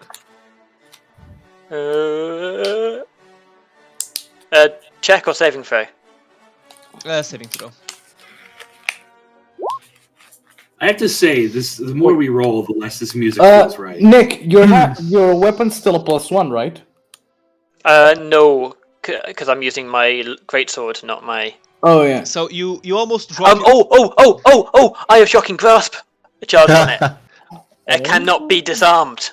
Check or saving throw? Saving throw. I have to say, the more we roll, the less this music feels right. Nick, your weapon's still a +1, right? No, because I'm using my greatsword, not my. Oh yeah. So you almost drop. I have Shocking Grasp. A charge on it. It cannot be disarmed.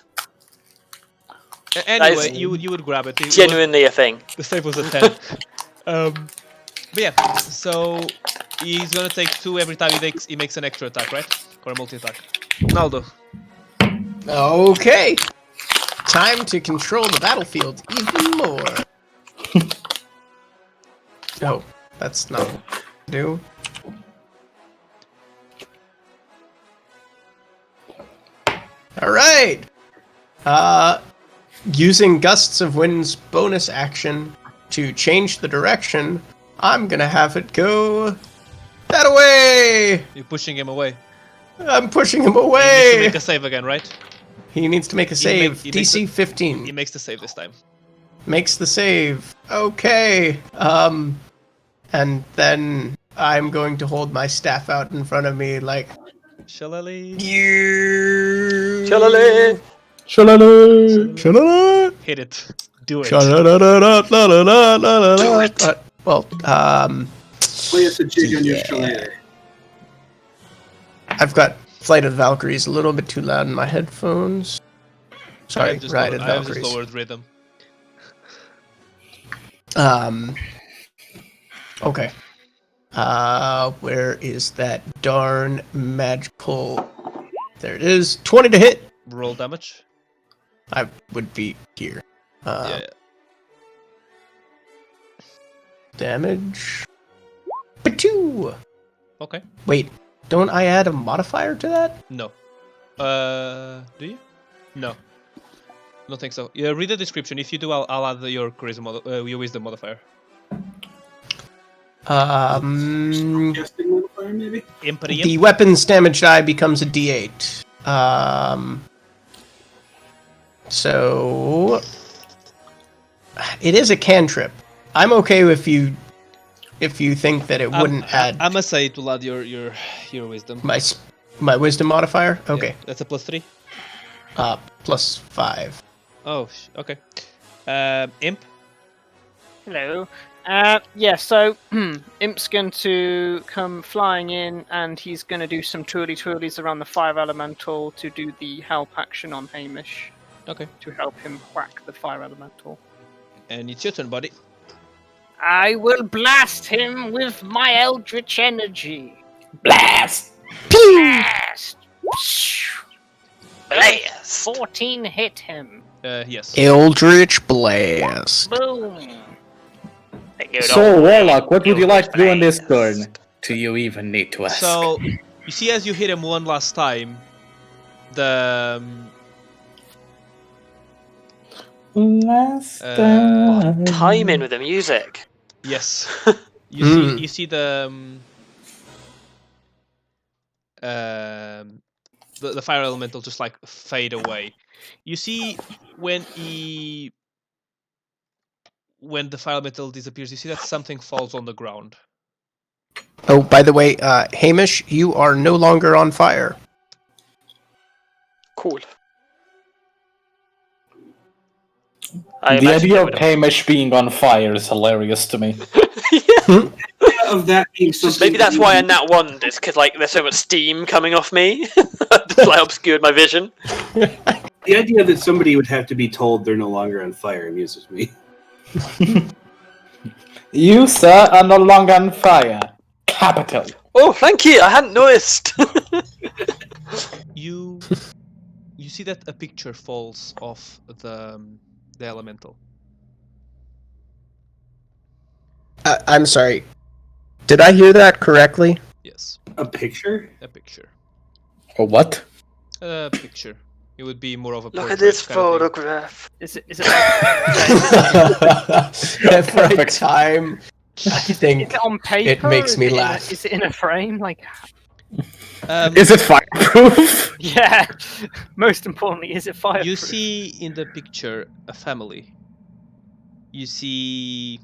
Anyway, Nice. you would grab it. It was- Genuinely a thing. the save was a 10. But yeah, so he's gonna take 2 every time he makes an extra attack, right? Or a multi attack. Naldo. Okay. time to control the battlefield even more. Oh, that's not what I do. All right. Using Gusts of Wind's bonus action to change the direction, I'm gonna have it go that way. You're pushing him away. I'm pushing him He needs to away. make a save again, right? He needs to make a save. he makes DC a- 15. He makes the save this time. Makes the save. Okay. And then I'm going to hold my staff out in front of me like, Shillelagh. you. Shalale! Shalala. Hit it. Do it. Do it. Well, Play us a jig on your Yeah. shillelagh. I've got Flight of the Valkyries a little bit too loud in my headphones. Sorry, I've just Ride of lowered, the I've just Valkyries. lowered rhythm. Okay. Where is that darn magical? There it is. 20 to hit. Roll damage. I would be here. Yeah. Damage. Ba-two. Okay. Wait, don't I add a modifier to that? No. Do you? No. Don't think so. Yeah, read the description. If you do, I'll add your charisma, your wisdom modifier. Casting modifier, maybe? Imperium. The weapon's damage die becomes a D8. So it is a cantrip. I'm okay if you think that it wouldn't add I must say it will add your wisdom. my wisdom modifier. Okay, Yeah, that's a +3. plus 5. Oh, okay. Imp. Hello. Yeah, so Imp's going to come flying in, and he's going to do some twirlies around the fire elemental to do the help action on Hamish Okay. to help him whack the fire elemental. And it's your turn, buddy. I will blast him with my eldritch energy. Blast! Blast! Blast! 14 hit him. Yes. Eldritch blast. Boom. So, Warlock, what would you like to do on this turn? Do you even need to ask? So, you see, as you hit him one last time, the Last Timing with the music. yes, you see the the fire elemental just like fade away. You see when the fire elemental disappears, you see that something falls on the ground. Oh, by the way, Hamish, you are no longer on fire. Cool. The idea of Hamish being on fire is hilarious to me. Of that being something. Maybe that's why I nat one is because like there's so much steam coming off me. Just like obscured my vision. The idea that somebody would have to be told they're no longer on fire amuses me. You, sir, are no longer on fire. Capital. Oh, thank you. I hadn't noticed. You see that a picture falls off the elemental. I'm sorry. Did I hear that correctly? Yes, A picture? a picture. Or what? A picture. It would be more of a Look portrait at this kind of thing. photograph. Is it like Every time I think is it on paper? it makes Is me it in laugh. is it in a frame? Like, Is it fireproof? yeah. Most importantly, is it fireproof? You see in the picture a family. You see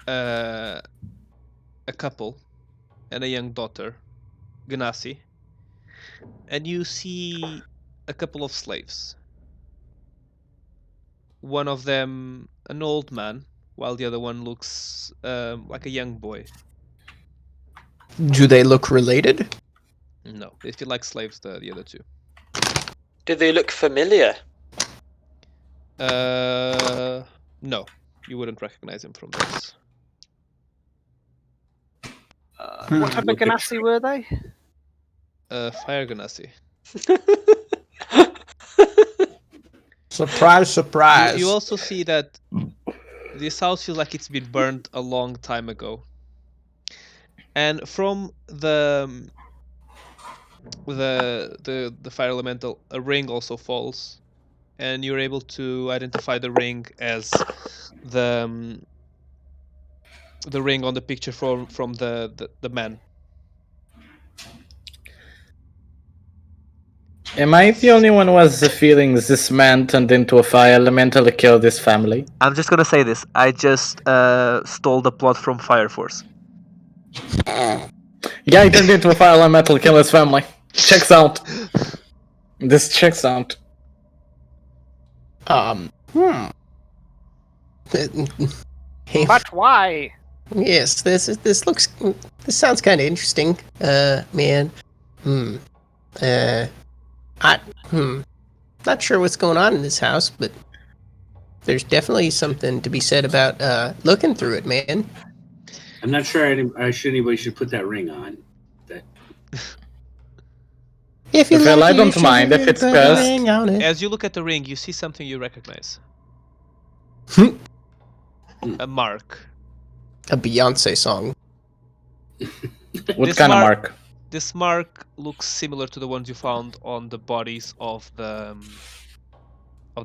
a couple and a young daughter, Ganassi, and you see a couple of slaves. One of them an old man, while the other one looks like a young boy. Do they look related? No, they feel like slaves, the other two. Do they look familiar? No, you wouldn't recognize him from this. What type of ganassi were they? Fire Ganassi. Surprise, surprise. You also see that this house feels like it's been burned a long time ago. And from the fire elemental, a ring also falls, and you're able to identify the ring as the ring on the picture from the man. Am I the only one who has the feelings this man turned into a fire elemental to kill this family? I'm just gonna say this. I just stole the plot from Fire Force. Yeah, he turned into a fire elemental to kill his family. Checks out. This checks out. But why? Yes, this sounds kind of interesting, man. Not sure what's going on in this house, but there's definitely something to be said about looking through it, man. I'm not sure anybody should put that ring on. If you Well, like I it, don't you mind should if it's put a cursed. ring on it. As you look at the ring, you see something you recognize. A mark. A Beyonce song. What This kind of mark- mark? This mark looks similar to the ones you found on the bodies of the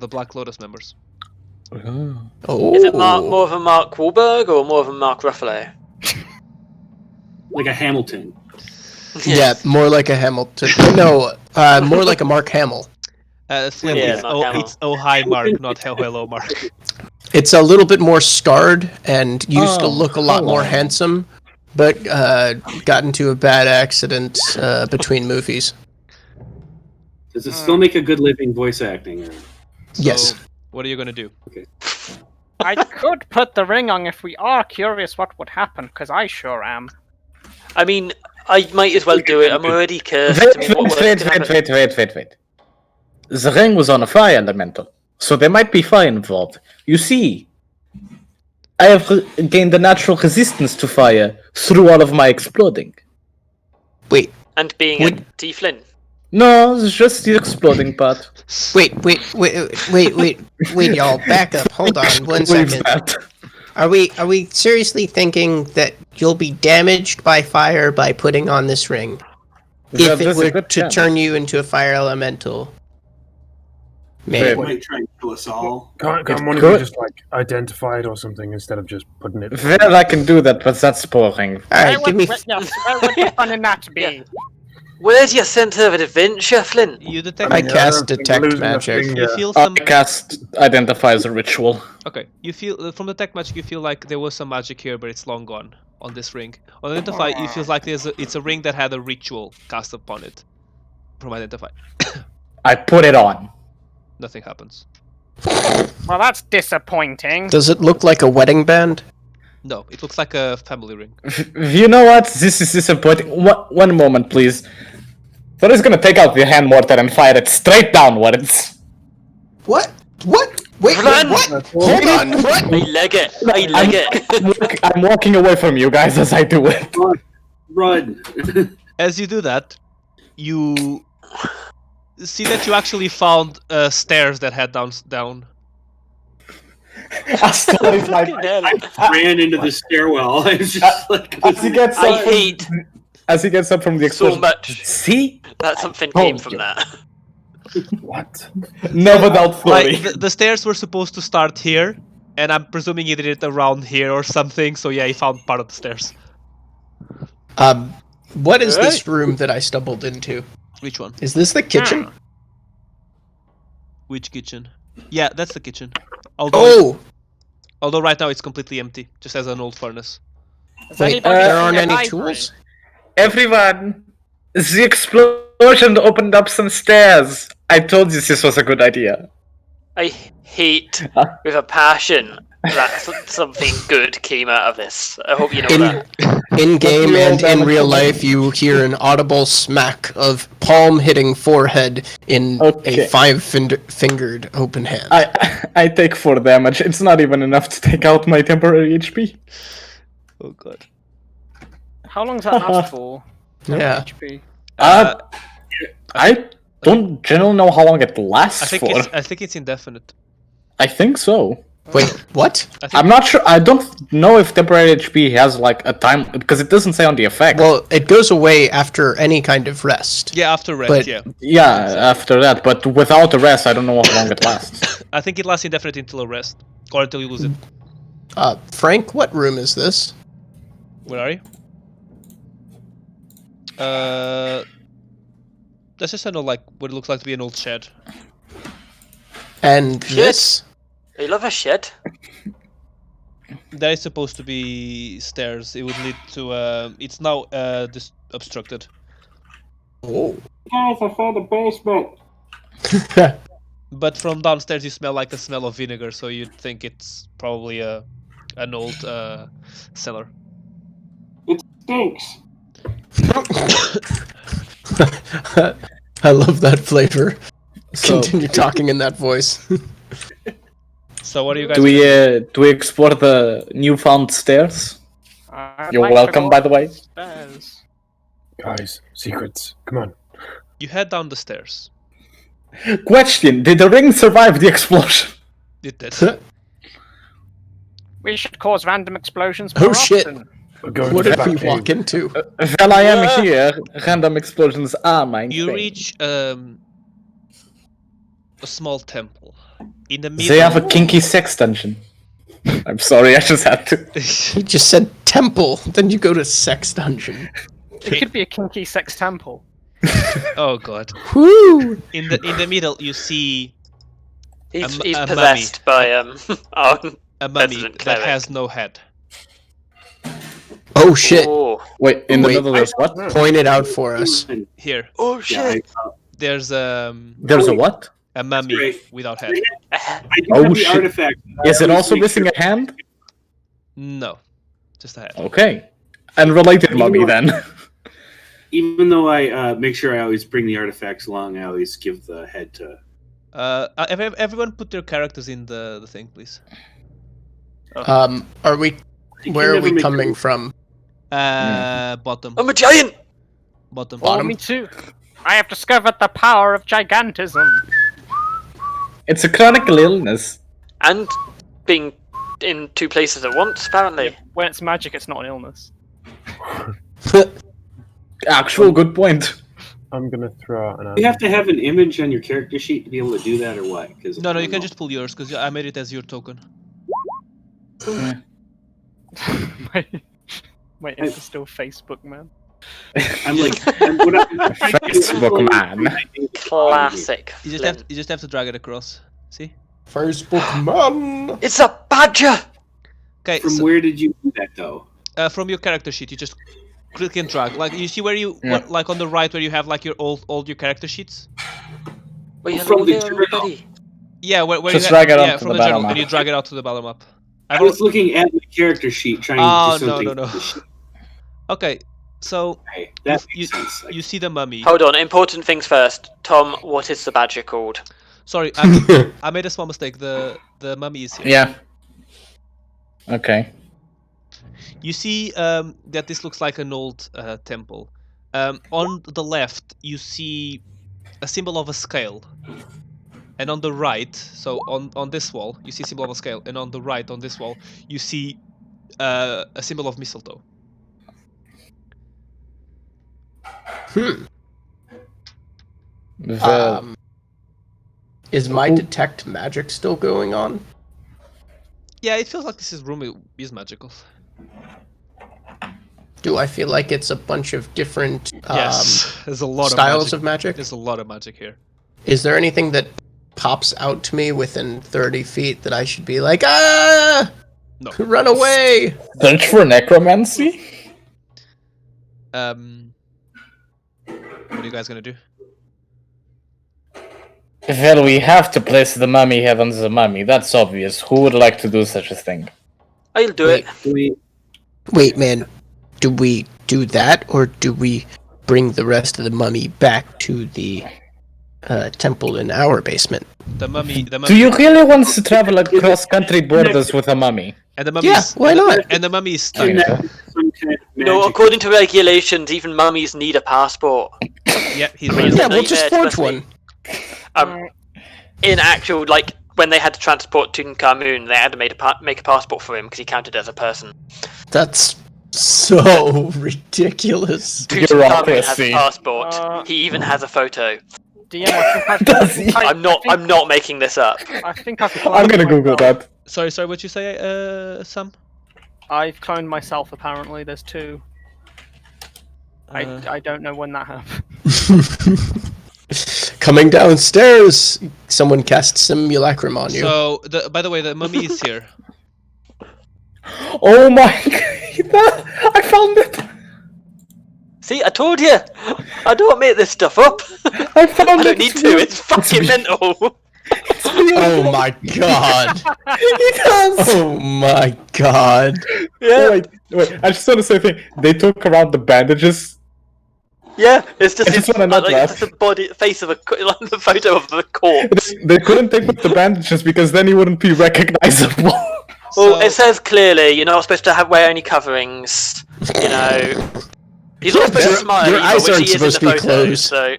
Black Lotus members. Oh, Is it more of a Mark Wahlberg or more of a Mark Ruffalo? Like a Hamilton. Yeah, more like a Hamilton. No, more like a Mark Hamill. Flynn, Yeah, it's, Mark Hamill. it's oh hi Mark, not hello Mark. It's a little bit more scarred and used to Oh, look a lot hello. more handsome, but got into a bad accident between movies. Does it still make a good living voice acting? Or... Yes. What are you gonna do? I could put the ring on if we are curious what would happen, because I sure am. I mean, I might as well do it. I'm already cursed. I mean, what worse Wait. could happen? The ring was on a fire elemental, so there might be fire involved. You see, I have gained a natural resistance to fire through all of my exploding. Wait, And being Would- a Tieflin. No, it's just the exploding part. wait, y'all, back up. Hold on, one Leave second. that. Are we seriously thinking that you'll be damaged by fire by putting on this ring? Yeah, If it there's a were good to chance. turn you into a fire elemental? They Man, might try and kill us all. Can't It's one of good. you just like identify it or something instead of just putting it? Well, I can do that, but that's boring. alright, give me. Yes, where would the fun in that be? Where's your centre of adventure, Flynn? You detect. I mean, I cast don't think detect losing a magic. finger- You feel I some. cast identify as a ritual. Okay, you feel from the tech magic. You feel like there was some magic here, but it's long gone on this ring. On identify, it feels like it's a ring that had a ritual cast upon it. From identify, I put it on. nothing happens. Well, that's disappointing. Does it look like a wedding band? No, it looks like a family ring. You know what? This is disappointing. One moment, please. So I'm gonna take out the hand mortar and fire it straight downwards. What? Wait, Run! what? Hold on, what? I leg it. I leg it. I'm walking away from you guys as I do it. Run! As you do that, you see that you actually found stairs that head down. As Ran into the stairwell. I was just like, he gets I up, hate as he gets up from the so explosion. much See? that something came from you. that. What? Never doubt Flurry. Like the stairs were supposed to start here, and I'm presuming he did it around here or something. So yeah, he found part of the stairs. What is this room that I stumbled into? Which one? Is this the kitchen? Which kitchen? Yeah, that's the kitchen. Although Oh, right now it's completely empty, just as an old furnace. Has wait, anybody there seen aren't a any library? tools? Everyone, the explosion opened up some stairs. I told you this was a good idea. I hate with a passion that something good came out of this. I hope you know that. In game Roll and in damage real for life, you hear an audible smack of palm hitting forehead in Okay. a five-fingered open hand. I take 4 damage. It's not even enough to take out my temporary HP. Oh god. How long's that last for? Yeah. HP. I don't generally know how long it lasts I think it's indefinite. I think so. Wait, what? I think I'm not sure. I don't know if temporary HP has like a time because it doesn't say on the effect. Well, it goes away after any kind of rest. Yeah, after rest. But- Yeah, yeah, after that, but without a rest, I don't know how long it lasts. I think it lasts indefinite until a rest or until you lose it. Frank, what room is this? Where are you? That's just kind of like what it looks like to be an old shed. And Shit. this? I love a shed. There is supposed to be stairs. It would lead to. It's now obstructed. Oh. Guys, I found a basement. But from downstairs, you smell like the smell of vinegar, so you'd think it's probably an old cellar. Stinks. I love that flavor. So- Continue talking in that voice. So what are you guys? Do we explore the newfound stairs? You're welcome, by the way. Stairs. Guys, secrets. Come on. You head down the stairs. Question: did the ring survive the explosion? It did. We should cause random explosions. Oh, more shit. often. We're going What to did the we back walk cave. into? While I am here, random explosions are my You thing. reach a small temple. In the middle. They have a kinky sex dungeon. I'm sorry, I just had to. You just said temple, then you go to sex dungeon. It could be a kinky sex temple. Oh god. Woo! In the middle, you see He's a possessed by our a mummy Resident that cleric. has no head. Oh shit! Oh, Wait, in the Wait. middle there's what? Point it out for us. Here, oh Yeah, shit! there's There's a what? a mummy right. without head. I do Oh, have the shit. artifact. Is it I also always missing make a hand? No, just a head. Okay. And related mummy then. Even though I make sure I always bring the artifacts along, I always give the head to. Everyone put their characters in the thing, please. Are we? You Where can are never we make coming your- from? Bottom. I'm a giant. Bottom. Oh, Bottom. me too. I have discovered the power of gigantism. It's a chronic illness. And being in two places at once, apparently. When it's magic, it's not an illness. Actual good point. I'm gonna throw out an You have to have an image on your character sheet to be able to do that, or what? Because No, you can just pull yours because I made it as your token. Wait, it's still Facebook, man. I'm like, Facebook man. Classic. You Flynn. just have to drag it across. See? Facebook man. It's a badger. Okay. From So, where did you do that though? from your character sheet, you just click and drag. Like you see where you Yeah. like on the right where you have like your all your character sheets. Wait, From hello the there, journal. everybody. Yeah, where Just you drag it yeah, onto from the the battle journal map. and you drag it out to the battle map. I was looking at my character sheet trying Oh, to do something. no. Okay, so Hey, that you, makes sense. you see the mummy. Hold on, important things first. Tom, what is the badger called? Sorry, I made a small mistake. The mummy is here. Yeah. Okay. You see that this looks like an old temple. On the left, you see a symbol of a scale. And on the right, so on this wall, you see a symbol of a scale. And on the right, on this wall, you see a symbol of mistletoe. The, Is my detect magic still going on? Yeah, it feels like this room is magical. Do I feel like it's a bunch of different Yes, there's a lot styles of of magic? There's a lot of magic here. Is there anything that pops out to me within 30 feet that I should be like, ah, No. run away? search for necromancy? What are you guys gonna do? Well, we have to place the mummy head on the mummy. That's obvious. Who would like to do such a thing? I'll do Wait. it. Wait, man, do we do that or do we bring the rest of the mummy back to the temple in our basement? The mummy. Do you really want to travel across country borders with a mummy? And the mummy. Yeah, is, why and the- not? And the mummy is stuck. Okay. Some kind of No, magic. according to regulations, even mummies need a passport. Yeah, he's I mean, right. Yeah, we'll just Nightmare, forge trust me. one. In actual, like, when they had to transport Tutankhamun, they had to make a passport for him because he counted as a person. That's so ridiculous. Tutankhamun has a Bureaucracy. passport. He even has a photo. DM, I think Does he? I'm not making this up. I think I've I'm gonna cloned Google myself. that. Sorry, what you say, Sam? I've cloned myself. Apparently, there's 2. Uh, I don't know when that happened. Coming downstairs, someone cast simulacrum on you. So, by the way, the mummy is here. Oh my god! I found it! See, I told you. I don't make this stuff up. I found I it! don't need to. It's fucking mental. Oh my god! It does! Oh my god! Yeah, Wait, I just want to say a thing. They took around the bandages. yeah. It's just I just his, wanna note like, that. it's just the face of like the photo of the corpse. They couldn't take with the bandages because then he wouldn't be recognizable. Well, So- it says clearly you're not supposed to wear any coverings. You know, he's not supposed to smile. your either, eyes which aren't he is in supposed the to be photo, closed. So,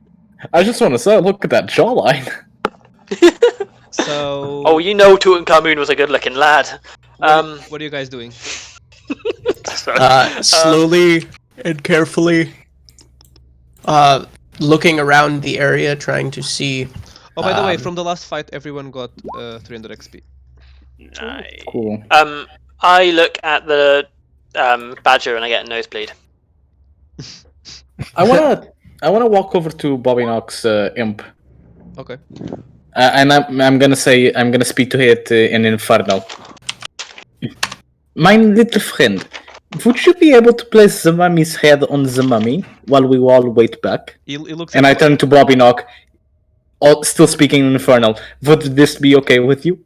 I just want to say, look at that jawline. So, oh, you know, Tutankhamun was a good-looking lad. what are you guys doing? sorry. Slowly and carefully, looking around the area, trying to see. Oh, by the way, from the last fight, everyone got 300 XP. Nice. Cool. I look at the badger and I get a nosebleed. I wanna walk over to Bobby Knox imp, Okay. and I'm gonna speak to it in Infernal. My little friend, would you be able to place the mummy's head on the mummy while we all wait back? He looks And at I turn to Bobby Knock, still speaking in Infernal. Would this be okay with you?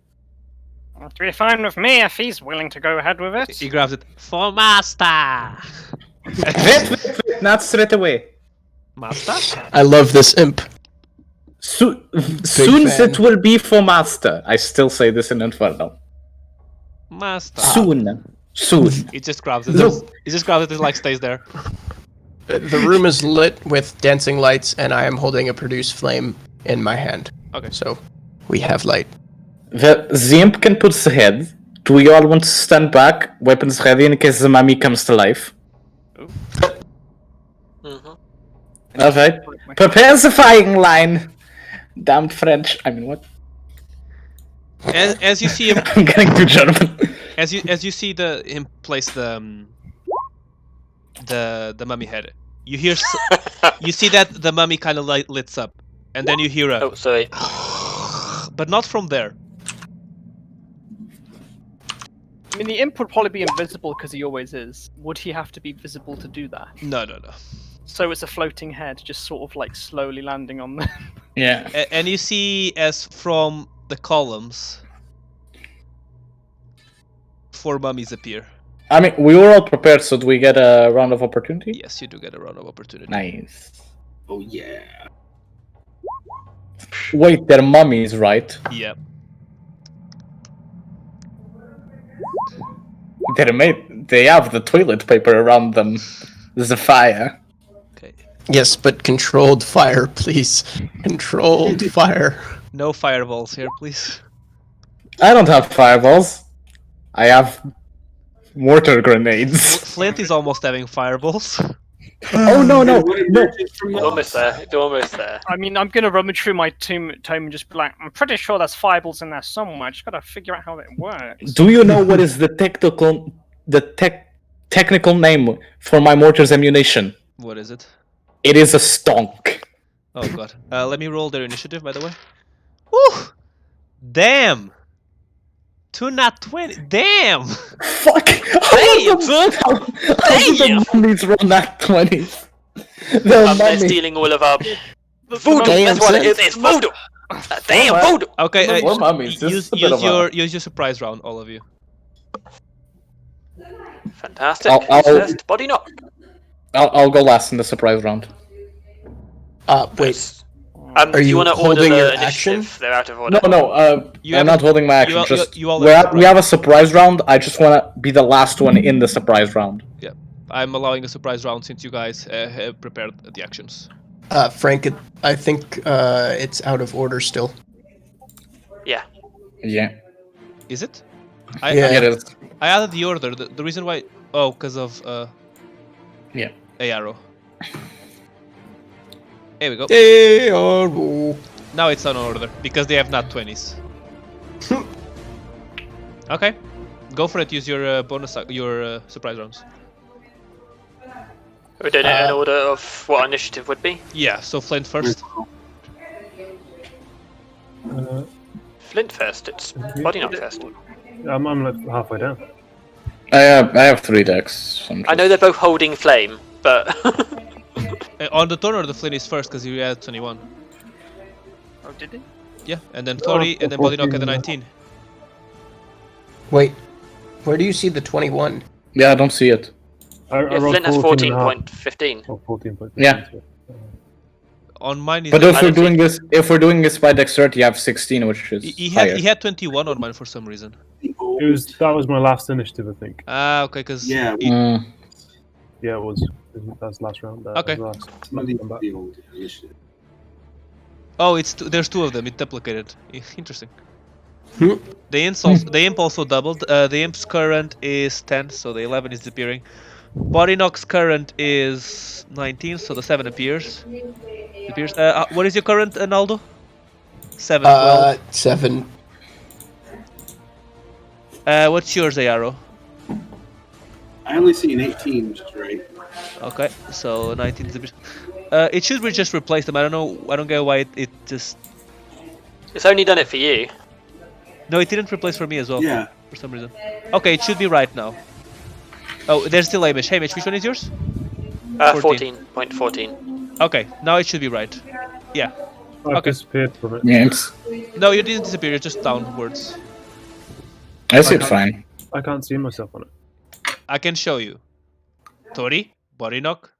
To be fine with me if he's willing to go ahead with it. He grabs it. For master! Wait, not straight away. Master? I love this imp. Soon fan. it will be for master. I still say this in Infernal. Master. Soon. He just grabs it. Look. He just grabs it and like stays there. The room is lit with dancing lights, and I am holding a produce flame in my hand. Okay. So we have light. The imp can put the head. Do we all want to stand back, weapons ready in case the mummy comes to life? Mm-hmm. Alright. Prepare the firing line! Damn French. I mean, what? As you see him, I'm getting too German. as you see him place the mummy head, you hear you see that the mummy kind of lights up, and then you hear a Oh, sorry. but not from there. I mean, the imp would probably be invisible because he always is. Would he have to be visible to do that? No. So it's a floating head, just sort of like slowly landing on them. Yeah. And you see as from the columns, 4 mummies appear. I mean, we were all prepared, so do we get a round of opportunity? Yes, you do get a round of opportunity. Nice. Oh yeah. Wait, they're mummies, right? Yep. They have the toilet paper around them. There's a fire. Okay. Yes, but controlled fire, please. Controlled fire. No fireballs here, please. I don't have fireballs. I have mortar grenades. Flint is almost having fireballs. Oh no. You're almost there. You're almost there. I mean, I'm gonna rummage through my tome and just be like, I'm pretty sure there's fireballs in there somewhere. I just gotta figure out how it works. Do you know what is the technical name for my mortar's ammunition? What is it? It is a stonk. Oh god. Let me roll their initiative, by the way. Woo! Damn! 2 nat 20. Damn! Fuck! Damn! How did the mummies roll nat 20s? They're They're mummies. stealing all of our voodoo. Damn, That's what it son. is. It's voodoo. Damn voodoo. Okay, More mummies. This is a bit of a- use your surprise round, all of you. Fantastic. I'll- First body knock. I'll go last in the surprise round. Wait. Do Are you you want to order holding your the action? initiative? They're out of order. No. You I'm have not a- holding my action. you all- just you all we have have a surprise round. I just want to be the last one in the surprise round. I'm allowing a surprise round since you guys have prepared the actions. Frank, I think it's out of order still. Yeah. Yeah. Is it? Yeah. Yeah, it is. I added the order. The reason why... Oh, because of Yeah. a arrow. Here we go. Hey, oh. Now it's on order because they have not 20s. Okay, go for it. Use your your surprise rounds. We're doing it in order of what initiative would be. Yeah. So Flint first. Flint first. It's body knock first. I'm like halfway down. I have 3 decks. So I know they're both holding flame, but On the turn or the Flint is first because you had 21. Oh, did he? Yeah, and then 30, and then body knock at the 19. Wait, where do you see the 21? Yeah, I don't see it. I yeah, rolled Flint has 14.5. 14.15. Oh, 14.15. Yeah. On mine is. But if we're don't doing this by dexterity, you have 16, which is he higher. had 21 on mine for some reason. That was my last initiative, I think. Ah, okay, because Yeah, Mm. Yeah, it was. That was last round. Okay. Last combat. the old initiative. oh, there's 2 of them. It duplicated. Interesting. Hmm. The imp also doubled. The imp's current is 10, so the 11 is disappearing. Body knock's current is 19, so the 7 appears. What is your current, Naldo? 7. 7. What's yours, Ayaro? I only see an 18, which is right. Okay, so 19 is a bit. It should just replace them. I don't know. I don't get why it just. It's only done it for you. No, it didn't replace for me as well. Yeah. For some reason. Okay, it should be right now. Oh, there's still Hamish. Hamish, which one is yours? 14.14. Okay, now it should be right. Yeah. I've Okay. disappeared from it. Yeah, it's, No, you didn't disappear. You're just downwards. I see it fine. I can't see myself on it. I can show you. Tori, body knock,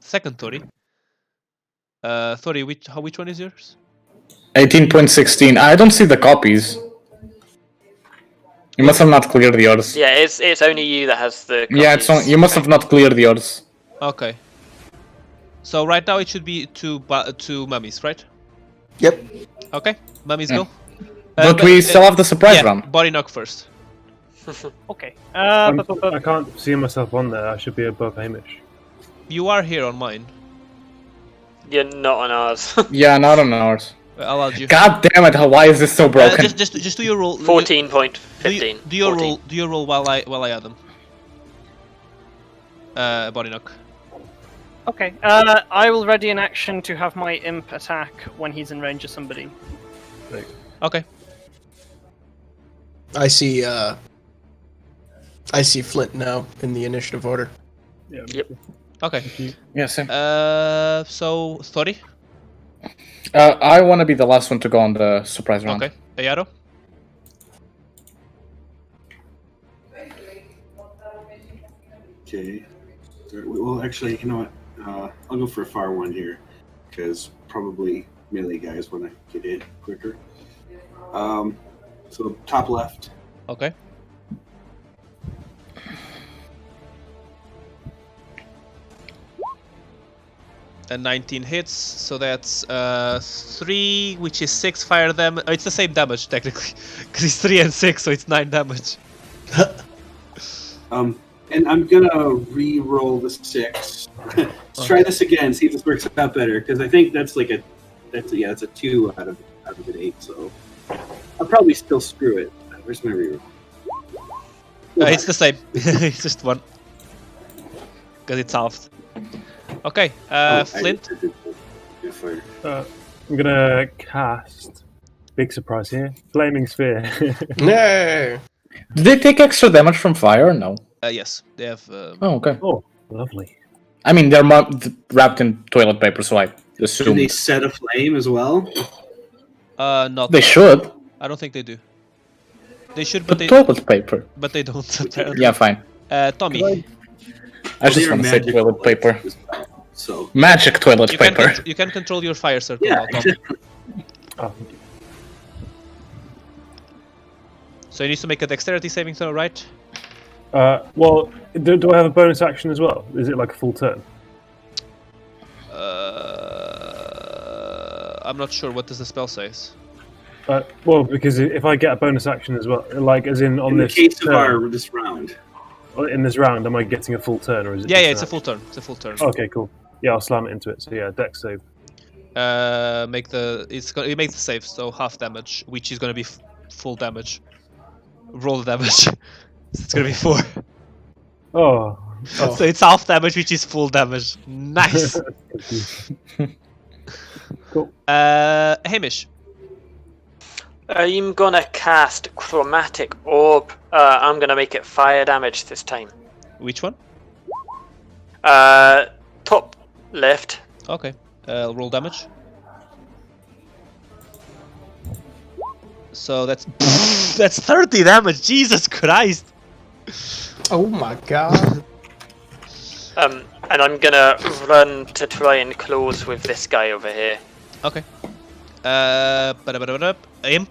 second Tori. Tori, which one is yours? 18.16. I don't see the copies. You must have not cleared yours. Yeah, it's only you that has the. Yeah, it's copies. on, you must have not cleared yours. Okay. So right now it should be two mummies, right? Yep. Okay, mummies Yeah. go. But we still have the surprise yeah, round. body knock first. Okay. I can't see myself on there. I should be above Hamish. You are here on mine. You're not on ours. Yeah, not on ours. I'll add you. God damn it! Why is this so broken? Just do your roll. 14.15. Do your 14. roll. Do your roll while I add them. Body knock. Okay. I will ready an action to have my imp attack when he's in range of somebody. Okay. I see Flint now in the initiative order. Yeah. Yep. Okay. Yeah, same. So Thori. I want to be the last one to go on the surprise round. Okay. Ayaro. Okay. Well, actually, you know what? I'll go for a far one here, because probably melee guys want to get in quicker. So top left. Okay. And 19 hits, so that's 3, which is 6. Fire them. It's the same damage technically, because it's 3 and 6, so it's 9 damage. And I'm gonna re-roll the 6. Let's try this again. See if this works out better, because I think that's like it's a 2 out of an 8. So I'll probably still screw it. Where's my re-roll? It's the same. It's just 1, because it's halved. Okay. Flint. I'm gonna cast. Big surprise here. Flaming Sphere. No. Did they take extra damage from fire? No. Yes, they have. Oh, okay. Oh, lovely. I mean, they're wrapped in toilet paper, so I Do assume they set a flame as well? Not. they should. I don't think they do. They should, But but toilet paper. they don't. Apparently. Yeah, fine. Tommy. I just They are want to say magic toilet paper. as well, So Magic toilet You can, paper. you can control your fire circle yeah, now, Tommy. Oh, So you need to make a dexterity saving throw, right? well, do I have a bonus action as well? Is it like a full turn? I'm not sure. What does the spell say? Well, because if I get a bonus action as well, like as in on In the this case of turn, this round, in this round, am I getting a full turn or is it? Yeah, just yeah, an it's a action? full turn. It's a full turn. Okay, cool. Yeah, I'll slam it into it. So yeah, dex save. Make the you make the save, so half damage, which is gonna be full damage. Roll the damage. It's gonna be 4. Oh, So it's half damage, which is full damage. Nice. Cool. Hamish. I'm gonna cast Chromatic Orb. I'm gonna make it fire damage this time. Which one? Top left. Okay. Roll damage. So that's that's 30 damage. Jesus Christ. Oh my god. And I'm gonna run to try and close with this guy over here. Okay. Imp.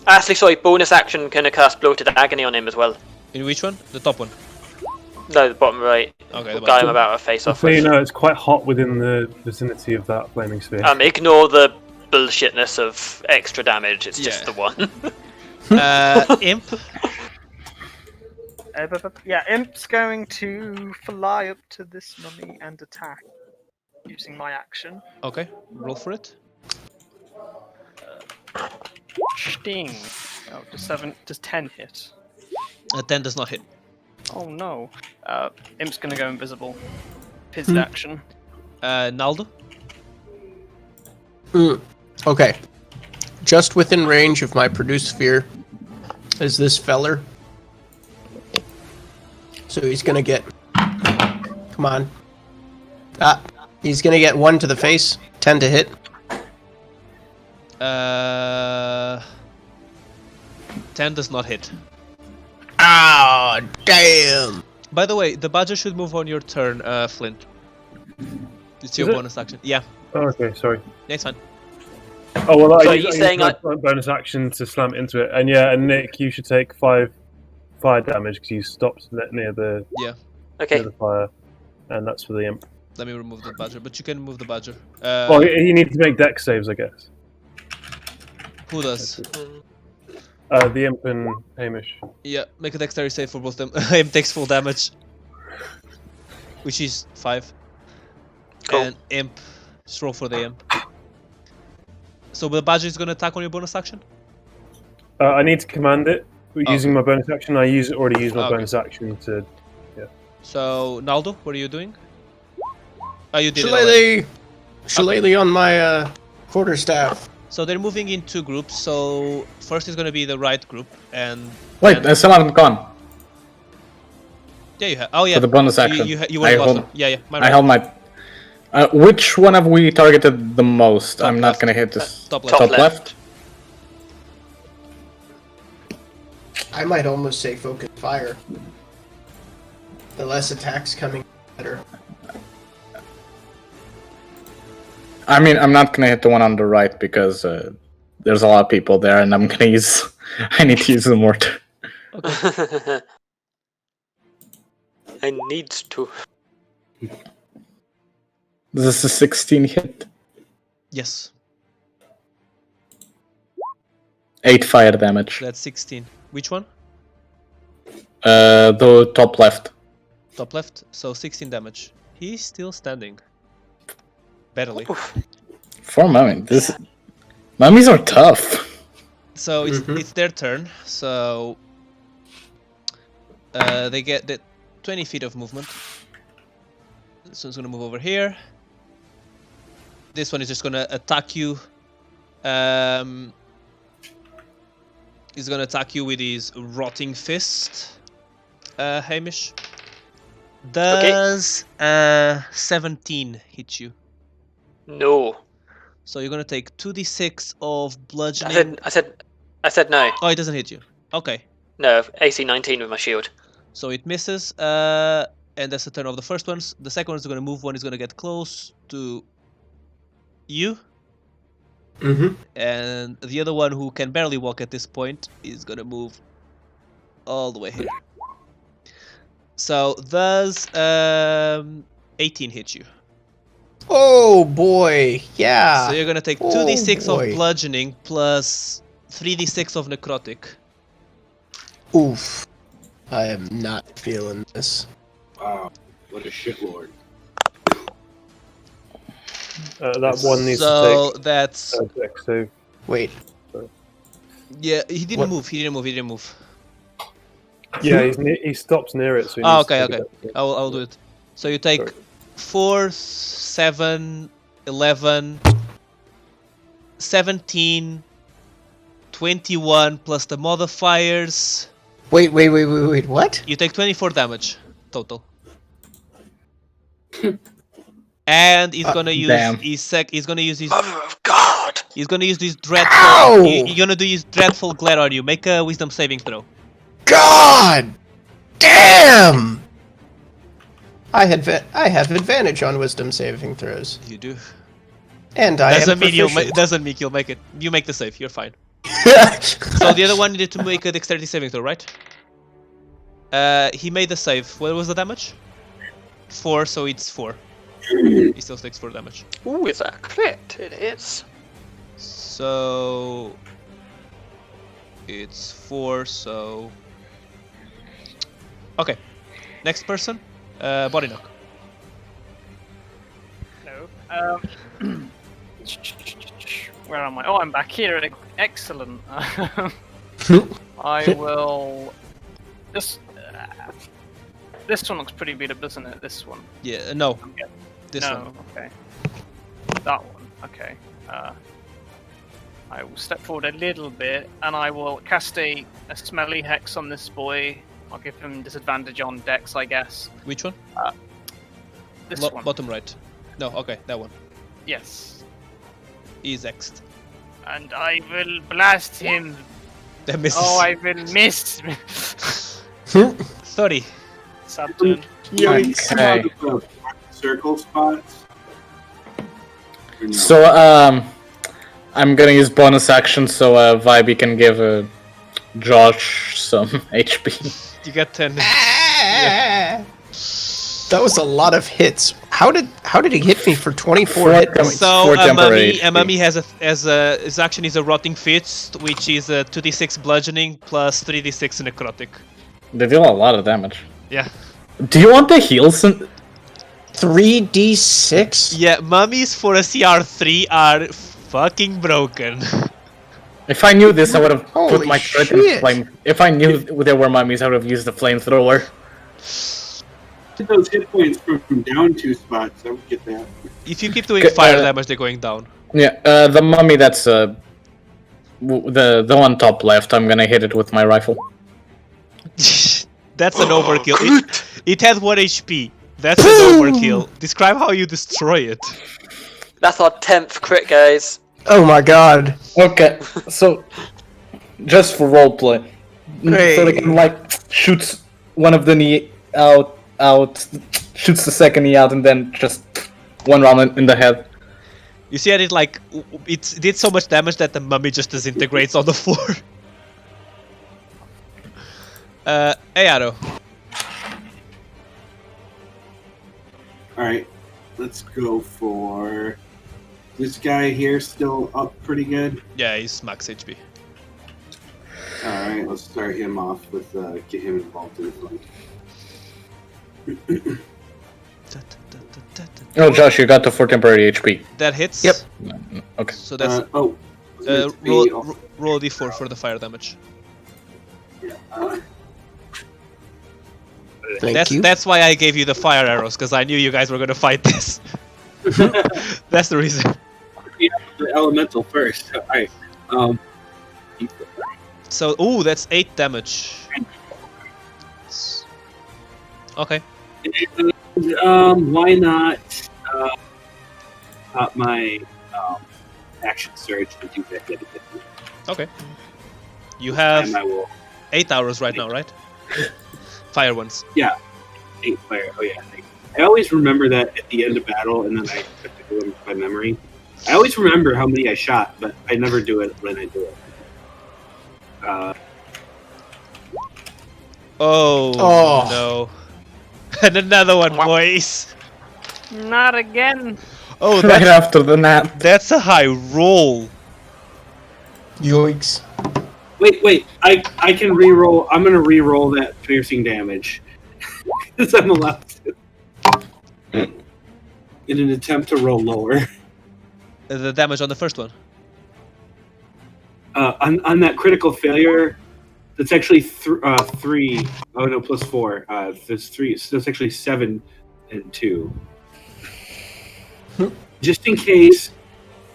Actually, sorry, bonus action can cast Bloated Agony on him as well. In which one? The top one. No, the bottom right. Okay. The The guy I'm bottom. about to face off So you with. know, it's quite hot within the vicinity of that flaming sphere. Ignore the bullshitness of extra damage. It's just Yeah. the one. Imp. Yeah, Imp's going to fly up to this mummy and attack using my action. Okay. Roll for it. Sting. Oh, does 10 hit? 10 does not hit. Oh no. Imp's gonna go invisible. His action. Naldo. Okay. Just within range of my produce sphere is this feller. So he's gonna get. Come on. He's gonna get 1 to the face, 10 to hit. 10 does not hit. Ah, damn. By the way, the badger should move on your turn, Flint. It's your Is it? bonus action. Yeah, Oh, okay, sorry. it's fine. Oh well, So I you're used saying my bonus action to slam into it, and yeah, and Nick, you should take 5 fire damage because you stopped near the Okay. near the fire, and that's for the imp. Let me remove the badger, but you can move the badger. Well, you need to make dex saves, I guess. Who does? The imp and Hamish. Yeah, make a dexterity save for both them. Imp takes full damage, which is 5. Cool. And Imp, just roll for the Imp. So the badger is gonna attack on your bonus action? I need to command it using my bonus action. I already used my Okay. bonus action to. So, Naldo, what are you doing? Oh, you did it already. Shillelagh on my quarterstaff. So they're moving in 2 groups. So first is gonna be the right group, and Wait, then- I still haven't gone. yeah, you have. Oh yeah, For the bonus So action. You were I the last hold- one. Yeah, my I right. held my. Which one have we targeted the most? Top I'm left. not gonna hit this. Top left. Top left. I might almost say focus fire. The less attacks coming, the better. I mean, I'm not gonna hit the one on the right because there's a lot of people there, and I'm gonna use. I need to use the mortar. I need to. This is a 16 hit. Yes, 8 fire damage. that's 16. Which one? The top left. Top left. So 16 damage. He's still standing. Barely. For mummy, mummies are tough. So it's their turn. So they get the 20 feet of movement. This one's gonna move over here. This one is just gonna attack you. He's gonna attack you with his rotting fist. Hamish. Does 17 hit you? No. So you're gonna take 2d6 of bludgeoning. I said no. Oh, it doesn't hit you. Okay. No, AC 19 with my shield. So it misses, and that's the turn of the first ones. The second one's gonna move. One is gonna get close to you, and the other one, who can barely walk at this point, is gonna move all the way here. So does 18 hit you? Oh boy, yeah. So you're gonna take Oh, 2d6 of boy. bludgeoning plus 3d6 of necrotic. Oof. I am not feeling this. Wow, what a shitlord. That one needs So to that's take a dex save. Wait. yeah. He didn't What? move. He didn't move. He didn't move. Yeah, he stops near it, so he Oh, needs okay, to take okay. a dex save. I'll do it. So you take Sorry. 4, 7, 11, 17, 21 plus the modifiers. Wait. What? You take 24 damage total. And he's gonna use damn. he's gonna use his Mother of God! he's gonna use this dreadful Ow! he's gonna do his dreadful glare on you. Make a wisdom saving throw. God! Damn! I have advantage on wisdom saving throws, You do. and I Doesn't am mean proficient. doesn't mean you'll make it. You make the save. You're fine. So the other one needed to make a dexterity saving throw, right? He made the save. What was the damage? 4, so it's 4. He still takes 4 damage. Ooh, is that a crit? It is. So it's 4. So okay. Next person. Body knock. No. Where am I? Oh, I'm back here. Excellent. I will. This one looks pretty beat up, doesn't it? This one. Yeah. No. Okay. This no. one. Okay. That one. Okay. I will step forward a little bit, and I will cast a smelly hex on this boy. I'll give him disadvantage on dex, I guess. Which one? This one. Bottom right. No. Okay. That one. Yes. He's X'd. And I will blast him. That misses. Oh, I will miss. 30. Saturn. Okay. Circle spots. Or no? So I'm gonna use bonus action so Vibe can give Josh some HP. You get 10. That was a lot of hits. How did he hit me for 24 Four hit tem- points? So for temporary Mummy HP. has his action is a rotting fist, which is 2d6 bludgeoning plus 3d6 necrotic. They deal a lot of damage. Yeah. Do you want the heals? 3d6? Yeah, mummies for a CR3 are fucking broken. If I knew this, I would have put Holy my threat in shit. flame. If I knew there were mummies, I would have used the flamethrower. Those hit points from down 2 spots. I would get that. If you keep doing Okay, fire damage, they're going down. Yeah, the mummy that's the one top left. I'm gonna hit it with my rifle. That's an overkill. It had 1 HP. That's an overkill. Describe how you destroy it. That's our 10th crit, guys. Oh my god. Okay, so just for roleplay, Great. so they can like shoots one of the knee out, shoots the second knee out, and then just one round in the head. You see, it did so much damage that the mummy just disintegrates on the floor. Ayaro. Alright, let's go for this guy here, still up pretty good. Yeah, he's max HP. Alright, let's start him off with get him involved in the front. Oh, Josh, you got the 4 temporary HP. That hits. Yep. Okay. So that's roll roll a d4 for the fire damage. Thank you. That's why I gave you the fire arrows, because I knew you guys were gonna fight this. That's the reason. the elemental first. Alright. So, ooh, that's 8 damage. Okay. Why not pop my action surge and do that hit again? Okay. You And have I will 8 arrows right now, right? Fire ones. 8 fire. Oh yeah. I always remember that at the end of battle, and then I have to do them by memory. I always remember how many I shot, but I never do it when I do it. Oh no. And another one, boys. Not again. Oh, right after the nap. that's a high roll. Yoinks. Wait. I can re-roll. I'm going to re-roll that piercing damage. Because I'm allowed to. In an attempt to roll lower. The damage on the first one. On that critical failure, that's actually 3. Oh, no, plus 4. There's 3. So that's actually 7 and 2. Just in case,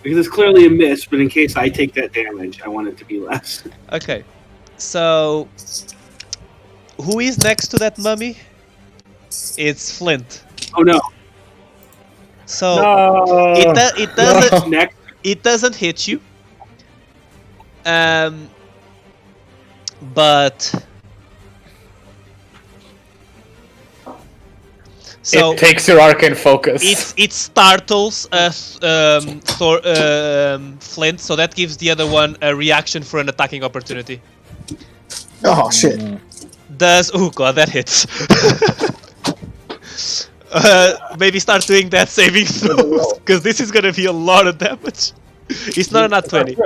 because it's clearly a miss, but in case I take that damage, I want it to be less. Okay. So, who is next to that mummy? It's Flint. Oh no! So No. it doesn't Next, it doesn't hit you. But so it takes your arcane focus. it startles Flint, so that gives the other one a reaction for an attacking opportunity. Oh shit. Oh god, that hits. Maybe start doing that saving throws, because this is gonna be a lot of damage. It's not a nat 20.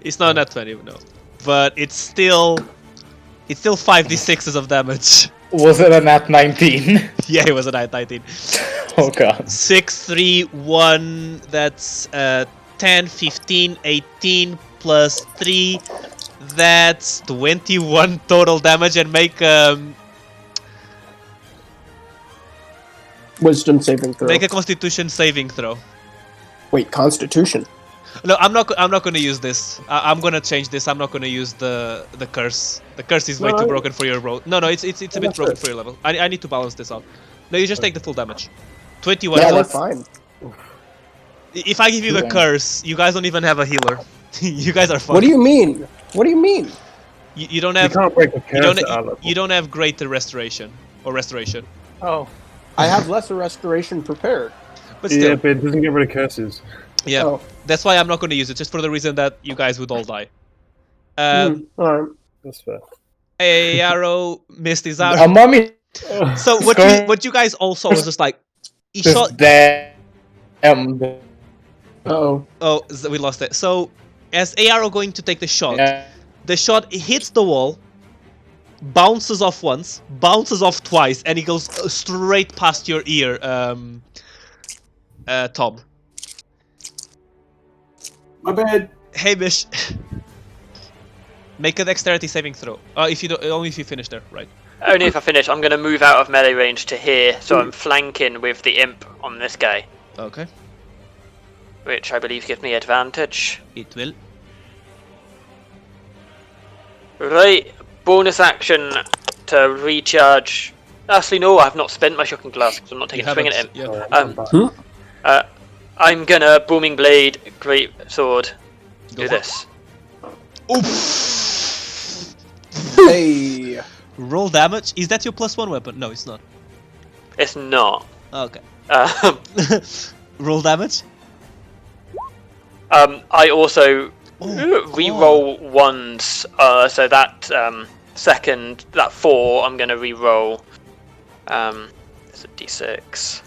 It's not a nat 20, no. But it's still 5d6s of damage. Was it a nat 19? Yeah, it was a nat 19. Oh god. 6, 3, 1, that's 10, 15, 18 plus 3. That's 21 total damage, and make Wisdom saving throw. make a Constitution saving throw. Wait, Constitution. No, I'm not going to use this. I'm going to change this. I'm not going to use the curse. The curse is way too broken for your roll. No, it's a bit broken for your level. I need to balance this out. No, you just take the full damage. 21. Yeah, that's fine. If I give you the curse, you guys don't even have a healer. You guys are fine. What do you mean? What do you mean? You don't You have can't break the curse at our level. you don't have greater restoration or restoration. Oh. I have lesser restoration prepared. But still, Yeah, but it doesn't get rid of curses. yeah. Oh. That's why I'm not going to use it, just for the reason that you guys would all die. Alright. That's fair. A arrow missed his arrow. A mummy So going- what you guys all saw was just like he is shot. dead. Oh. Oh, we lost it. So as ARO going to take the shot, Yeah. the shot hits the wall, bounces off once, bounces off twice, and it goes straight past your ear, Tom. my bad. Hamish, make a dexterity saving throw. If you don't, only if you finish there, right? Only if I finish. I'm going to move out of melee range to here, so I'm flanking with the imp on this guy, Okay, which I believe gives me advantage. it will. Right, bonus action to recharge. Actually, no, I have not spent my shocking glass because I'm not taking a swing at him. Yeah. I'm gonna booming blade, great sword, Go do for it. this. Hey. Roll damage. Is that your +1 weapon? No, it's not. It's not. Okay. Um, Roll damage. I also Oh, re-roll ones. So that second, that 4, I'm gonna re-roll. It's a d6.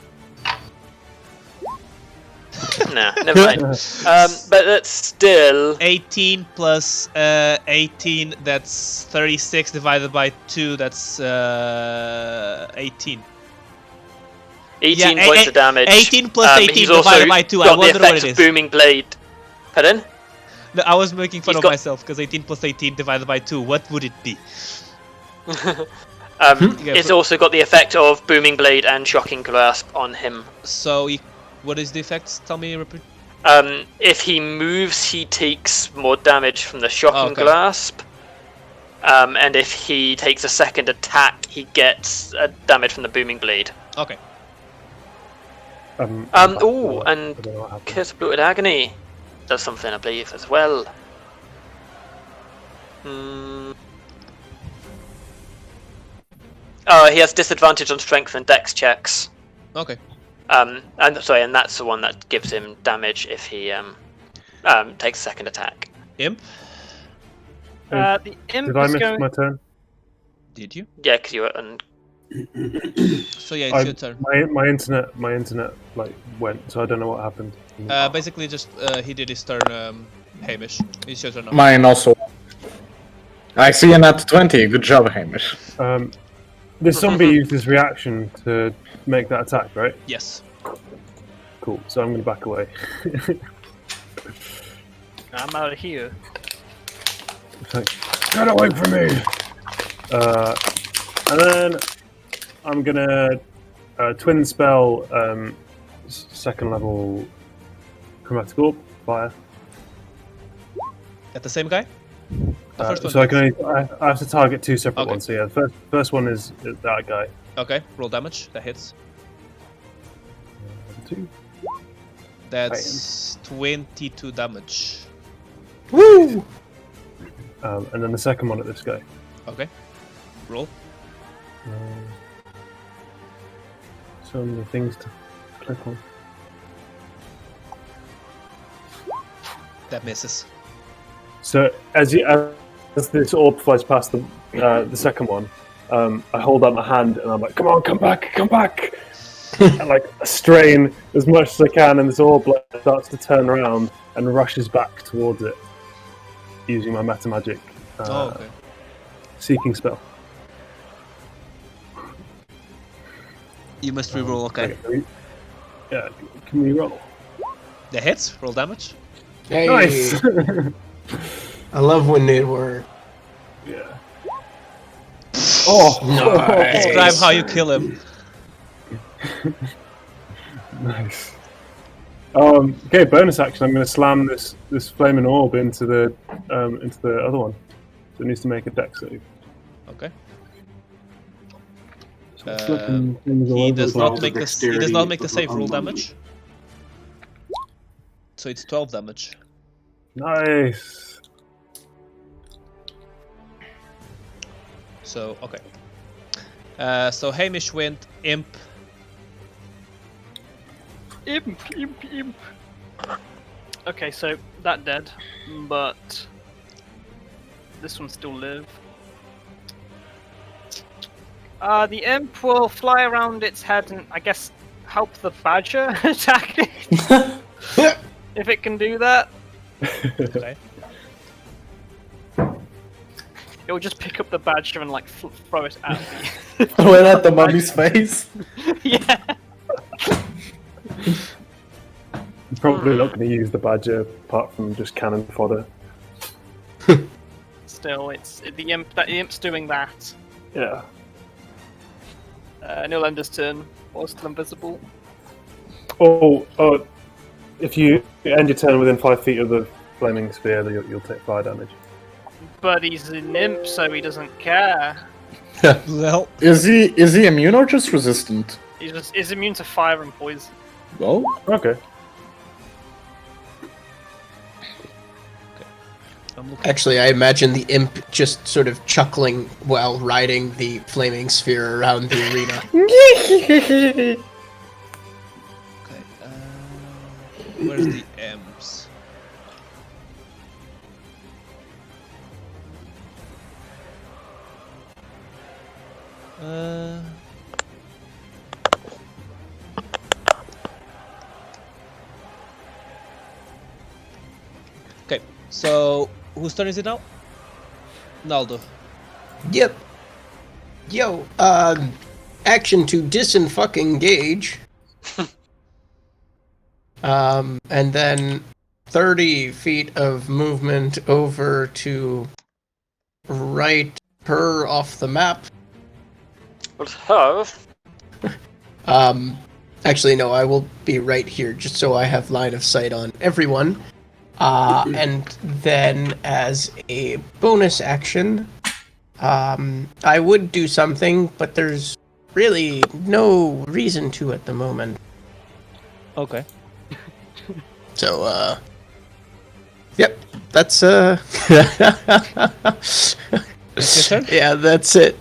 Nah, never mind. But that's still 18 plus 18, that's 36 divided by 2, that's 18. 18 Yeah, points of damage. 18 plus 18 he's also divided by 2, I got the wonder effect what it of is. booming blade. Pardon? No, I was making fun He's of got- myself, because 18 plus 18 divided by 2, what would it be? It's also got the effect of booming blade and shocking grasp on him. So, what is the effect? Tell me, repeat. If he moves, he takes more damage from the shocking Okay. grasp. And if he takes a second attack, he gets damage from the booming blade. Okay. And I don't know what happened. Curse of Bloated Agony does something, I believe, as well. He has disadvantage on strength and dex checks. Okay. And that's the one that gives him damage if he takes a second attack. Imp? The imp Did I is miss going. my turn? Did you? Yeah, because you were So yeah, it's your turn. My internet like went, so I don't know what happened. Basically, just he did his turn. Hamish, it's your turn now. Mine also. I see a nat 20. Good job, Hamish. This zombie used his reaction to make that attack, right? Yes. Cool. So I'm going to back away. I'm out of here. It's like, get away from me! And then I'm gonna twin spell second level chromatic orb fire. At the same guy. The first one. So I have to target two separate Okay. ones. So yeah, the first one is that guy. Okay, roll damage. That hits. 2. That's 22 damage. Woo! And then the second one at this guy. Okay. Roll. So many things to click on. That misses. So as this orb flies past the second one, I hold out my hand and I'm like, "Come on, come back, come back!" And like strain as much as I can, and this orb like, starts to turn around and rushes back towards it, using my meta magic Okay. seeking spell. You must re-roll. Okay. Yeah, can we roll? That hits. Roll damage. Hey, Nice. I love when it works. Yeah. Oh, Nice. Describe how you kill him. Nice. Okay, bonus action. I'm going to slam this flaming orb into the other one. So it needs to make a dex save. Okay. So it's flipping things all He over does the not place. make the he does not make the save. Roll damage. So it's 12 damage. Nice. So okay. So Hamish went imp. Imp. Okay, so that dead, but this one still live. The imp will fly around its head and I guess help the badger attack it. If it can do that. Okay. It will just pick up the badger and like throw it at Throw it at the mummy's face. yeah. I'm probably not going to use the badger apart from just cannon fodder. Still, it's the imp. That the imp's doing that. Yeah. Newlander's turn. Or still invisible. Oh, if you end your turn within 5 feet of the flaming sphere, then you'll take fire damage. But he's an imp, so he doesn't care. Well, Is he immune or just resistant? He's immune to fire and poison. Oh, Okay. I'm looking. Actually, I imagine the imp just sort of chuckling while riding the flaming sphere around the arena. Okay. Where's the M's? Okay, so whose turn is it now? Naldo. Yep. Yo, action to disenfucking-gage. And then 30 feet of movement over to right her off the map. But her? Actually, no, I will be right here just so I have line of sight on everyone. And then as a bonus action, I would do something, but there's really no reason to at the moment. Okay. So, yep, that's, That's your turn? yeah, that's it.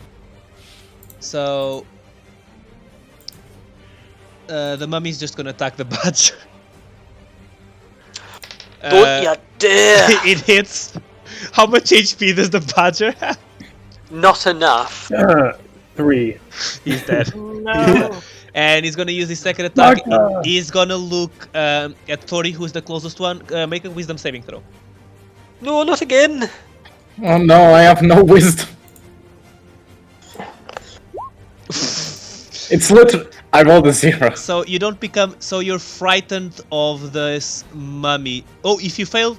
So the mummy's just gonna attack the badger. Don't you dare! It hits. How much HP does the badger have? Not enough. 3. He's dead. No. And he's gonna use his second attack. Martha! He's gonna look at Tori, who's the closest one. Make a wisdom saving throw. No, not again. Oh no, I have no wisdom. It's literally. I rolled a 0. So you don't become. So you're frightened of this mummy. Oh, if you fail,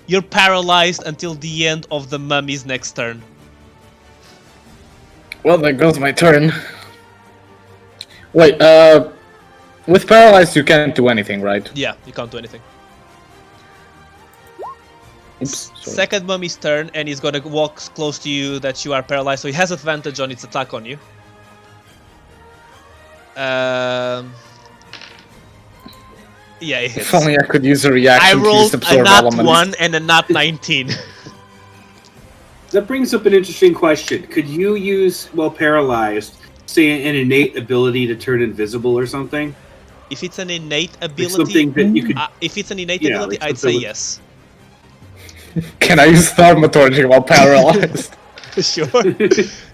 you're paralyzed until the end of the mummy's next turn. Well, there goes my turn. Wait, with paralyzed you can't do anything, right? Yeah, you can't do anything. Oops. Sorry. Second mummy's turn, and he's gonna walk close to you that you are paralyzed, so he has advantage on its attack on you. Yeah, it hits. If only I could use a reaction I to rolled use a absorb nat elements. 1 and a nat 19. That brings up an interesting question. Could you use, while paralyzed, say an innate ability to turn invisible or something? If it's an innate Like ability, something that you could. if it's an innate Yeah, ability, like I'd say something yes. Can I use thaumaturgy while paralyzed? Sure.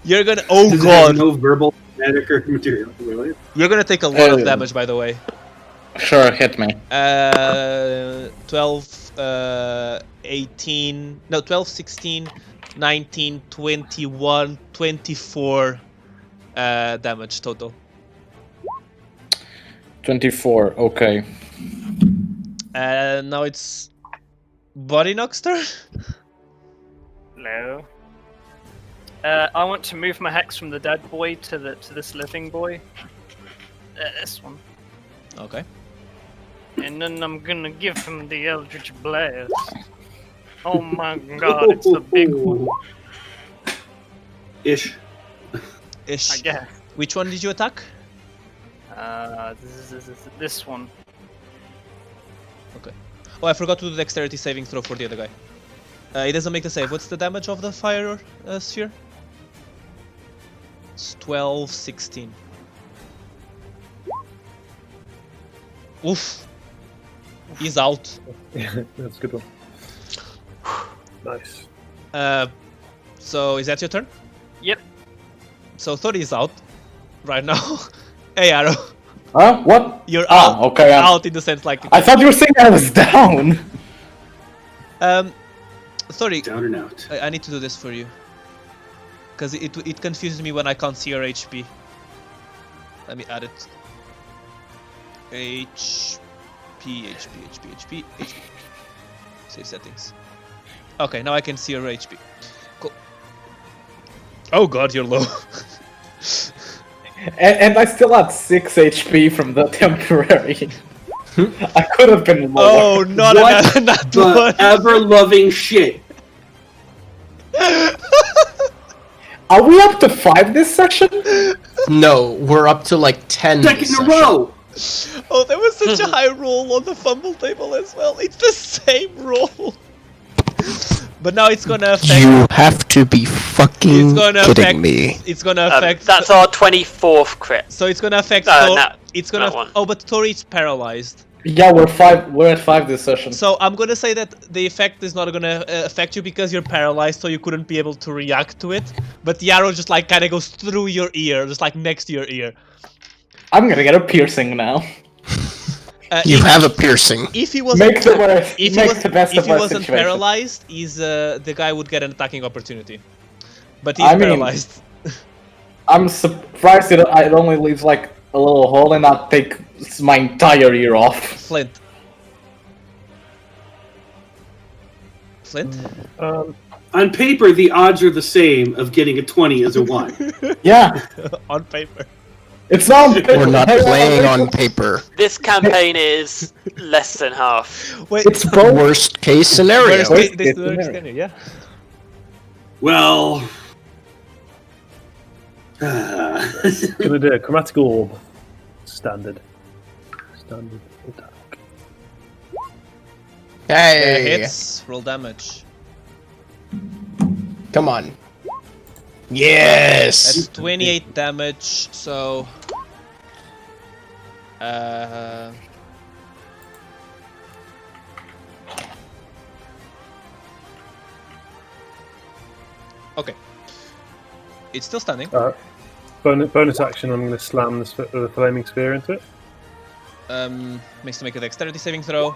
You're gonna. Oh Does it have god. no verbal, kinetic, or material, really? You're gonna take a lot of Uh, damage, by the way. Sure, hit me. 12, 18. No, 12, 16, 19, 21, 24 damage total. 24, okay. Now it's Body Knock's turn. Hello. I want to move my hex from the dead boy to this living boy. This one. Okay. And then I'm gonna give him the Eldritch Blast. Oh my god, it's the big one. Ish. Ish. I guess. Which one did you attack? This one. Oh, I forgot to do the dexterity saving throw for the other guy. It doesn't make the save. What's the damage of the fire sphere? It's 12, 16. Oof. He's out. That's a good one. Nice. So is that your turn? Yep. So 30 is out right now. Hey, Arrow. Huh? What? You're Ah, out. okay. Out in the sense like. I thought you were saying I was down. Sorry. Down and out. I need to do this for you. Because it confuses me when I can't see your HP. Let me add it. HP. Save settings. Okay, now I can see your HP. Cool. Oh god, you're low. And I still had 6 HP from the temporary. I could have been lower. Oh, not What not The one. ever-loving shit. Are we up to 5 this session? No, we're up to like 10 Second this in a session. row. Oh, there was such a high roll on the fumble table as well. It's the same roll. But now it's gonna affect. You have to be fucking It's gonna kidding affect. me. It's gonna affect. That's our 24th crit. So it's gonna affect. It's gonna. that one. Oh, but Tori is paralyzed. Yeah, we're at 5 this session. So I'm gonna say that the effect is not gonna affect you because you're paralyzed, so you couldn't be able to react to it. But the arrow just like kind of goes through your ear, just like next to your ear. I'm gonna get a piercing now. You have a piercing. If he wasn't, Make the worst. if he, Make was, the best if of he our wasn't situation. paralyzed, the guy would get an attacking opportunity. But he's I mean- paralyzed. I'm surprised it only leaves like a little hole and not take my entire ear off. Flint. Flint? On paper, the odds are the same of getting a 20 as a 1. Yeah, On paper. it's not. We're not playing on paper. This campaign is less than half. Wait, It's both. Worst case scenario. worst Worst case- this case is the worst scenario. scenario, yeah. Well. Gonna do a chromatic orb. Standard attack. Hey, Hits, roll damage. come on. Yes. That's 28 damage, so... Okay. It's still standing. Bonus action. I'm going to slam the flaming spear into it. Makes to make a dexterity saving throw.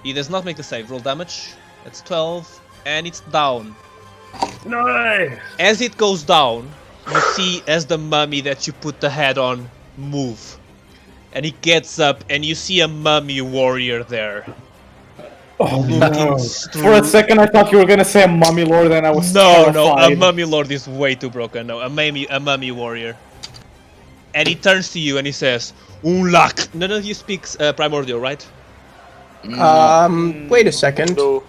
He does not make the save. Roll damage. That's 12, and it's down. Nice. As it goes down, you see as the mummy that you put the head on move, and he gets up, and you see a mummy warrior there. Oh Looking no! For a second, I thought you were gonna say a mummy lord, and I was No, terrified. a mummy lord is way too broken. No, a mummy warrior. And he turns to you and he says, "Unlak." None of you speaks primordial, right? Wait a second. No.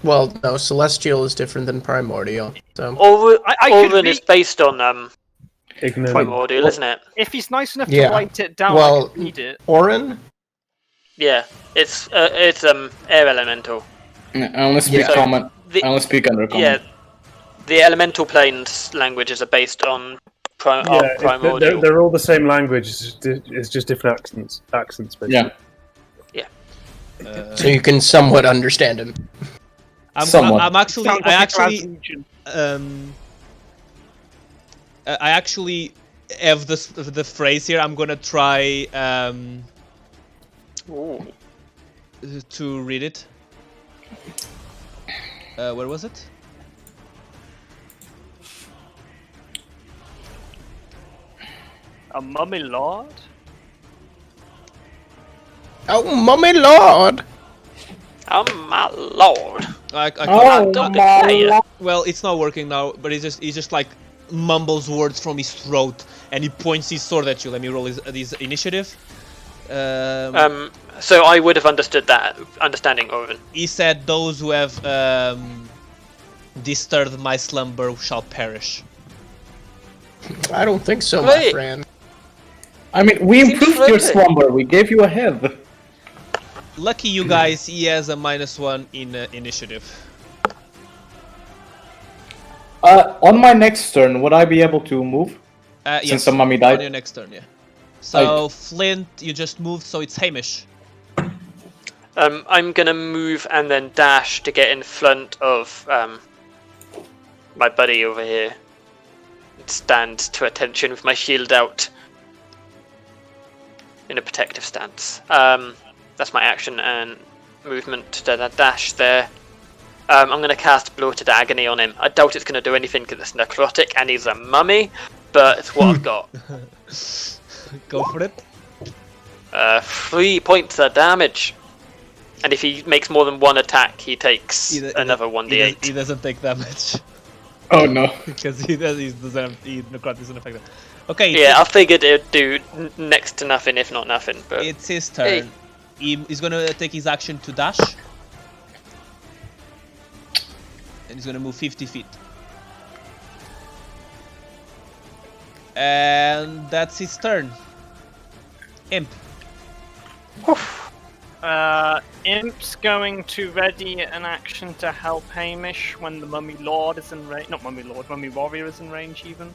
No, celestial is different than primordial. So I could Orvin be- is based on Ignorant. primordial, isn't it? If he's nice enough Yeah. to write it down, Well- I could read it. Orin? Yeah, it's air elemental. I only speak Yeah. common. The- I only speak under common. Yeah, the elemental planes languages are based on primordial. They're all the same language. It's just different accents basically. Yeah. So you can somewhat understand him. Somewhat. I'm actually, Sounds I like a actually, Glaswegian. I actually have the phrase here. I'm gonna try Ooh. to read it. Where was it? A mummy lord? Oh, mummy lord! Oh my lord! I Oh don't my declare you. lord. Well, it's not working now, but he just like mumbles words from his throat, and he points his sword at you. Let me roll his initiative. So I would have understood that, understanding Orvin. He said, "Those who have disturbed my slumber shall perish." I don't think so, my Wait. friend. I mean, we Seems improved your friendly. slumber. We gave you a head. Lucky you guys, he has a -1 in initiative. On my next turn, would I be able to move? Yes, Since the mummy on died? your next turn, yeah. So Flint, you just moved, so it's Hamish. I'm gonna move and then dash to get in front of my buddy over here. Stand to attention with my shield out in a protective stance. That's my action and movement to dash there. I'm going to cast Bloated Agony on him. I doubt it's going to do anything because it's necrotic and he's a mummy, but it's what I've got. Go for it. 3 points of damage. And if he makes more than one attack, he takes another 1d8. He doesn't take damage Oh no. because he doesn't have necrotic isn't effective. Okay. Yeah, I figured it'd do next to nothing, if not nothing. But It's his turn. He's gonna take his action to dash. And he's gonna move 50 feet. And that's his turn. Imp. Imp's going to ready an action to help Hamish when the mummy lord is in range. Not mummy lord, mummy warrior is in range even.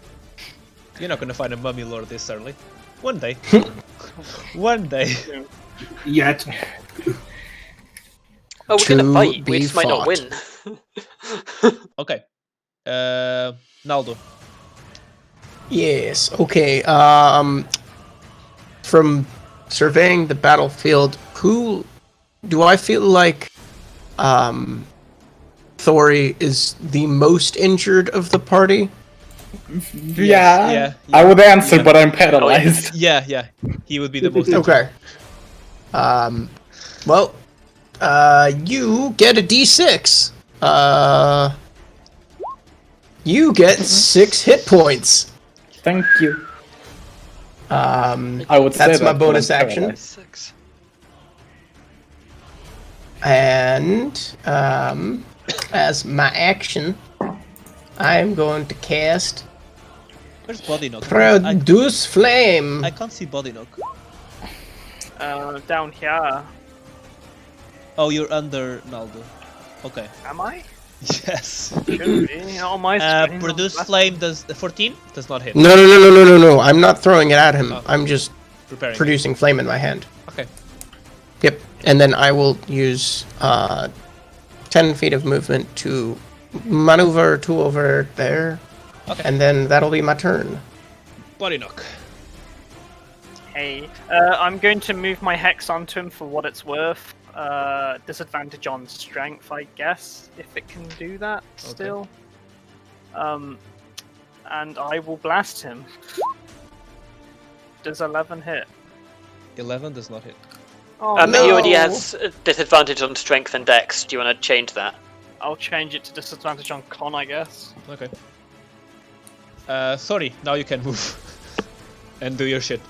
You're not gonna find a mummy lord this early. One day. One day. Yet. oh, we're gonna To fight. be We just might not fought. win. Okay. Naldo. Yes, okay. From surveying the battlefield, who do I feel like Thori is the most injured of the party? Yeah. Yeah. I would answer, Yeah. but I'm paralyzed. Yeah. He would be the most. Okay. Well, you get a D6. You get 6 hit points. Thank you. Um, I would say That's my that, but bonus I'm action. paralyzed. 6. And as my action, I am going to cast Where's Body Knock? Produce Flame. I can't see Body Knock. Down here. Oh, you're under Naldo. Okay. Am I? Yes. Should be. On my screen. Produce Flame does 14? Does not hit. No. I'm not throwing it at him. Oh. I'm just Preparing. producing flame in my hand. Okay. Yep. And then I will use 10 feet of movement to maneuver to over there. Okay. And then that'll be my turn. Body knock. Hey, I'm going to move my hex onto him for what it's worth. Disadvantage on strength, I guess, if it can do that still. And I will blast him. Does 11 hit? 11 does not hit. Oh, He already has disadvantage on strength and dex. Do you want to change that? I'll change it to disadvantage on con, I guess. Okay. Sorry, now you can move. And do your shit.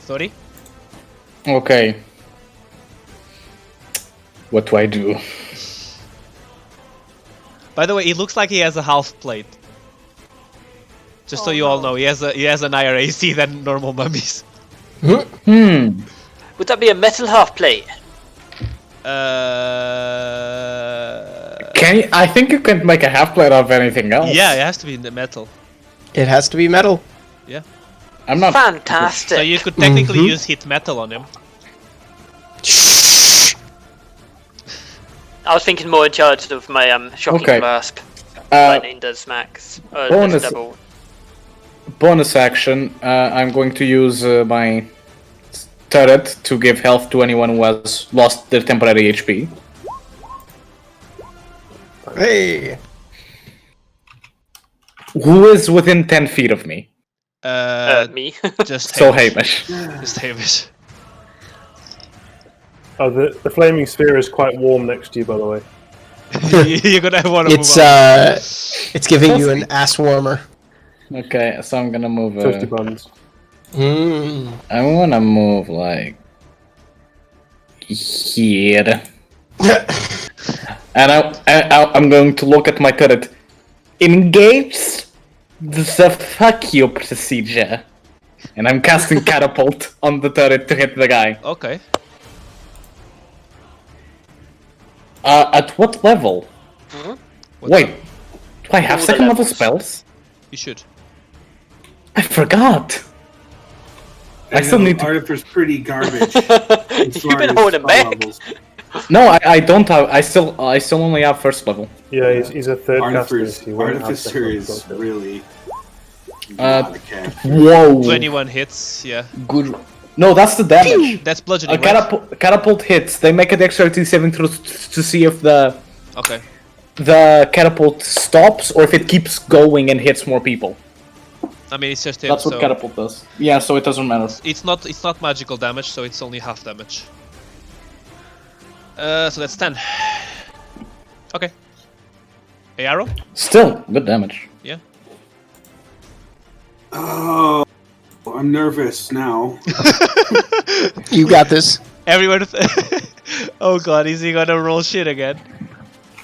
Sorry? Okay. What do I do? By the way, it looks like he has a half plate. Just so you all know, he has an higher AC than normal mummies. Hmm. Would that be a metal half plate? I think you can make a half plate of anything else. Yeah, it has to be in the metal. It has to be metal. Yeah. I'm not. Fantastic. So you could technically use hit metal on him. I was thinking more in charge of my shocking Okay. grasp. Uh, Lightning does max. bonus- Does double. Bonus action. I'm going to use my turret to give health to anyone who has lost their temporary HP. Hey. Who is within 10 feet of me? Me. Just So Hamish. Hamish. Just Hamish. Oh, the flaming sphere is quite warm next to you, by the way. You're gonna want to move It's on. it's giving you an ass warmer. Okay, so I'm gonna move. Toasty buns. I wanna move like here, and I'm going to look at my turret. Engage the fuck you procedure, and I'm casting catapult on the turret to hit the guy. Okay. At what level? What Wait, do I have All the second level levels. spells? You should. I forgot. I still need to. Artificer's pretty garbage. You've been holding back. No, I don't have. I still only have first level. Yeah, he's a third caster. Artificer is really Uh, not a cat. Whoa. 21 hits, yeah. Good. No, that's the damage. That's A bludgeoning, right? catapult hits. They make a dexterity saving throw to see if Okay. the catapult stops or if it keeps going and hits more people. I mean, it's just him, That's what so catapult does. Yeah, so it doesn't matter. it's not magical damage, so it's only half damage. So that's 10. Okay. A arrow? Still good damage. Yeah. Oh, I'm nervous now. You got this. Everyone. Oh god, is he gonna roll shit again?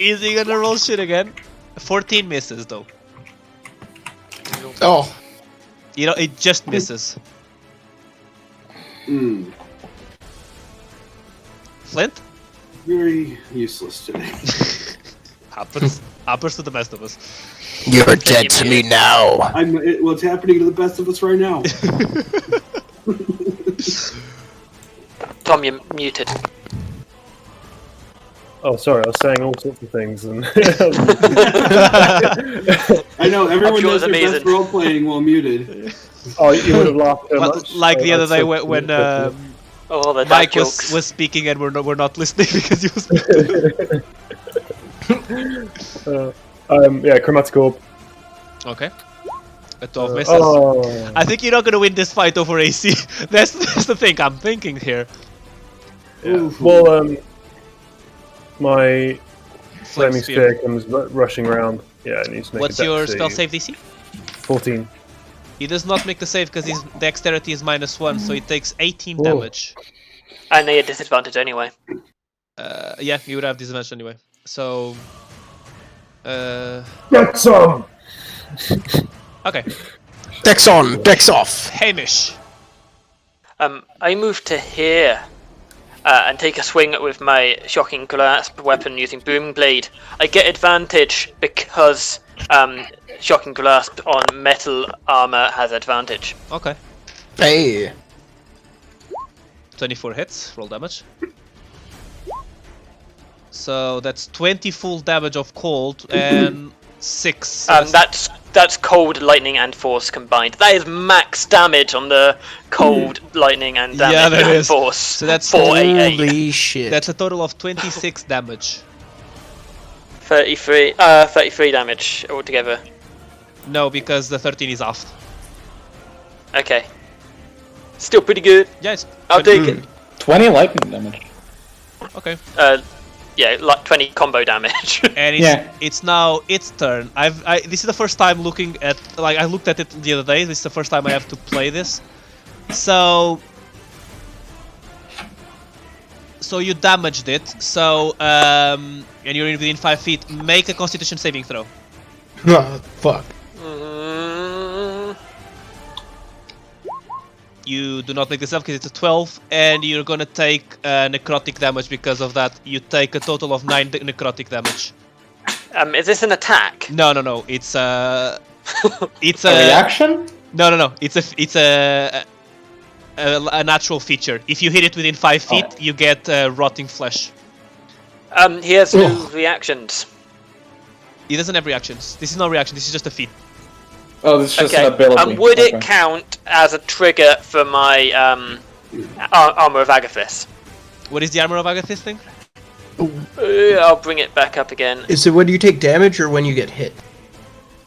Is he gonna roll shit again? 14 misses though. Oh. You know, it just misses. Flint? Very useless today. Happens. Happens to the best of us. You're dead to me now. It's happening to the best of us right now. Tom, you're muted. Oh, sorry, I was saying all sorts of things. And I know, everyone I'm sure knows it's their best amazing. role playing while muted. oh, you would have laughed so But much. like the other That's day so when Oh, the dad Mike jokes. was speaking and we're not listening because he was. yeah, chromatic orb. Okay. A 12 misses. Oh, I think you're not gonna win this fight over AC. That's the thing I'm thinking here. Oof. well, my Flame flaming spear. spear comes rushing around. Yeah, it needs to make What's a your dex spell save. save DC? 14. He does not make the save because his dexterity is -1, so he takes 18 Whoa. damage. And they had disadvantage anyway. Yeah, you would have disadvantage anyway. So. Get some! Okay. Dex on, dex off. Hamish. I move to here and take a swing with my shocking grasp weapon using booming blade. I get advantage because shocking grasp on metal armor has advantage. Okay. Hey. 24 hits. Roll damage. So that's 20 full damage of cold and 6. That's cold, lightning, and force combined. That is max damage on the cold, lightning, and damage Yeah, that and is. force. So that's 488. Holy shit. That's a total of 26 damage. 33 damage altogether. No, because the 13 is off. Okay. Still pretty good. Yes. I'll take it. 20 lightning damage. Okay. Yeah, like 20 combo damage. And it's now its turn. This is the first time looking at, like, I looked at it the other day. This is the first time I have to play this. So you damaged it. So and you're within 5 feet. Make a Constitution saving throw. Oh, fuck. You do not make this up because it's a 12, and you're gonna take necrotic damage because of that. You take a total of 9 necrotic damage. Is this an attack? No. It's a Reaction? No. It's a natural feature. If you hit it within 5 feet, you get rotting flesh. He has no reactions. He doesn't have reactions. This is no reaction. This is just a feat. Oh, this is just Okay. an ability. Would it count as a trigger for my Armor of Agathis? What is the armor of Agathis thing? I'll bring it back up again. Is it when you take damage or when you get hit?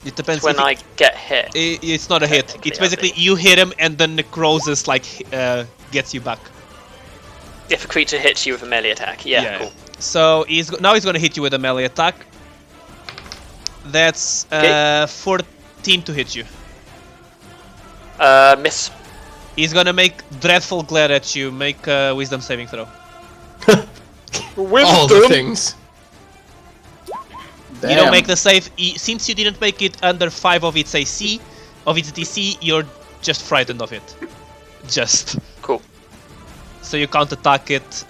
It depends. When I get hit. It's not a hit. Technically, It's basically you hit him and then necrosis gets you back. If a creature hits you with a melee attack, yeah. Cool. So now he's gonna hit you with a melee attack. That's 14 to hit you. Miss. He's gonna make dreadful glare at you. Make a wisdom saving throw. All the things. You don't make the save. Since you didn't make it under 5 of its AC, of its DC, you're just frightened of it. Just. Cool. So you can't attack it,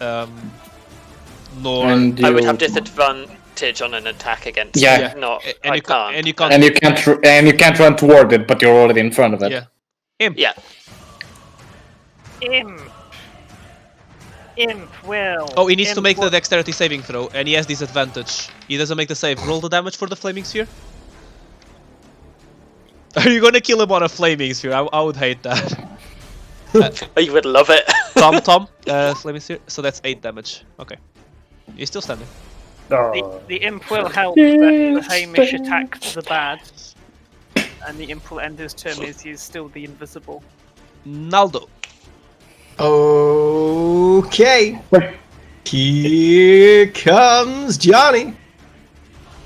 nor... I would have disadvantage on an attack against Yeah. it. Not, and I can't. And you can't... And you can't run toward it, but you're already in front of it. Yeah. Imp. Yeah. Imp will. Oh, he needs to Imp make the will- dexterity saving throw, and he has disadvantage. He doesn't make the save. Roll the damage for the flaming sphere. Are you gonna kill him on a flaming sphere? I would hate that. You would love it. Tom, flaming sphere. So that's 8 damage. Okay. He's still standing. The imp will help the Hamish attack the bad, and the imp will end his turn as he is still the invisible. Naldo. Okay. Here comes Johnny.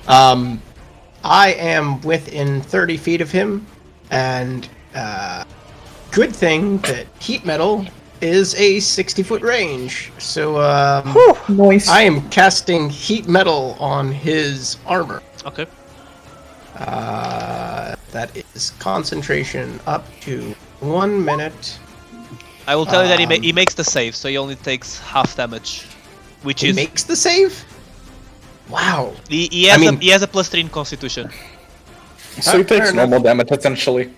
I am within 30 feet of him, and good thing that heat metal is a 60-foot range. So Nice. I am casting heat metal on his armor. Okay. That is concentration up to 1 minute. I will tell you that he makes the save, so he only takes half damage, which He is makes the save? Wow. he has a +3 in Constitution. So he takes Fair enough. normal damage, essentially.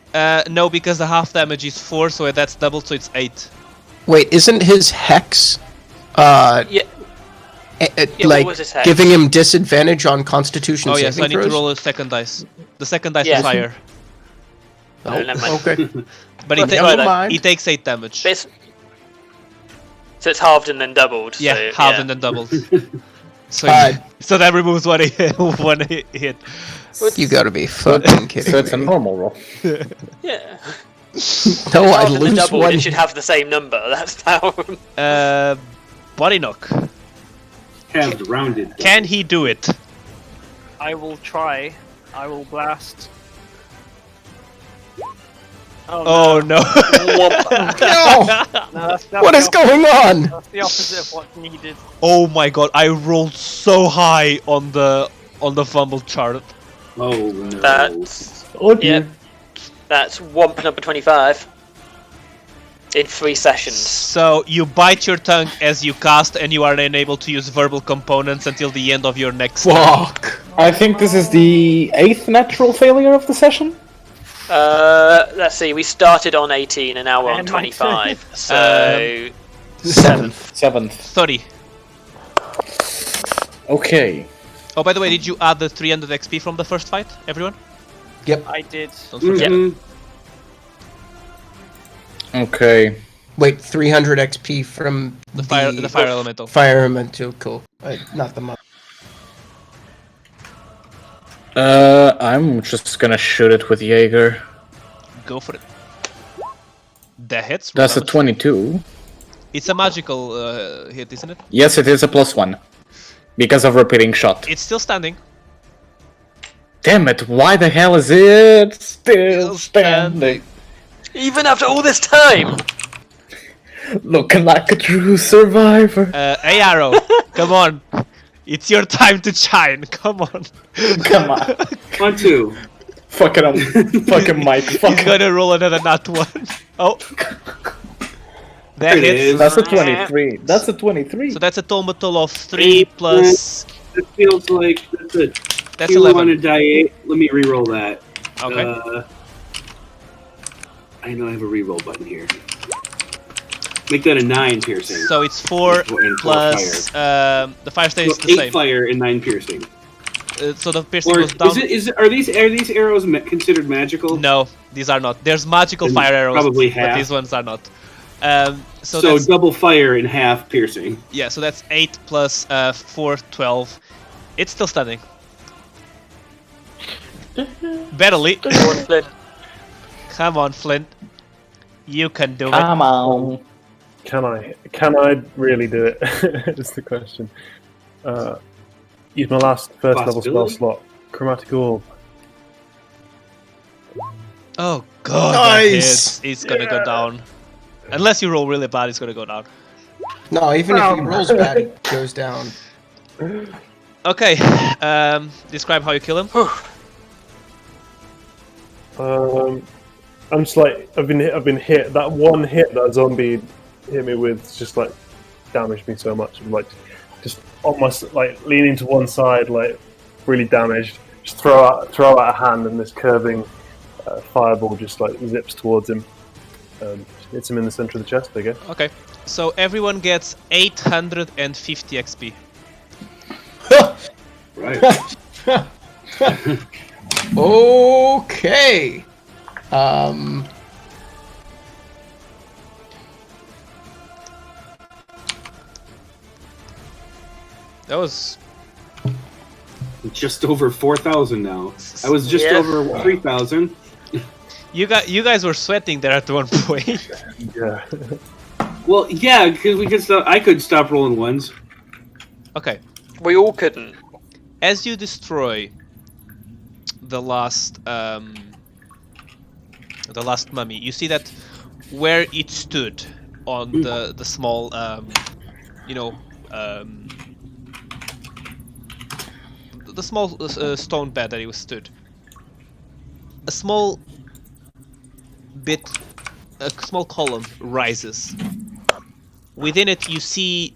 No, because the half damage is 4, so that's doubled, so it's 8. Wait, isn't his hex Yeah. like what was his hex? giving him disadvantage on Constitution Oh saving yes, I need to throws? roll a second dice. The second dice Yeah. is higher, Oh, never mind. okay. but Well, he, never ta- mind. he takes 8 damage. So it's halved and then doubled. Yeah, so, halved yeah. and then doubled. So, Uh, so that removes one hit. You gotta be fucking kidding So it's a me. normal roll. Yeah. No, I Halved and then lose doubled, one. it should have the same number. That's how. Body knock. Halved, rounded. Can he do it? I will try. I will blast. Oh no! No! No, that's What is going on? That's the opposite of what's needed. Oh my god! I rolled so high on the fumble chart. Oh no. That's Oh yeah. That's womp number 25. In 3 sessions. So you bite your tongue as you cast, and you are unable to use verbal components until the end of your next turn. Fuck. I think this is the 8th natural failure of the session. Let's see. We started on 18 and now we're on And my 25. So 7th. 7th. 30. Okay. Oh, by the way, did you add the 300 XP from the first fight, everyone? Yep. I did. Don't forget. Mhm. Okay. Wait, 300 XP from The fire elemental. Fire elemental. Cool. Not the mob. I'm just gonna shoot it with Jaeger. Go for it. That hits. That's a remember. 22. It's a magical hit, isn't it? Yes, it is a +1. Because of repeating shot. It's still standing. Damn it, why the hell is it still Still standing. standing? Even after all this time! Looking like a true survivor. Hey, Arrow, come on. It's your time to shine. Come on. Come on. 1, 2. Fucking Mike. He's Fucking. gonna roll another nat one. Oh. That There it hits. is. That's a 23. That's a 23. So that's a total of 3 plus. That feels like that's a That's 2 on 11. a die 8. Let me re-roll that. Okay. I know I have a re-roll button here. Make that a 9 piercing. So it's 4 And 4 plus. The fire stays So the 8 same. fire and 9 piercing. So the piercing Or goes down. are these arrows considered magical? No, these are not. There's magical Then fire arrows, probably but half. these ones are not. So So that's, double fire and half piercing. yeah, so that's 8 plus 4, 12. It's still standing. Barely. Go on, Flynn. Come on, Flint. You can do it. Come on. Can I really do it? Is the question. Use my last first level spell Possibility. slot. Chromatic Orb. Oh god, Nice! that hits. It's gonna go down. Unless you roll really bad, it's gonna go down. No, even if he rolls bad, it goes down. Okay, describe how you kill him. I'm just like I've been hit. That one hit that zombie hit me with just like damaged me so much. I'm like just almost like leaning to one side, like really damaged. Just throw out a hand, and this curving fireball just like zips towards him. Hits him in the center of the chest, I guess. Okay, so everyone gets 850 XP. Right. Okay. That was Just over 4,000 now. I was just Yeah. over 3,000. you guys were sweating there at one point. Yeah. Well, yeah, because we could stop. I could stop rolling ones. Okay, We all couldn't. as you destroy the last mummy, you see that where it stood on the small the small stone bed that it was stood, a small column rises. Within it you see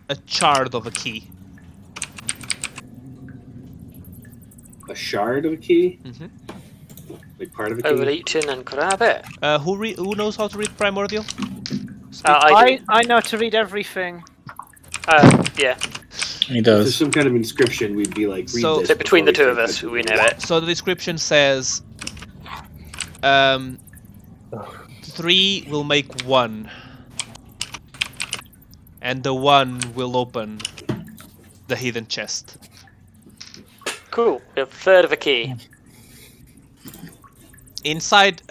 a shard of a key. A shard of a key? Mhm. Like part of a key? Overreaching and grab it. Who knows how to read Primordial? I know to read everything. Yeah. He If there's does. some kind of inscription, we'd be like, read So- this So between the before two we of start us, touching we it. know it. So the description says 3 will make 1, and the 1 will open the hidden chest. Cool. A third of a key. Inside,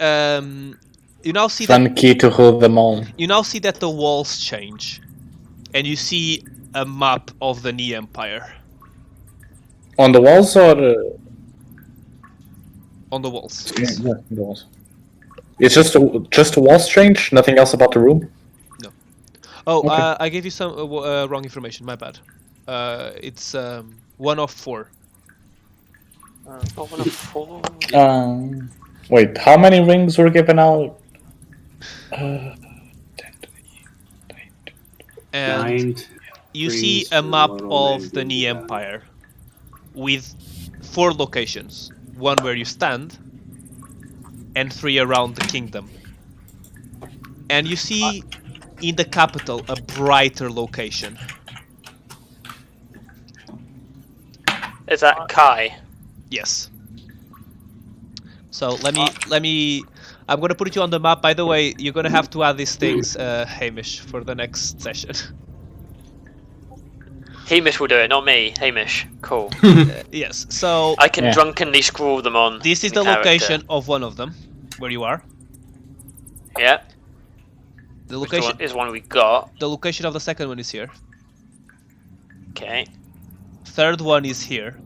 you now see that One key to hold them all. the walls change, and you see a map of the Knee Empire On the walls or? on the walls. Yeah, on the walls. It's just a wall strange. Nothing else about the room. Oh, Okay. I gave you some wrong information. My bad. It's 1 of 4. Oh, 1 of 4. Wait, how many rings were given out? And 9. you Rings see a for map one of the already Knee done. Empire with 4 locations. 1 where you stand, and 3 around the kingdom. And you see in the capital a brighter location. Is that Kai? Yes. So let me. I'm gonna put you on the map. By the way, you're gonna have to add these things, Hamish, for the next session. Hamish will do it, not me. Hamish. Cool. Yes. So I can Yeah. drunkenly scrawl them on. this is the the character. location of one of them, where you are. Yeah. The Which location. one is one we got. The location of the second one is here. Okay. Third one is here.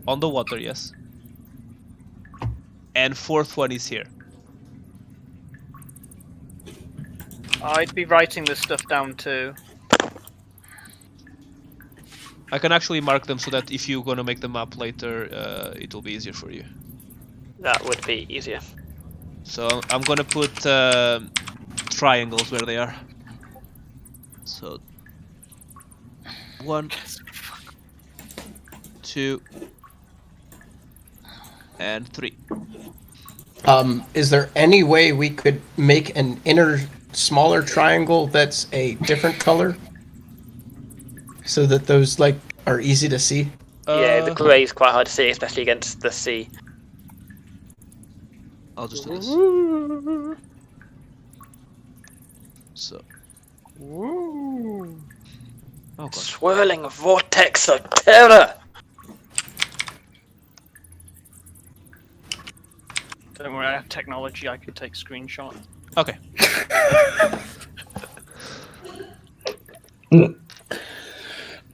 On the water, yes. And fourth one is here. I'd be writing this stuff down too. I can actually mark them so that if you're gonna make the map later, it will be easier for you. That would be easier. So I'm gonna put triangles where they are. So 1, 2, and 3. Is there any way we could make an inner smaller triangle that's a different color? So that those like are easy to see? Yeah, the grey is quite hard to see, especially against the sea. I'll just do this. So. Oh god. Swirling vortex of terror. Don't worry, I have technology. I could take screenshot. Okay.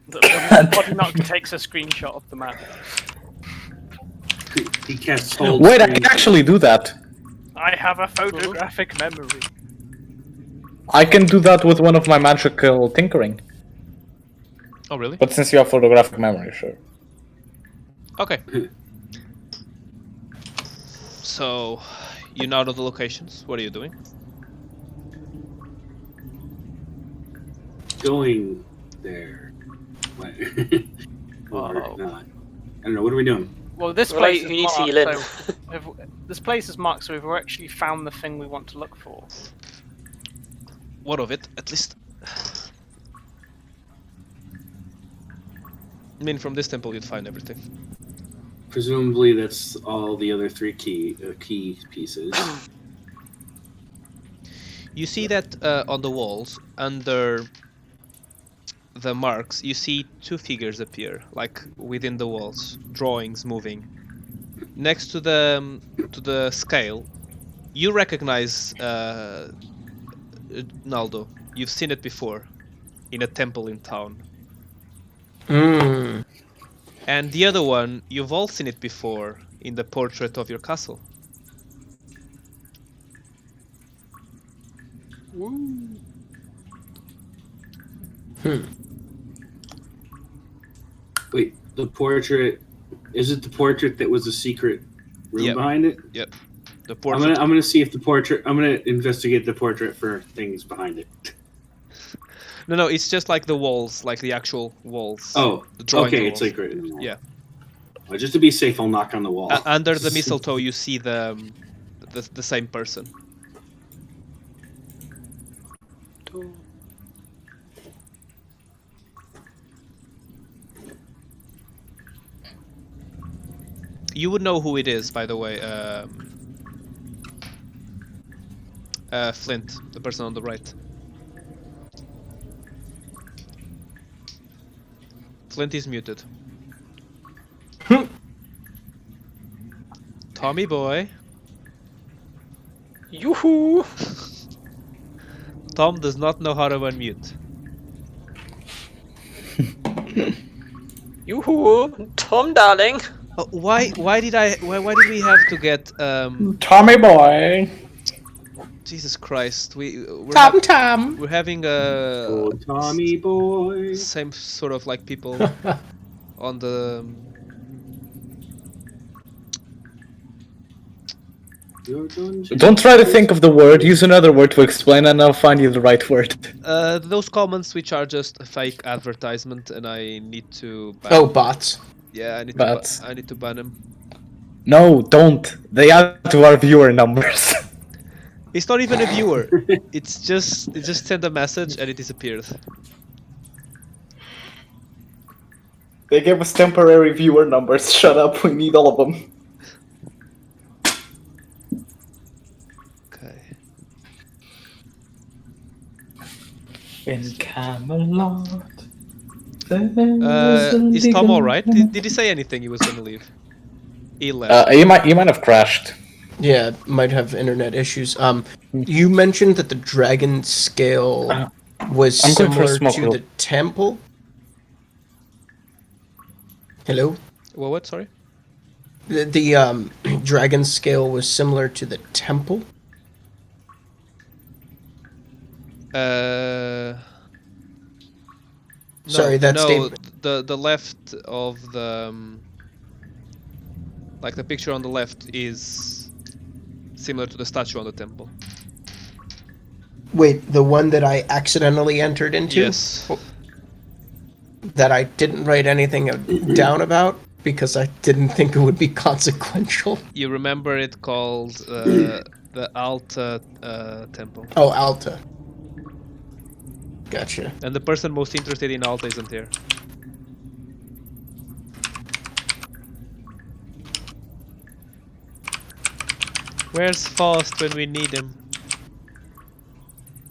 Body Mark takes a screenshot of the map. He casts hold. Wait, I can actually do that. I have a photographic memory. I can do that with one of my magical tinkering. Oh really? But since you have photographic memory, sure. Okay. So, you now know the locations. What are you doing? Going there. What? Or Uh-oh. not. I don't know. What are we doing? Well, this Well, place you is need to marked, heal in. so this place is marked, so we've actually found the thing we want to look for. One of it, at least. I mean, from this temple you'd find everything. Presumably, that's all the other three key pieces. You see that on the walls, under the marks, you see two figures appear, like within the walls, drawings moving. Next to the scale, you recognize Naldo. You've seen it before, in a temple in town. Hmm. And the other one, you've all seen it before, in the portrait of your castle. Wait, the portrait. Is it the portrait that was the secret room Yep. behind it? Yep. The I'm portrait. gonna see if the portrait. I'm gonna investigate the portrait for things behind it. No, it's just like the walls, like the actual walls. Oh, The drawing okay. walls. It's like right in the wall. Yeah. Well, just to be safe, I'll knock on the wall. Under the mistletoe, you see the same person. You would know who it is, by the way. Flint, the person on the right. Flint is muted. Tommy boy. Yoo-hoo! Tom does not know how to unmute. Yoo-hoo! Tom, darling! Why did we have to get Tommy boy. Jesus Christ, we're Tom. we're having Oh, Tommy boy. same sort of like people on the You're dungeon. Don't try to think of the word. Use another word to explain, and I'll find you the right word. those comments which are just a fake advertisement, and I need to ban Oh, bots. yeah, I need Bots. I need to ban them. No, don't. They add to our viewer numbers. It's not even a viewer. It just sent a message and it disappeared. They gave us temporary viewer numbers. Shut up, we need all of them. Okay. In Camelot. Is Tom alright? Did he say anything he was gonna leave? He left. You might have crashed. Yeah, might have internet issues. You mentioned that the dragon scale was I'm going for a similar smoke to roll. the temple. Hello? Well, what? Sorry. The dragon scale was similar to the temple. Sorry, that no. statement. The left of the like the picture on the left is similar to the statue on the temple. Wait, the one that I accidentally entered into? Yes. That I didn't write anything down about because I didn't think it would be consequential. You remember it called the Alta temple. Oh, Alta. Gotcha. And the person most interested in Alta isn't here. Where's Faust when we need him?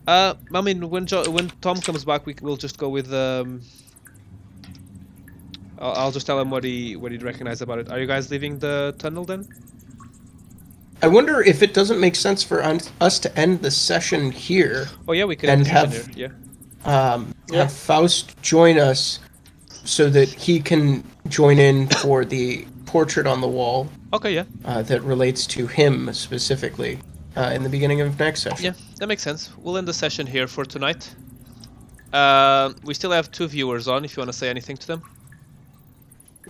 I mean, when Tom comes back, we'll just go with. I'll just tell him what he'd recognize about it. Are you guys leaving the tunnel then? I wonder if it doesn't make sense for us to end the session here. Oh yeah, we could end And the session here. Yeah. Have Faust join us so that he can join in for the portrait on the wall Okay. Yeah. that relates to him specifically in the beginning of next session. Yeah, that makes sense. We'll end the session here for tonight. We still have 2 viewers on. If you want to say anything to them.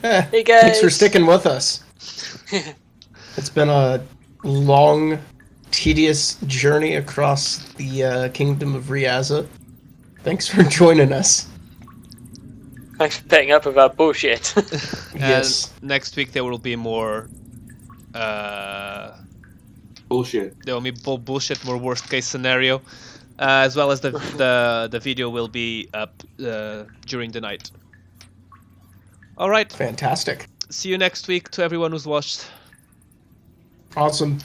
Hey guys. Thanks for sticking with us. It's been a long, tedious journey across the kingdom of Riaza. Thanks for joining us. Thanks for putting up with our bullshit. Yes. And next week there will be more. Bullshit. There will be bullshit, more worst case scenario, as well as the video will be up during the night. All right. Fantastic. See you next week to everyone who's watched. Awesome.